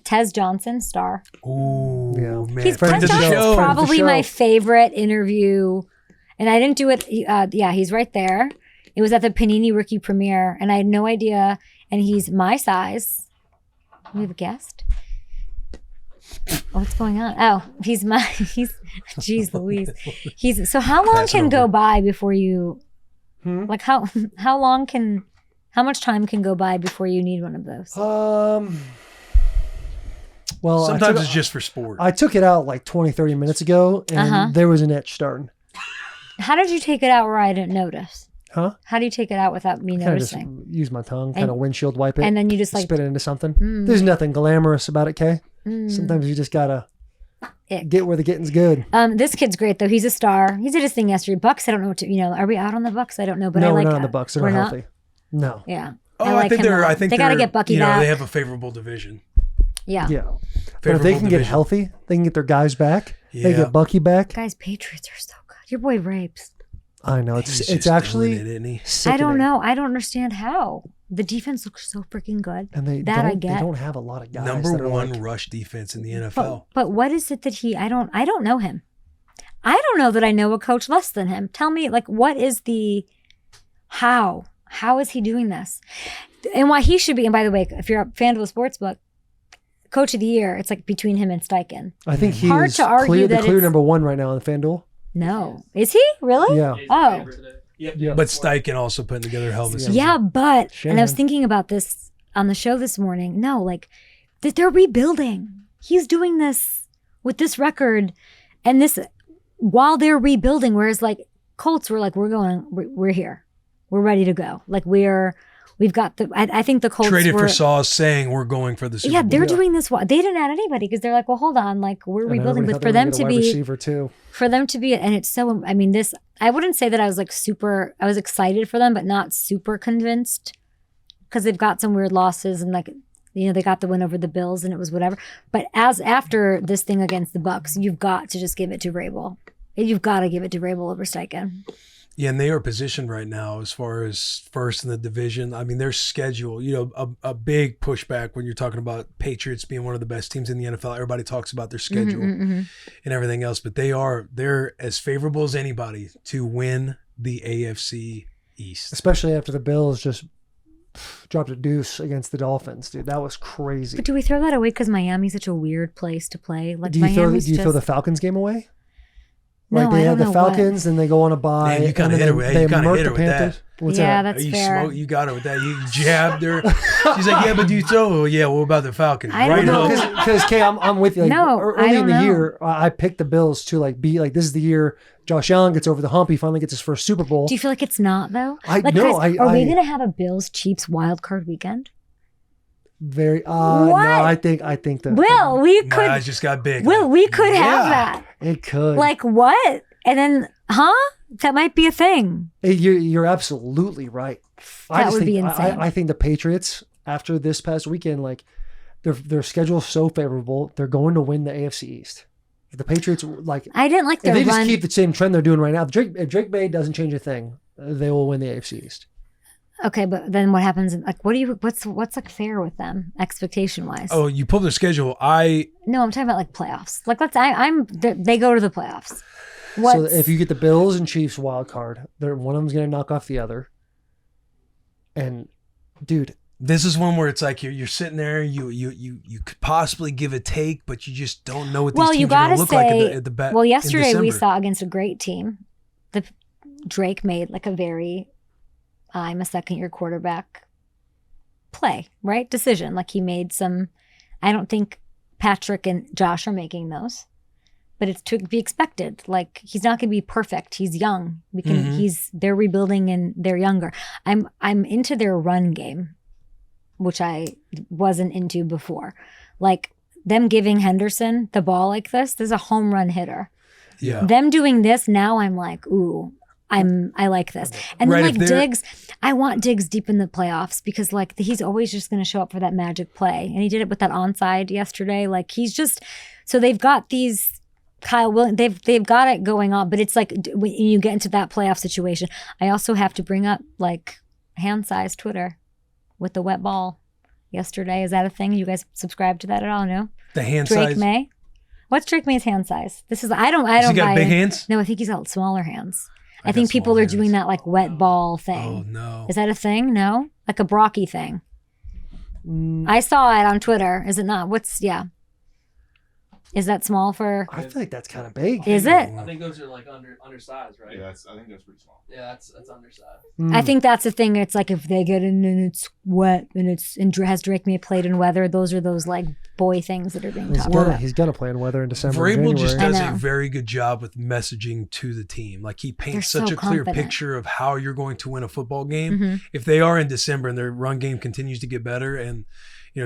Tez Johnson, star. Ooh, Yeah. man. Tez Friend of the Johnson's show. probably my favorite interview. And I didn't do it. He's right there. It was at the Panini rookie premiere, and I had no idea. And he's my size. We have a guest. What's going on? Oh, he's geez Louise. So how long can go by before you, like how much time can go by before you need one of those? Well, Sometimes it's just for sport. I took it out like 20, 30 minutes ago, and there was an itch starting. How did you take it out where I didn't notice? Huh? How do you take it out without me Kind of just noticing? use my tongue, kind of windshield wipe it. And then you just like spit it into something. There's nothing glamorous about it, Kay. Sometimes you just gotta get where the getting's good. This kid's great though. He's a star. He did his thing yesterday. Bucks. I don't know what to. Are we out on the Bucks? I don't know. But no, I like. we're not on the Bucks. They're we're not healthy. No. Yeah. Oh, like I think him a they're. lot. I think they got to they're, get Bucky you know, back. They have a favorable division. Yeah. Yeah. But if Favorable they can get division. healthy, they can get their guys back. They Yeah. get Bucky back. Guys, Patriots are so good. Your boy rapes. I know He's it's just actually doing it, isn't he? sickening. I don't know. I don't understand how the defense looks so freaking good. And they that I don't. They get. don't have a lot of guys. Number that are one like, rush defense in the NFL. But what is it that I don't know him. I don't know that I know a coach less than him. Tell me, like, what is the how? How is he doing this? And why he should be, and by the way, if you're a fan of the sports book, coach of the year, it's like between him and Steichen. I think Hard he's to argue clear that the clear it's- number one right now on FanDuel. No. Is he? Really? Yeah. Oh. Yep. But Steichen also putting together a hell of a season. Yeah, but and I was Shanahan. thinking about this on the show this morning. No, like that they're rebuilding. He's doing this with this record and this while they're rebuilding. Whereas like Colts were like, we're here, we're ready to go. Like we've got the. I think the Colts Traded were, for Sauce, saying we're going for the Super Bowl. they're doing this. They didn't add anybody because they're like, well, hold on, like we're And rebuilding. everybody But thought for they were them gonna to get a wide be receiver too. for them to be, and it's so. I mean, this. I wouldn't say that I was like super. I was excited for them, but not super convinced because they've got some weird losses and like. They got the win over the Bills and it was whatever. But as after this thing against the Bucks, you've got to just give it to Vrabel. You've got to give it to Vrabel over Steichen. Yeah, and they are positioned right now as far as first in the division. I mean, their schedule, a big pushback when you're talking about Patriots being one of the best teams in the NFL. Everybody talks about their schedule and everything else, but they're as favorable as anybody to win the AFC East. Especially after the Bills just dropped a deuce against the Dolphins, dude. That was crazy. But do we throw that away because Miami's such a weird place to play? Like do you Miami's throw the Falcons game away? No, Like they I have don't the know what. Falcons, then they go on a bye. Man, you kinda and hit then her with- they you kinda murk hit her the with that. Panthers. What's Yeah, that? that's you fair. You got her with that. You jabbed her. She's like, yeah, but do you throw? Oh, yeah, what about the Falcons? I don't Right know. hook. Because Kay, I'm with you. Like, No, early I in don't the know. year, I picked the Bills to like be like this is the year Josh Allen gets over the hump. He finally gets his first Super Bowl. Do you feel like it's not though? I like, know, guys, I- are we I- going to have a Bills Chiefs wild card weekend? Very What? no, I think that Will we My could? eyes just got big. Will we could have Yeah. that? it could. Like what? And then, that might be a thing. You're absolutely right. That would be insane. I think the Patriots after this past weekend, like their schedule is so favorable, they're going to win the AFC East. If the Patriots like, I didn't like if their they just run. keep the same trend they're doing right now, if Drake May doesn't change a thing, they will win the AFC East. Okay, but then what happens? Like, what's like fair with them expectation wise? Oh, you pulled their schedule. No, I'm talking about like playoffs. Like they go to the playoffs. What? So if you get the Bills and Chiefs wild card, one of them's going to knock off the other. And dude, This is one where it's like you're sitting there, you could possibly give a take, but you just don't know what these you teams are going gotta to look say, like at the back. well, yesterday we saw against a great team. Drake made like a very, I'm a second year quarterback play, right? Decision. Like he made some, I don't think Patrick and Josh are making those, but it's to be expected. Like he's not going to be perfect. He's young. They're rebuilding and they're younger. I'm into their run game, which I wasn't into before. Like them giving Henderson the ball like this is a home run hitter. Yeah. Them doing this now, I'm like, ooh, I like this. And Right, then if like they're- Diggs, I want Diggs deep in the playoffs because like he's always just going to show up for that magic play. And he did it with that onside yesterday. Like he's just, so they've got these Kyle Williams, they've got it going on, but it's like when you get into that playoff situation, I also have to bring up like hand size Twitter with the wet ball yesterday. Is that a thing? You guys subscribe to that at all? No? The hand Drake size. May? What's Drake May's hand size? This is, I don't Has he got buy big it. hands? No, I think he's got smaller hands. I got think people small are hands. doing that like wet ball thing. Oh no. Is that a thing? No? Like a Brocky thing. mm, I saw it on Twitter. Is it not? Yeah. Is that small for, I feel like that's kind of big. is it? I think those are like undersized, right? Yeah, I think that's pretty small. Yeah, that's undersized. I think that's the thing. It's like if they get in and it's wet and has Drake May played in weather, those are those like boy things that are being talked about. He's gonna play in weather in December. Vrabel and just January. does I a know. very good job with messaging to the team. Like he paints They're such so a clear confident. picture of how you're going to win a football game. Mhm. If they are in December and their run game continues to get better and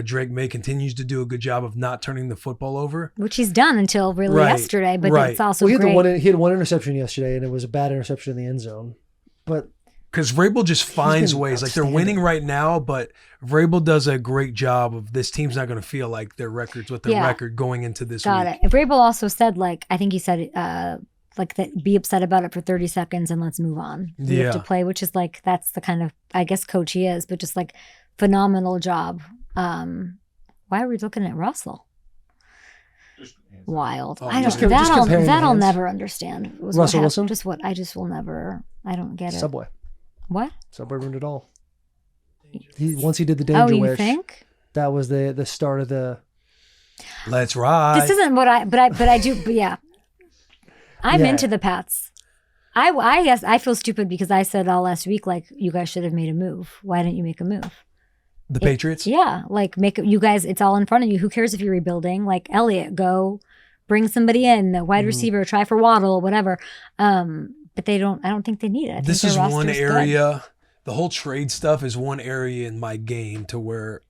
Drake May continues to do a good job of not turning the football over. Which he's done until really Right, yesterday, but right. it's also Well, great. he had one interception yesterday, and it was a bad interception in the end zone. But Because Vrabel just finds been ways. Like they're outstanding. winning right now, but Vrabel does a great job of this team's not going to feel like their record's with their Yeah. record going into this Got week. it. And Vrabel also said, like, I think he said, like, that be upset about it for 30 seconds and let's move on. We have to Yeah. play, which is like, that's the kind of, I guess, coach he is, but just like phenomenal job. Why are we looking at Russell? Wild. Oh, I just don't, just comparing the that'll hands. never understand. Was Russell what Wilson? Just what, I just will never, I don't get it. Subway What? ruined it all. Once he did the Oh, danger you wish, think? that was the start of the. Let's ride. This isn't what but I do, but yeah. I'm Yeah. into the Pats. I guess I feel stupid because I said all last week, like, you guys should have made a move. Why didn't you make a move? The Patriots? Yeah. Like, you guys, it's all in front of you. Who cares if you're rebuilding? Like, Elliott, go bring somebody in, the wide receiver, try for Waddle, whatever. But I don't think they need it. I think This their is one roster's area, the whole trade stuff is one area in my game to where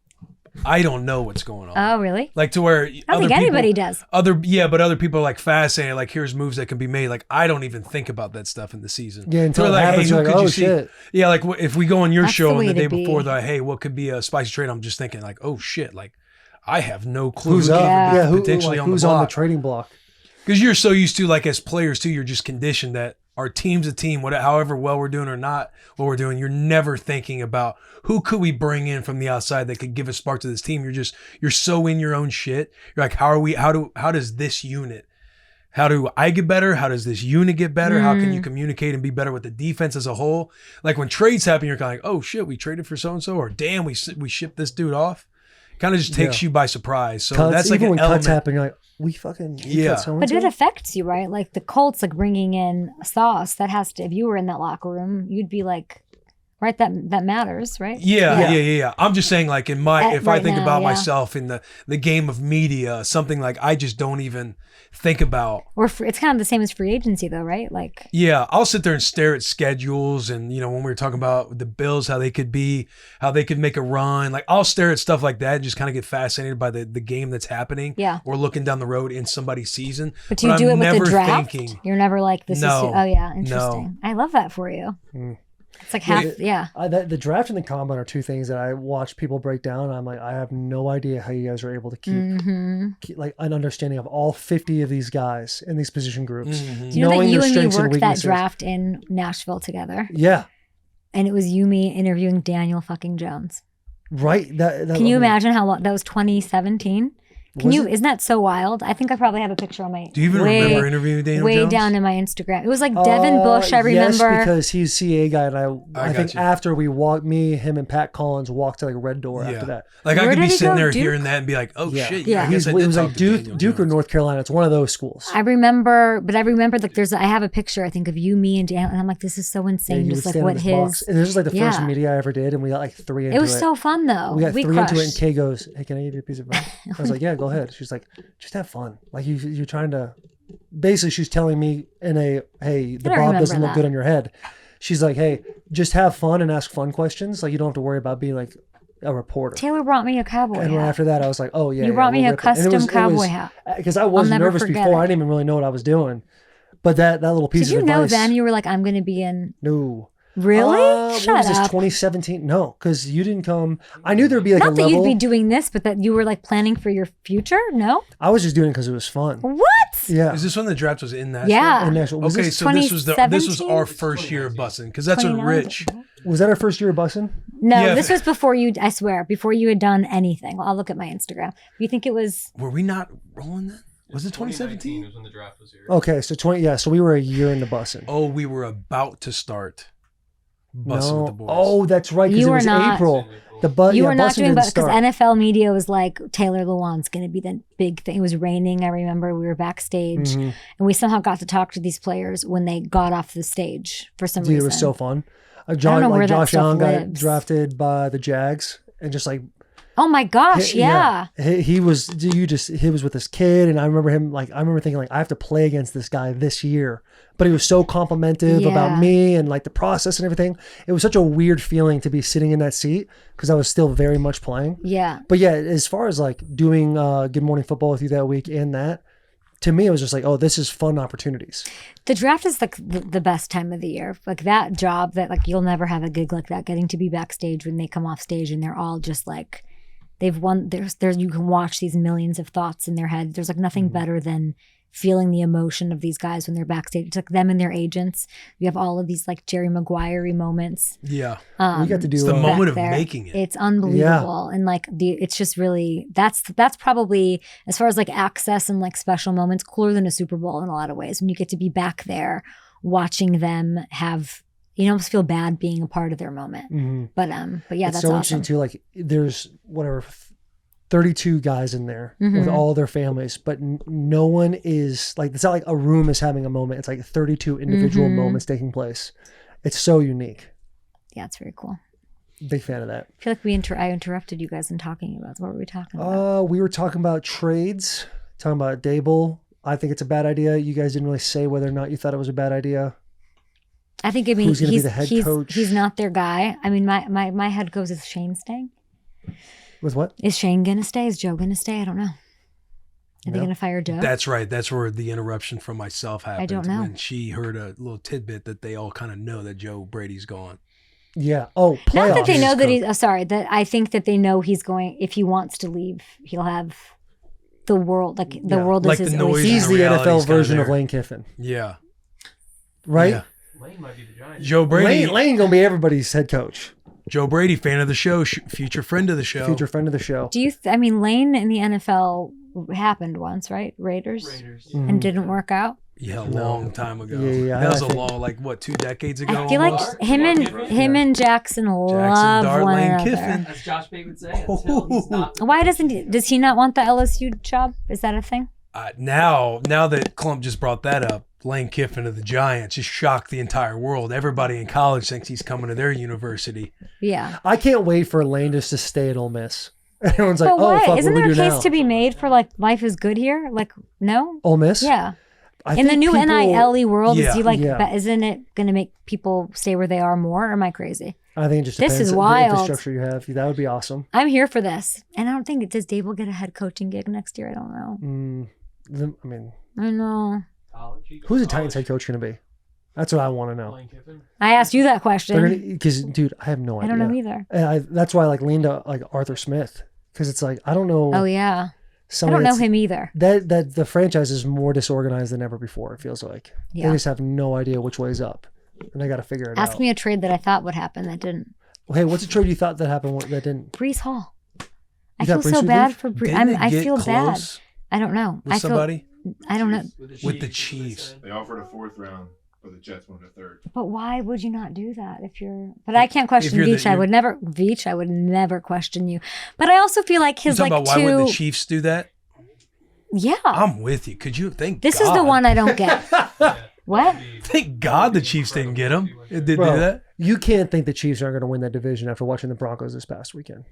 I don't know what's going on. Oh, really? Like to where I don't think anybody does. But other people are like fascinated. Like, here's moves that can be made. Like, I don't even think about that stuff in the season. Yeah, until They're it like, happens, who you're like, could oh you see? shit. Yeah, like if we go on your That's show the and way the day to be. before, they're like, hey, what could be a spicy trade? I'm just thinking like, oh shit, like I have no clue Who's who up? could be Yeah, potentially who's on on the the block. trading block? Because you're so used to, like, as players too, you're just conditioned that our team's a team, however well we're doing or not what we're doing, you're never thinking about who could we bring in from the outside that could give a spark to this team. You're so in your own shit. You're like, how does this unit, how do I get better? How does this unit get better? How can you communicate and be better with the defense as a whole? Like when trades happen, you're kind of like, oh shit, we traded for so-and-so, or damn, we shipped this dude off. Kind of just takes you by surprise. So Cuts, that's like even an when element. cuts happen, you're like, we cut so-and-so? But it affects you, right? Like the Colts, like bringing in Sauce, that has to, if you were in that locker room, you'd be like, right, that matters, right? Yeah. I'm just saying, like, if I right think now, about yeah. myself in the game of media, something like I just don't even think about. Or it's kind of the same as free agency, though, right? Like, Yeah, I'll sit there and stare at schedules, and when we were talking about the Bills, how they could make a run, like I'll stare at stuff like that and just kind of get fascinated by the game that's happening. Yeah. Or looking down the road in somebody's season. but do you do I'm it with never the draft? thinking, You're never like, this No. is, oh yeah, No. interesting. I love that for you. It's like half, The draft and the combine are two things that I watch people break down. And I'm like, I have no idea how you guys are able to keep like an understanding of all 50 of these guys in these position groups. Do you know that knowing you their and me strengths worked that weaknesses. draft in Nashville together? Yeah. And it was you, me interviewing Daniel fucking Jones. Right. Can you imagine how long that was? 2017. Isn't that so wild? I think I probably have a picture on my. Do you even remember interviewing Daniel way Jones? down in my Instagram? It was like Devin Bush. I remember. Yes, because he's CA guy, and I think you. after we walked, him and Pat Collins walked to like Red Door after that. Like Where I could did be he sitting go? there Duke? hearing that and be like, oh shit, Yeah. I guess I It did was talk like to Duke Daniel or Jones. North Carolina. It's one of those schools. I remember like I have a picture I think of you, me, and Dan, and I'm like, this is so insane. you Just would like stand in what this his. box. And this was like the first Yeah. media I ever did, and we got like 3 into it. It was so fun though. We got 3 crushed. into it, and Kay goes, "Hey, can I give you a piece of advice?" I was like, "Yeah, go ahead." She's like, "Just have fun. Like you're trying to." Basically, she's telling me hey, the don't bob doesn't remember look good that. on your head. She's like, "Hey, just have fun and ask fun questions. Like you don't have to worry about being like a reporter." Taylor brought me a cowboy And hat. then after that, I was like, "Oh yeah." You brought me we'll a rip it. And custom cowboy hat. Because I was I'll never nervous forget before. it. I didn't even really know what I was doing. But that little piece Did you of know advice. then you were like, I'm going to be in? No. Really? What Shut was this, up. 2017? No, because you didn't come. I knew there'd be like Not a that level. you'd be doing this, but that you were like planning for your future. No. I was just doing it because it was fun. What? Yeah. Is this when the draft was in Nashville? Yeah. In Nashville. Was Okay, this so this was our 2017? first year of Bussin, because that's when 2019. Rich. Was that our first year of Bussin? No, Yeah. this was before you. I swear, before you had done anything. I'll look at my Instagram. You think it was? Were we not rolling then? Was it 2017? was when the draft was here. Okay, so 20. Yeah, so we were a year into Bussin. Oh, we were about to start Bussin with the boys. Oh, that's right. Because You it were was not- April. You were not Bussin doing, didn't but because start. NFL media was like Taylor Lewan's going to be the big thing. It was raining. I remember we were backstage, Mhm. and we somehow got to talk to these players when they got off the stage for some Dude, reason. it was so fun. I don't know where that Josh stuff Allen got lives. drafted by the Jags, and just like Oh my gosh! Yeah. he was with this kid, and I remember him like I remember thinking like I have to play against this guy this year, but he was so complimentive Yeah. about me and like the process and everything. It was such a weird feeling to be sitting in that seat because I was still very much playing. Yeah. But yeah, as far as like doing Good Morning Football with you that week and that, to me it was just like, oh, this is fun opportunities. The draft is like the best time of the year. Like that job that like you'll never have a gig like that. Getting to be backstage when they come off stage and they're all just like they've won. There's you can watch these millions of thoughts in their head. There's like nothing better than feeling the emotion of these guys when they're backstage. It's like them and their agents. You have all of these like Jerry Maguire moments. Yeah. We got to do It's the back moment of there. making it. It's unbelievable. And like it's just really that's probably as far as like access and like special moments cooler than a Super Bowl in a lot of ways when you get to be back there watching them have you almost feel bad being a part of their moment. Mhm. But yeah, It's that's so awesome. interesting too. Like there's whatever 32 guys in there Mm-hmm. with all their families, but no one is like, it's not like a room is having a moment. It's like 32 individual Mm-hmm. moments taking place. It's so unique. Yeah, it's very cool. Big fan of that. I feel like I interrupted you guys in talking about. What were we talking about? We were talking about trades, talking about Daboll. I think it's a bad idea. You guys didn't really say whether or not you thought it was a bad idea. I think, I mean, Who's gonna be the head coach? He's not their guy. I mean, my head goes, is Shane staying? With what? Is Shane going to stay? Is Joe going to stay? I don't know. Are they going to fire Joe? That's right. That's where the interruption from myself happened. don't know. When she heard a little tidbit that they all kind of know that Joe Brady's gone. Yeah. Oh, playoffs. Not that they know that he's, sorry, that I think that they know he's going, if he wants to leave, he'll have the world, like the world is Like his the noise oyster. He's and the reality's NFL kinda version of there. Lane Kiffin. Yeah. Right? Yeah. Lane might be the Giants. Joe Brady. Lane going to be everybody's head coach. Joe Brady, fan of the show, future friend of the show. Future friend of the show. Do you, I mean, Lane in the NFL happened once, right? Raiders. And didn't work out. Yeah, a long time ago. Yeah, that was I a think- long, like what, 2 decades ago? I feel almost? like him and Jackson love Dart, one Lane another. Kiffin. As Josh Pate would say, until he's not. Why does he not want the LSU job? Is that a thing? Now that Clump just brought that up, Lane Kiffin of the Giants just shocked the entire world. Everybody in college thinks he's coming to their university. Yeah. I can't wait for Lane just to stay at Ole Miss. Everyone's like, But oh, why? fuck, Isn't what do there we a do case now? to be made for like life is good here? Like, no? Ole Miss? Yeah. I In the think new people- NIL world, Yeah. is he like, Yeah. isn't it going to make people stay where they are more? Or am I crazy? I think it just This depends is on wild. the infrastructure you have. That would be awesome. I'm here for this. And I don't think, does Daboll get a head coaching gig next year? I don't know. I mean, I know. who's the Titans head coach going to be? That's what I want to know. I asked you that question. Because, dude, I have no I idea. don't know either. And that's why I like leaned to like Arthur Smith, because it's like I don't know. Oh, yeah. I somebody don't know that's- him either. That the franchise is more disorganized than ever before. It feels like Yeah. they just have no idea which way's up, and they got to figure it out. Ask me a trade that I thought would happen that didn't. Hey, what's a trade you thought that happened that didn't? Brees Hall. I You thought feel Brees so would bad leave? for Brees. Didn't it I get feel bad. close I don't know. with I feel. somebody? I don't know. With the Chiefs. They offered a 4th round, but the Jets wanted a 3rd. But why would you not do that if you're? But I can't question you're the- Veach. I would never question you. But I also feel like You his talking like about why would two. the Chiefs do that? Yeah. I'm with you. Could you thank This God. is the one I don't get. What? Thank God the Chiefs didn't get him. It did Bro, do that? you can't think the Chiefs aren't going to win that division after watching the Broncos this past weekend.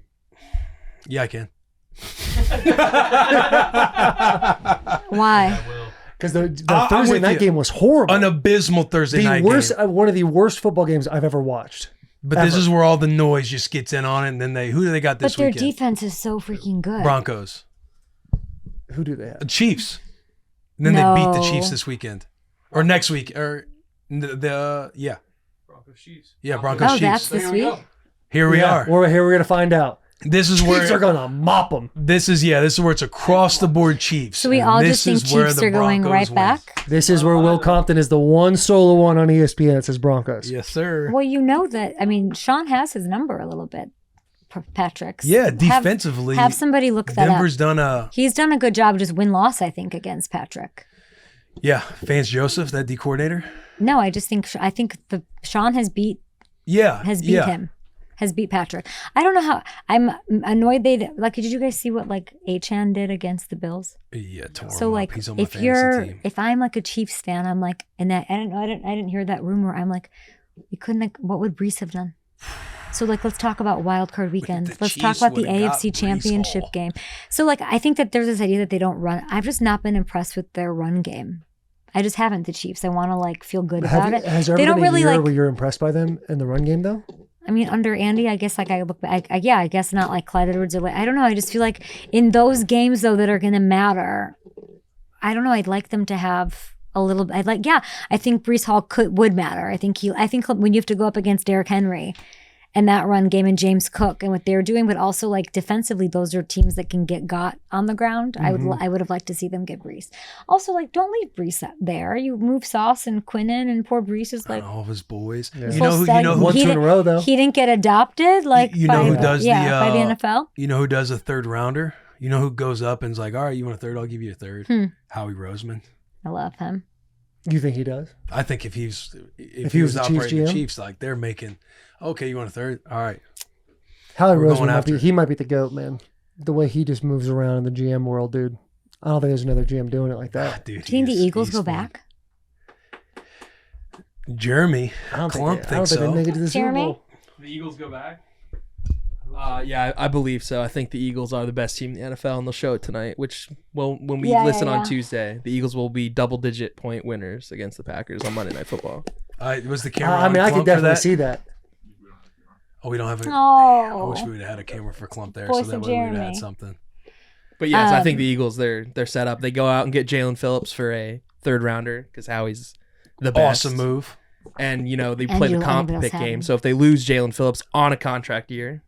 Yeah, I can. Why? Because the I'm Thursday with night you. game was horrible. An abysmal Thursday night worst, game. one of the worst football games I've ever watched. But this ever. is where all the noise just gets in on it, and then who do they got But this their weekend? defense is so freaking good. Broncos. Who do they have? Chiefs. And then they beat the No. Chiefs this weekend. Or next week. Or yeah. Broncos Chiefs. Yeah, Broncos Oh, Chiefs. that's this week. Here we are. We're going to find out. This is Chiefs where are going to mop them. this is where it's across the board Chiefs. So we And all this just think is where Chiefs the are going Broncos right win. back. This is where Will Compton is the one solo one on ESPN that says Broncos. Yes, sir. Well, you know that. I mean, Sean has his number a little bit. Patrick's. Yeah, defensively. Have somebody look that Denver's up. He's done a good job, just win-loss, I think, against Patrick. Yeah, Vance Joseph, that D coordinator. No, I think Sean has beat him. Has beat Patrick. I don't know how. I'm annoyed did you guys see what like Achan did against the Bills? Yeah, tore So him like up. He's on my if fantasy team. if I'm like a Chiefs fan, I'm like, and that I didn't hear that rumor. I'm like, you couldn't. Like, what would Brees have done? So like, let's talk about wild card weekend. Let's talk Chiefs about the would've got AFC Brees Championship Hall. game. So like, I think that there's this idea that they don't run. I've just not been impressed with their run game. I just haven't. The Chiefs. I want to like feel good about it. Has there They ever don't been a really year like. where you're impressed by them in the run game, though? I mean, under Andy, I guess like I look back. I guess not like Clyde Edwards or like I don't know. I just feel like in those games though that are gonna matter, I don't know. I'd like them to have a little. I think Brees Hall would matter. I think when you have to go up against Derrick Henry, and that run game and James Cook and what they're doing, but also like defensively, those are teams that can get got on the ground. Mm-hmm. I would have liked to see them get Brees. Also, like don't leave Brees up there. You move Sauce and Quinnen, and poor Brees is like. And all of his boys. Yeah. You know who One, he two in a didn't- row, though. He didn't get adopted, like you know by, who does by the the NFL. You know who does a third rounder? You know who goes up and is like, all right, you want a third? I'll give you a third. Howie Roseman. I love him. You think he does? I think if he was the Chiefs operating the GM? Chiefs, like they're making, okay, you want a third? All right. Howie We're going Roseman after it. he might be the GOAT, man. the way he just moves around in the GM world, dude. I don't think there's another GM doing it like that. Dude, Do you think the Eagles go back? Jeremy I don't Clump think they, I don't thinks think they so. make it to the Super Jeremy? Bowl. The Eagles go back? Yeah, I believe so. I think the Eagles are the best team in the NFL, and they'll show it tonight, which, well, when we listen on Tuesday, the Eagles will be double-digit point winners against the Packers on Monday Night Football. Was the camera I mean, on I could Clump for definitely that? see that. Oh, we don't have it. Oh. I wish we would have had a camera for Clump there, Voice so that of way we'd have Jeremy. had something. But yes, I think the Eagles, they're set up. They go out and get Jalen Phillips for a third-rounder because Howie's the best. Awesome move. And, you know, they And play you the let comp anybody else pick have game. him. So if they lose Jalen Phillips on a contract year,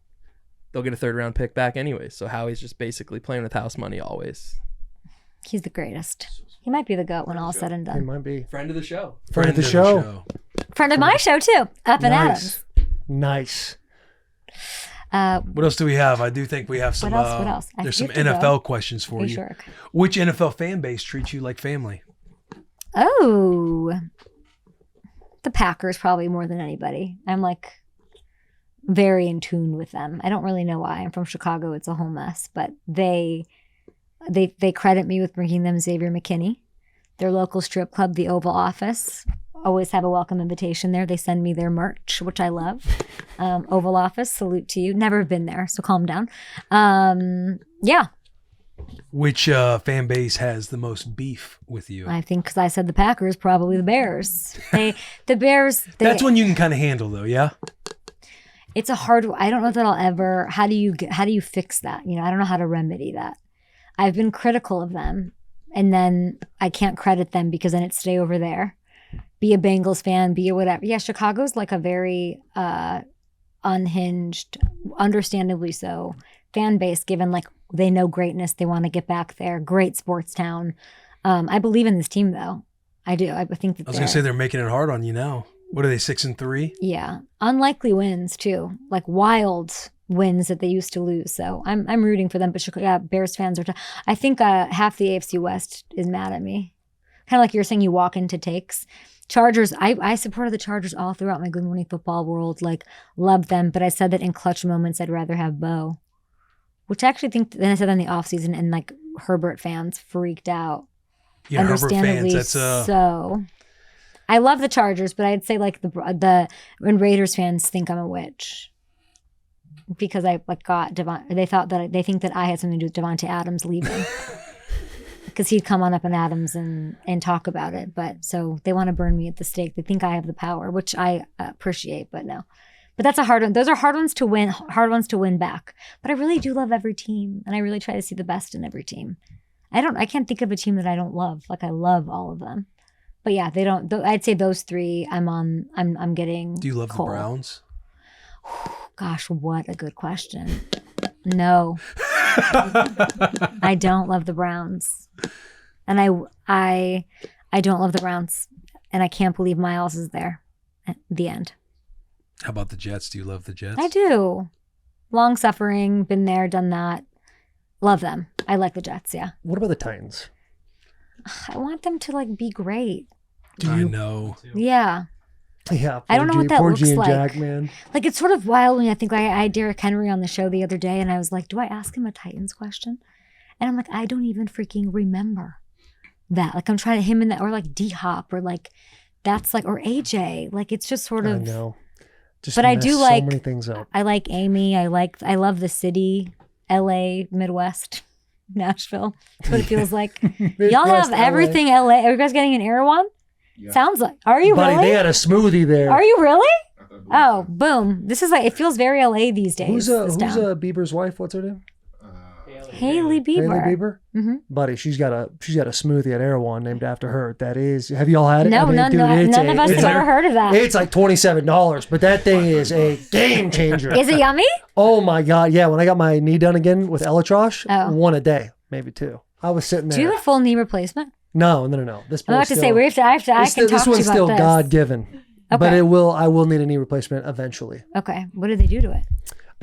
they'll get a third-round pick back anyway. So Howie's just basically playing with house money always. He's the greatest. He might be the GOAT when all said and He done. might be. Friend of the show. Friend of the show. Friend of my show too. Up and Nice. Adams. Nice. What else do we have? I do think we have some. What else? What else? I There's some forget to NFL go. questions for Are you you. sure? Okay. Which NFL fan base treats you like family? Oh, the Packers probably more than anybody. I'm like very in tune with them. I don't really know why. I'm from Chicago. It's a whole mess, but they credit me with bringing them Xavier McKinney, their local strip club, the Oval Office. Always have a welcome invitation there. They send me their merch, which I love. Oval Office, salute to you. Never been there, so calm down. Yeah. Which fan base has the most beef with you? I think because I said the Packers, probably the Bears. The Bears. That's one you can kind of handle, though. Yeah. It's a hard. I don't know that I'll ever. How do you fix that? You know, I don't know how to remedy that. I've been critical of them, and then I can't credit them because then it's stay over there. Be a Bengals fan, be a whatever. Yeah, Chicago's like a very unhinged, understandably so, fan base, given like they know greatness. They want to get back there. Great sports town. I believe in this team, though. I do. I think that I was going to say they're making it hard on you now. What are they, 6-3? Yeah. Unlikely wins, too. Like wild wins that they used to lose. So I'm rooting for them. But Chicago Bears fans are I think half the AFC West is mad at me. Kind of like you're saying you walk into takes. Chargers, I supported the Chargers all throughout my Good Morning Football world, like loved them, but I said that in clutch moments I'd rather have Bo, which I actually think, then I said that in the offseason, and like Herbert fans freaked out. Yeah, Herbert Understandably fans, that's so. I love the Chargers, but I'd say like the when Raiders fans think I'm a witch because I like got they think that I had something to do with Devontae Adams leaving. Because he'd come on up in Adams and talk about it. But so they want to burn me at the stake. They think I have the power, which I appreciate, but no. But that's a hard one. Those are hard ones to win back. But I really do love every team. And I really try to see the best in every team. I can't think of a team that I don't love. Like I love all of them. But yeah, they don't. I'd say those three I'm getting. Do you love cold. the Browns? Gosh, what a good question. No. I don't love the Browns. And I don't love the Browns. And I can't believe Miles is there at the end. How about the Jets? Do you love the Jets? I do. Long suffering, been there, done that. Love them. I like the Jets, yeah. What about the Titans? I want them to like be great. I know. Yeah. Yeah. I don't know what that poor looks G and like. Jack, man. Like it's sort of wild when I think I had Derrick Henry on the show the other day and I was like, do I ask him a Titans question? And I'm like, I don't even freaking remember that. Like I'm trying to him in that, or like D-Hop, or like that's like, or AJ. Like it's just sort of. I know. Just but I do mess like so many things up. I like Amy. I love the city, LA, Midwest, Nashville. That's what it feels like. Y'all have Midwest, everything LA. Are you guys getting an Erewhon? Yeah. Sounds like. Are you Buddy, really? they had a smoothie there. Are you really? Oh, boom. This is like, it feels very LA these days. Who's this town. Bieber's wife? What's her name? Haley Bieber. Haley Bieber? Mm-hmm. Buddy, she's got a smoothie at Erewhon named after her. That is, have you all had it? No, none of us have ever heard of that. It's like $27, but that thing is a game changer. Is it yummy? Oh my God. Yeah. When I got my knee done again with Elatrosh, Oh. one a day, maybe two. I was sitting there. Do you have a full knee replacement? No. This I'm about boy's to still, say, I can this talk to you one's about still this. God given. But Okay. I will need a knee replacement eventually. Okay. What did they do to it?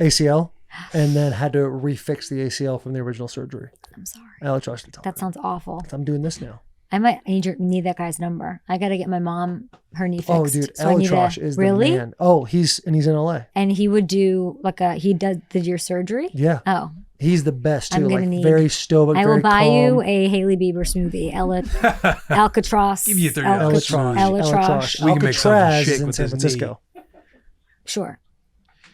ACL, and then had to refix the ACL from the original surgery. I'm sorry. Elatrosh to talk. That sounds awful. I'm doing this now. I might need that guy's number. I got to get my mom her knee fixed. Oh, dude, So I need Elatrosh is really? the man. Oh, he's in LA. And he would do like did your surgery? Yeah. Oh, He's the best too. I'm gonna Like need- very stoic. I will very buy calm. you a Haley Bieber smoothie. Alcatraz. Give you $30 Alcatraz. Alcatraz. We can make something Alcatraz shake is in with San his knee. Francisco. Sure.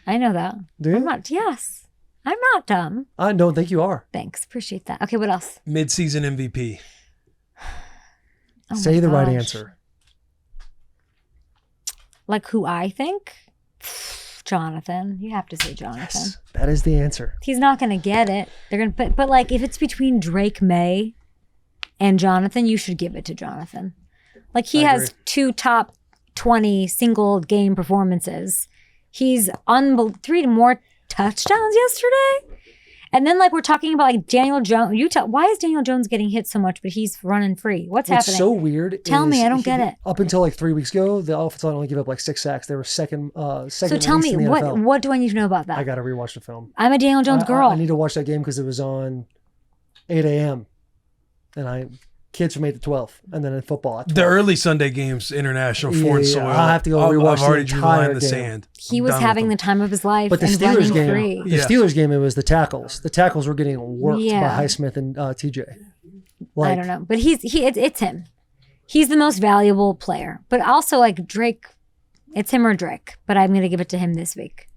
I know that. Do you? I'm not, yes. I'm not dumb. I don't think you are. Thanks. Appreciate that. Okay, what else? Mid-season MVP. Oh Say my the right gosh. answer. Like who I think? Jonathan. You have to say Jonathan. Yes, that is the answer. He's not going to get it. They're going to but like if it's between Drake May and Jonathan, you should give it to Jonathan. Like he I has agree. 2 top 20 single game performances. He's 3 more touchdowns yesterday. And then like we're talking about like Daniel Jones. Why is Daniel Jones getting hit so much, but he's running free? What's What's happening? so weird. Tell me, is I don't get it. Up until like 3 weeks ago, the offensive line only gave up like 6 sacks. They were second. So tell least me, in the NFL. what do I need to know about that? I got to rewatch the film. I'm a Daniel Jones girl. I need to watch that game because it was on 8 a.m. and kids from 8 to 12, and then in football at 12. The early Sunday games, international, foreign soil. I'll have to go rewatch I've already the drew the line entire in the game. sand. He was Done having the with time of his life. But the and Steelers running game, free. the Steelers game, it was the tackles. The tackles were getting worked Yeah. by Highsmith and TJ. I don't know, but it's him. He's the most valuable player, but also like Drake. It's him or Drake, but I'm gonna give it to him this week.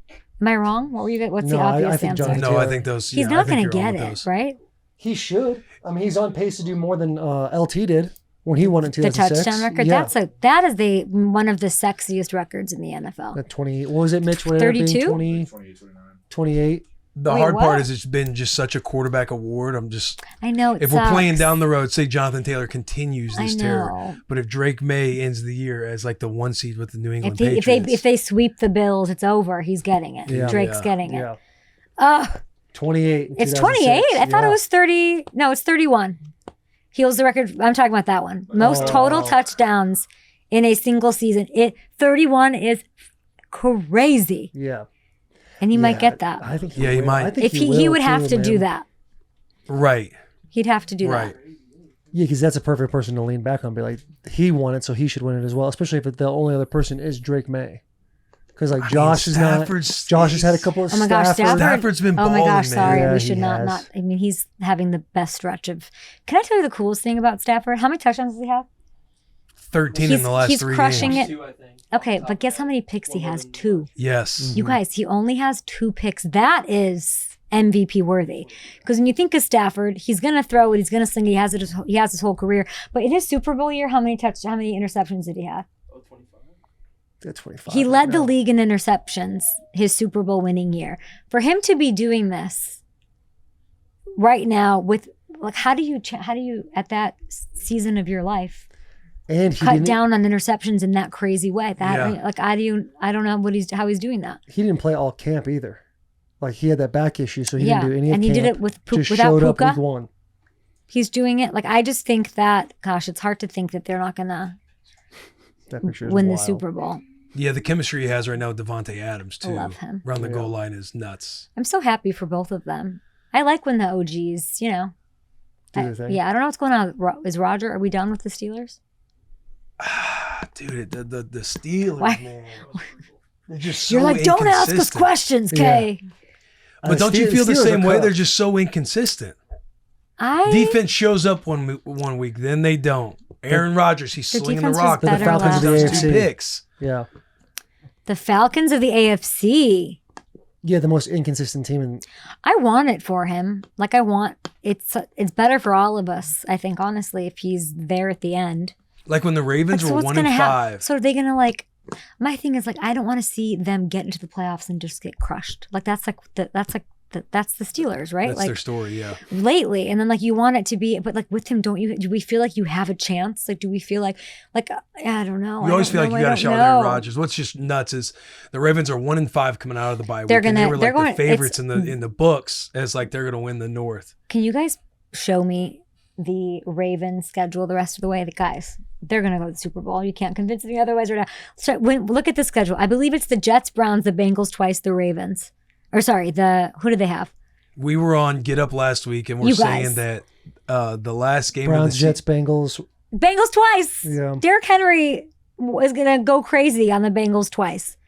Am I wrong? What were you? What's the No, I obvious think answer? Jonathan No, I think those. He's yeah, I not think gonna you're wrong get with it, those. right? He should. I mean, he's on pace to do more than LT did when he won in The 2006. touchdown record. Yeah. That is one of the sexiest records in the NFL. At 20, what was it, Mitch? What ended up being 32? 28. The Wait, hard what? part is it's been just such a quarterback award. I know. It If we're playing sucks. down the road, say Jonathan Taylor continues I this know. terror, but if Drake May ends the year as like the 1 seed with the New England if Patriots, they sweep the Bills, it's over. He's getting it. Yeah. Drake's Yeah. getting it. Yeah. 28. in It's 2006. 28. I thought it Yeah. was 30. No, it's 31. He holds the record. I'm talking about that one. Most total touchdowns in a single season. 31 is crazy. Yeah. And he might get that. I think Yeah, he will. might. I think If he will would have too, to do man. that. right, He'd have to do right. that. Yeah, because that's a perfect person to lean back on. Be like, he won it, so he should win it as well. Especially if the only other person is Drake May. Because like Josh is not. Stafford's- Josh has had a couple of. Oh my gosh, Stafford's been Oh my balling, gosh, man. sorry. Yeah, We he should not. has. I mean, he's having the best stretch of. Can I tell you the coolest thing about Stafford? How many touchdowns does he have? 13 in the last he's 3 crushing games. it. Okay, but guess how many picks he has? 2. Yes. You guys, he only has 2 picks. That is MVP worthy. Because when you think of Stafford, he's gonna throw it, he's gonna sling it, he has his whole career. But in his Super Bowl year, how many interceptions did he have? That's 25. He right led the now. league in interceptions his Super Bowl winning year. For him to be doing this right now with like how do you at that season of your life And he cut didn't. down on interceptions in that crazy way? That Yeah. like I don't know how he's doing that. He didn't play all camp either. Like he had that back issue, so he Yeah, didn't do any. and of he did camp. it with Just without showed up Puka. week 1. He's doing it like I just think that gosh, it's hard to think that they're not gonna That picture is win the wild. Super Bowl. Yeah, the chemistry he has right now with Devontae Adams too. I love him. Around the goal line is nuts. I'm so happy for both of them. I like when the OGs, Do their thing. yeah, I don't know what's going on. Is Roger? Are we done with the Steelers? Dude, the Steelers, Why? man. They're just so You're like, don't ask us inconsistent. questions, Kay. But don't you feel the Steelers same are way? cut. They're just so inconsistent. Defense shows up one week, then they don't. Aaron Rodgers, he's the slinging the defense was rock. better The Falcons last of the year. Touchdowns, 2 AFC. picks. Yeah. The Falcons of the AFC. Yeah, the most inconsistent team in. I want it for him. Like it's better for all of us. I think honestly, if he's there at the end. Like when the Ravens Like, so were what's 1 gonna and happen? 5. So are they gonna like? My thing is like I don't want to see them get into the playoffs and just get crushed. Like that's the Steelers, right? That's like their story, yeah. lately, and then like you want it to be, but like with him, do we feel like you have a chance? Like do we feel like I don't know. You always feel like you got to shout Aaron know. Rodgers. What's just nuts is the Ravens are 1 and 5 coming out of the bye week. They're and they gonna- were they're like going- the favorites it's- in the books as like they're gonna win the North. Can you guys show me the Ravens schedule the rest of the way? The guys, they're going to go to the Super Bowl. You can't convince me otherwise right now. So look at the schedule. I believe it's the Jets, Browns, the Bengals twice, the Ravens. Or sorry, who did they have? We were on Get Up last week and we're You saying guys. that the last game Browns, of the Jets, Bengals. Bengals twice. Yeah. Derrick Henry is going to go crazy on the Bengals twice.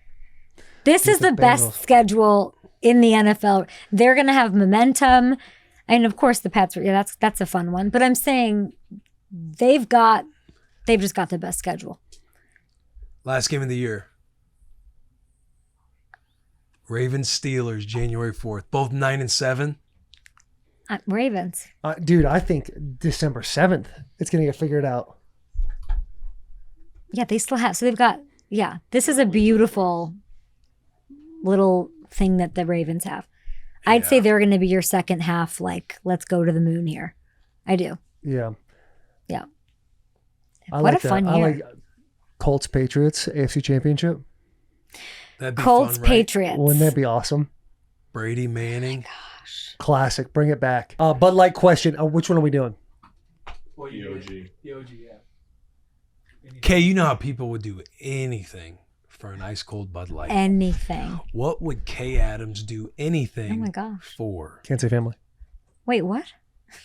This is the the best Bengals. schedule in the NFL. They're going to have momentum. And of course the Pats, that's a fun one. But I'm saying they've just got the best schedule. Last game of the year. Ravens Steelers, January 4th. Both 9-7. Ravens. Dude, I think December 7th, it's going to get figured out. Yeah, they still have. So they've got, this is a beautiful little thing that the Ravens have. I'd say they're going to be your second half, like, let's go to the moon here. I do. Yeah. Yeah. What a fun year. I like Colts Patriots, AFC Championship. That'd be Colts fun, right? Patriots. Wouldn't that be awesome? Brady Manning. Classic. Bring it back. Bud Light question. Which one are we doing? Well, The OG. The OG, yeah. Kay, you know how people would do anything for an ice cold Bud Light. Anything. What would Kay Adams do anything Oh my gosh. for? Can't say family. Wait, what?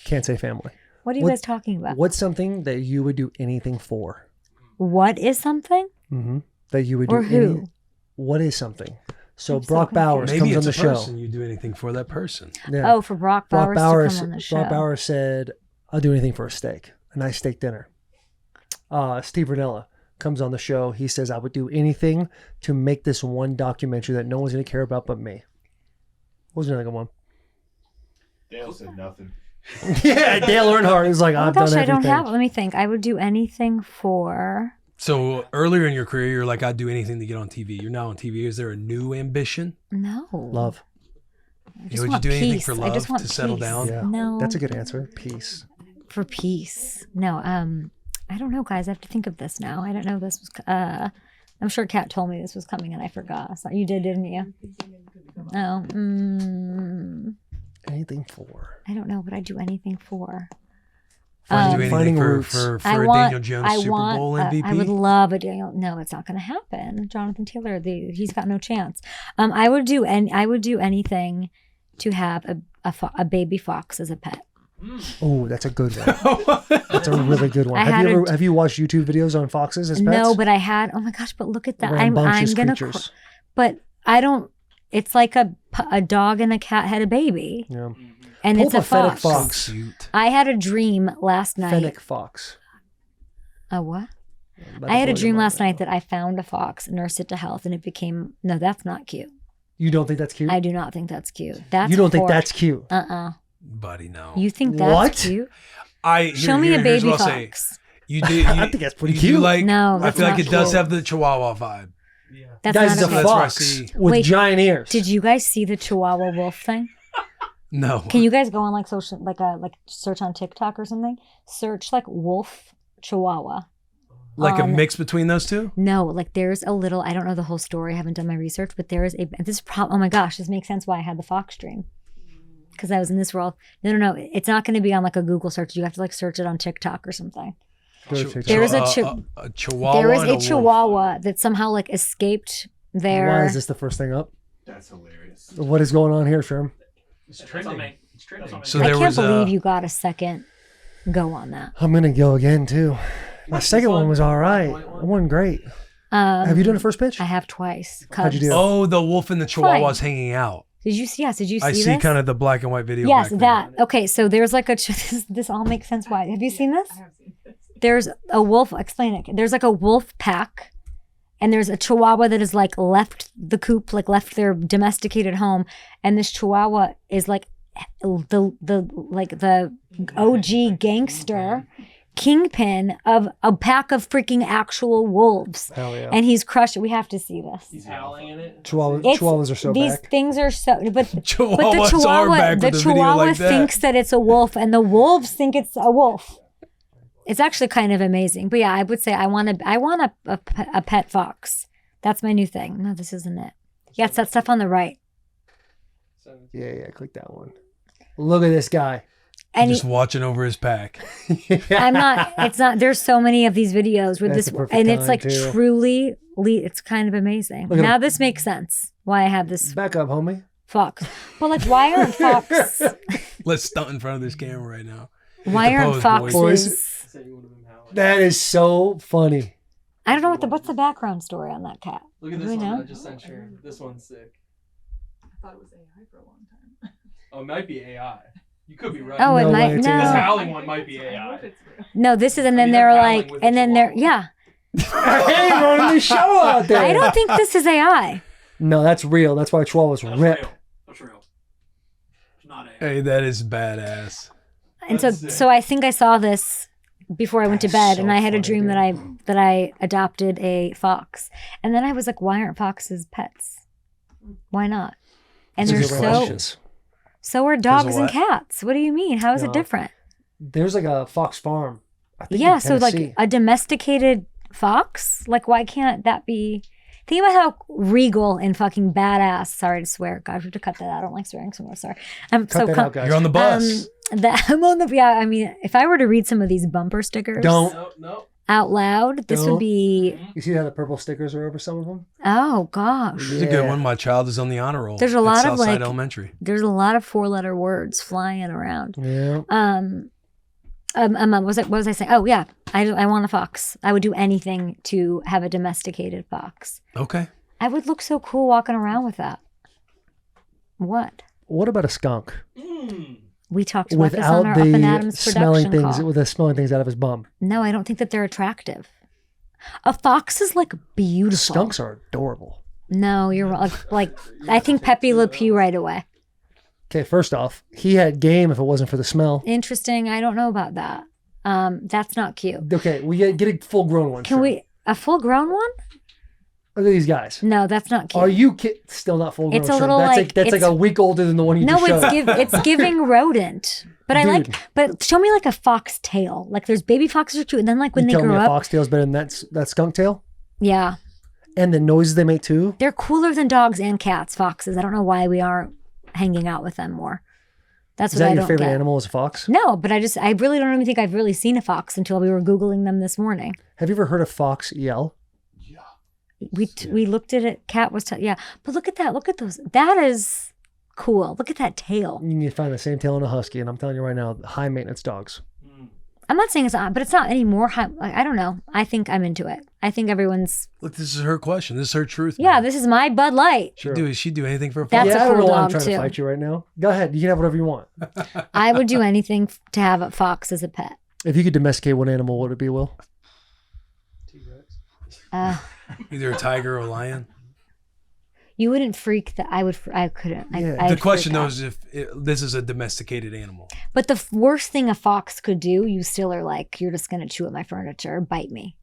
Can't say family. What are you guys talking about? What's something that you would do anything for? What is something? Mm-hmm. That you would Or do. who? What is something? So I'm so Brock Bowers Maybe comes on it's the a show. person. You do anything for that person. Yeah. Oh, for Brock Bowers to come on the show. Brock Bowers said, "I'll do anything for a steak, a nice steak dinner." Steve Ranella comes on the show. He says, "I would do anything to make this one documentary that no one's going to care about but me." What was another one? Dale said nothing. Yeah, Dale Earnhardt is like, Oh my "I've gosh, done I everything." don't have. Let me think. I would do anything for. So earlier in your career, you're like, I'd do anything to get on TV. You're now on TV. Is there a new ambition? No. Love. Would you do anything for love to settle down? Yeah. No. That's a good answer. Peace. For peace. No. I don't know, guys. I have to think of this now. I don't know. This was. I'm sure Kat told me this was coming, and I forgot. So you did, didn't you? No. Anything for? I don't know what I'd do anything for. Do anything Finding for roots. a Daniel Jones Super Bowl MVP? I would love a Daniel. No, it's not going to happen. Jonathan Taylor, he's got no chance. I would do anything to have a baby fox as a pet. Oh, that's a good one. That's a really good one. Have you watched YouTube videos on foxes as pets? No, but I had. Oh my gosh! But look at that. I'm Rambunctious gonna. creatures. But I don't. It's like a dog and a cat had a baby. Yeah. And Pull it's a up Fennec fox. fox. I had a dream last night. Fennec fox. A what? I had a dream last night that I found a fox, nursed it to health, and it became. No, that's not cute. You don't think that's cute? I do not think that's cute. That's you don't think that's cute? Buddy, no. You think that's What? cute? Show me a here's baby what I'll say. fox. You do. I think that's pretty you cute. Do like, No, I that's feel like not it does cute. have the Chihuahua vibe. That's Guys, not it's a a fox I see. with Wait, giant ears. Did you guys see the Chihuahua wolf thing? No. Can you guys go on like social, like search on TikTok or something? Search like wolf Chihuahua. Like a mix between those two? No, like there's a little. I don't know the whole story. I haven't done my research, but there is oh my gosh, this makes sense why I had the fox dream. Because I was in this world. No. It's not going to be on like a Google search. You have to like search it on TikTok or something. There is a Chihuahua. There is and a wolf. Chihuahua that somehow like escaped there. Why is this the first thing up? That's hilarious. What is going on here, Sherm? It's trending. So I there can't was believe you got a second go on that. I'm gonna go again too. My second one was all right. It wasn't great. Have you done a first pitch? I have twice. How'd you do? Oh, the wolf and the Chihuahua's Fine. hanging out. Did you see? Yes. Did you see? I see this? kind of the black and white video. Yes, back there. that. Okay, so there's like this all makes sense. Why? Have you seen this? There's a wolf. Explain it. There's like a wolf pack, and there's a Chihuahua that has like left the coop, like left their domesticated home, and this Chihuahua is like the OG gangster kingpin of a pack of freaking actual wolves. Hell yeah. And he's crushed it. We have to see this. He's howling in it. Chihuahuas are so These back. things are so, but the Chihuahuas are Chihuahua, back the with a video Chihuahua like that. thinks that it's a wolf, and the wolves think it's a wolf. It's actually kind of amazing. But yeah, I would say I want a pet fox. That's my new thing. No, this isn't it. Yeah, it's that stuff on the right. Yeah, click that one. Look at this guy. And Just watching over his pack. I'm not. It's not. There's so many of these videos with That's this, the perfect and it's time, like too. truly. It's kind of amazing. Look at Now him. this makes sense. Why I have this Back up, homie. fox. But like, why aren't fox? Let's stunt in front of this camera right now. Why Hit the aren't pose, foxes? boys. That is so funny. I don't know what's the background story on that cat. Look at Do this we one know? that I just sent you. This one's sick. thought it was AI for a long time. Oh, it might be AI. You could be right. Oh, it No might way it's no. This AI. howling one might be I hope AI. it's real. No, this is, and I then mean, they're they're like, howling with and a then they're chihuahua. yeah. Hey, running the show out there. I don't think this is AI. No, that's real. That's why Chihuahuas That's rip. real. That's real. It's not AI. Hey, that is badass. And so I think I saw this before I went to bed, and I had a dream that I adopted a fox, and then I was like, why aren't foxes pets? Why not? And These they're are questions. so are dogs and what? cats. What do you mean? How is No. it different? There's like a fox farm. I think Yeah, in so like Tennessee. a domesticated fox. Like, why can't that be? Think about how regal and fucking badass. Sorry to swear. God, we have to cut that out. I don't like swearing so much. Sorry. I'm Cut that out, guys. You're on the bus. I'm on the. Yeah, I mean, if I were to read some of these bumper stickers No. out loud, this Don't. would be. You see how the purple stickers are over some of them? Oh gosh. This is a good one. My child is on the honor roll. There's a at lot of Southside like. Elementary. There's a lot of 4-letter words flying around. Yeah. What was I saying? Oh yeah, I want a fox. I would do anything to have a domesticated fox. Okay. I would look so cool walking around with that. What? What about a skunk? We talked about this on Without our Up and the Adams smelling production things, call. with the smelling things out of his bum. No, I don't think that they're attractive. A fox is like beautiful. Skunks are adorable. No, you're wrong. Like I think Pepe Le Pew right away. Okay, first off, he had game if it wasn't for the smell. Interesting. I don't know about that. That's not cute. Okay, we get a full grown one. Can sure. we a full grown one? Look at these guys. No, that's not cute. Are you still not full grown? It's a sure. little that's like- that's like it's- a week older than the one you No, just showed. it's giving rodent. But I Dude. like. But show me like a fox tail. Like there's baby foxes are cute, and then like when You they tell me grow a up, foxtail's better than that skunk tail? yeah, And the noises they make too? they're cooler than dogs and cats. Foxes. I don't know why we aren't hanging out with them more. That's Is what that I your don't favorite get. animal is a fox? No, but I really don't even think I've really seen a fox until we were Googling them this morning. Have you ever heard a fox yell? We looked at it. Cat was yeah, but look at that. Look at those. That is cool. Look at that tail. You need to find the same tail in a husky, and I'm telling you right now, high maintenance dogs. I'm not saying it's not, but it's not any more high. I don't know. I think I'm into it. I think everyone's. Look, this is her question. This is her truth. Yeah, this is my Bud Light. She'd do anything for a That's fox. a I don't cool know why I'm dog, trying too. to fight you right now. Go ahead. You can have whatever you want. I would do anything to have a fox as a pet. If you could domesticate one animal, what would it be, Will? Either a tiger or a lion. You wouldn't freak that. I would. I couldn't. The I'd question freak though out. is if this is a domesticated animal. But the worst thing a fox could do, you still are like, you're just gonna chew at my furniture, bite me.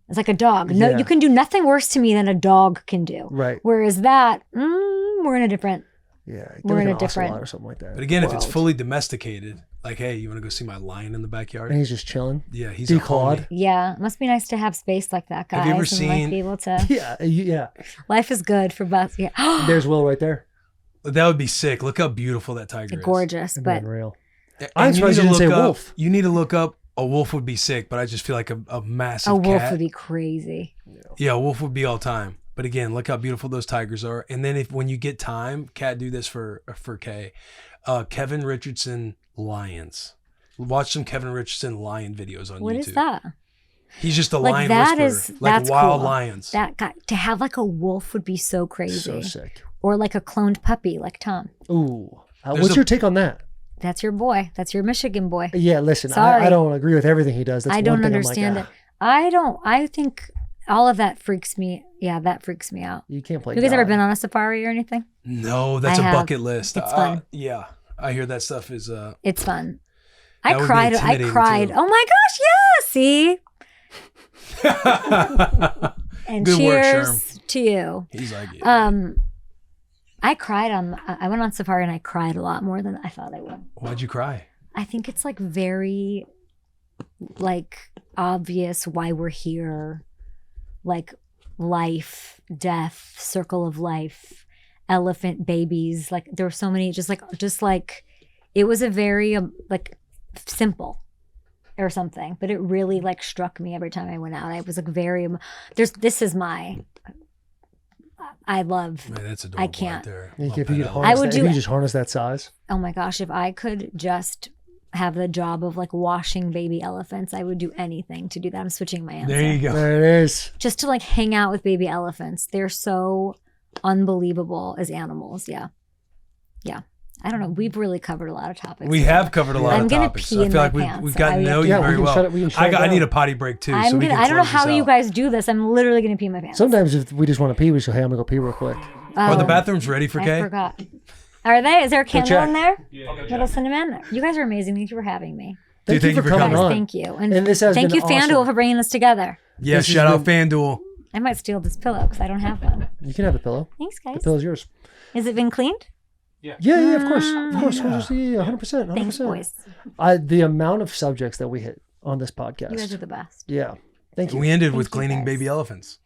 It's like a dog. No, Yeah. you can do nothing worse to me than a dog can do. Right. Whereas that, we're in a different. Yeah. We're in a like an different. ocelot or something like that. But again, if it's world. fully domesticated, like, hey, you want to go see my lion in the backyard? And he's just chilling. Yeah, he's a declawed. homie. Yeah, it must be nice to have space like that, guys. Have you ever and like seen- be able to. Yeah. Yeah. Life is good for both. Yeah, There's Will right there. That would be sick. Look how beautiful that tiger is. gorgeous. But Unreal. And I'm surprised you didn't say wolf. You need to look up. A wolf would be sick, but I just feel like a massive a wolf cat. would be crazy. Yeah, a wolf would be all time. But again, look how beautiful those tigers are. And then when you get time, Cat, do this for Kay. Kevin Richardson lions. Watch some Kevin Richardson lion videos on What YouTube. is that? He's just a Like lion that whisperer, is like that's wild cool. lions. That guy to have like a wolf would be so crazy. So sick. Or like a cloned puppy, like Tom. Ooh. There's What's a- your take on that? That's your boy. That's your Michigan boy. Yeah, listen, Sorry. I don't agree with everything he does. That's I don't one thing understand I'm like, it. I think all of that freaks me. Yeah, that freaks me out. You can't play. You guys ever God. been on a safari or anything? No, that's I a have. bucket list. It's fun. Yeah, I hear that stuff is. It's fun. That I would be cried. I intimidating, cried. too. Oh my gosh! Yeah. See. And Good work, cheers to you. He's like, yeah. I cried on. I went on safari and I cried a lot more than I thought I would. Why'd you cry? I think it's like very, like obvious why we're here, like life, death, circle of life, elephant babies. Like there were so many. Just like, it was a very like simple. Or something, but it really like struck me every time I went out. I was like this is my, I love, Man, that's I adorable can't. right there. If you Love could that. harness would that, do if you it. just harness that size. oh my gosh, if I could just have the job of like washing baby elephants, I would do anything to do that. I'm switching my answer. There you go. There it is. Just to like hang out with baby elephants. They're so unbelievable as animals. Yeah. Yeah. I don't know. We've really covered a lot of topics. We have covered a lot I'm of gonna topics. pee I in feel my like pants. we've gotten to know you Yeah, we very can well. shut it- we can shut it I down. need a potty break too. I'm so we gonna. can I don't know close how this you out. guys do this. I'm literally gonna pee in my pants. Sometimes if we just want to pee, we just go, hey, I'm going to go pee real quick. Are the Oh, bathrooms ready for I Kay? forgot. Are they? Is there a candle check. in there? Yeah. Little cinnamon. You guys are amazing. Thank you for having me. Dude, thank you for coming Guys, on. thank you. And, And this has thank been you, FanDuel, awesome. for bringing us together. Yeah, This has shout out FanDuel. I might steal this pillow because I don't have one. You can have the pillow. Thanks, The guys. pillow's yours. Has it been cleaned? Yeah, of course. Of course. Yeah, 100%. 100%. Thanks, boys. The amount of subjects that we hit on this podcast. You guys are the best. Yeah. Thank you. We ended Thank with you, cleaning guys. baby elephants.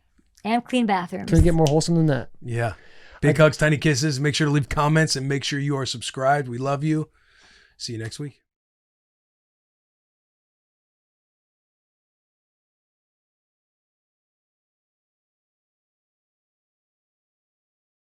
And clean bathrooms. Can we get more wholesome than that? Yeah. Big hugs, tiny kisses. Make sure to leave comments and make sure you are subscribed. We love you. See you next week.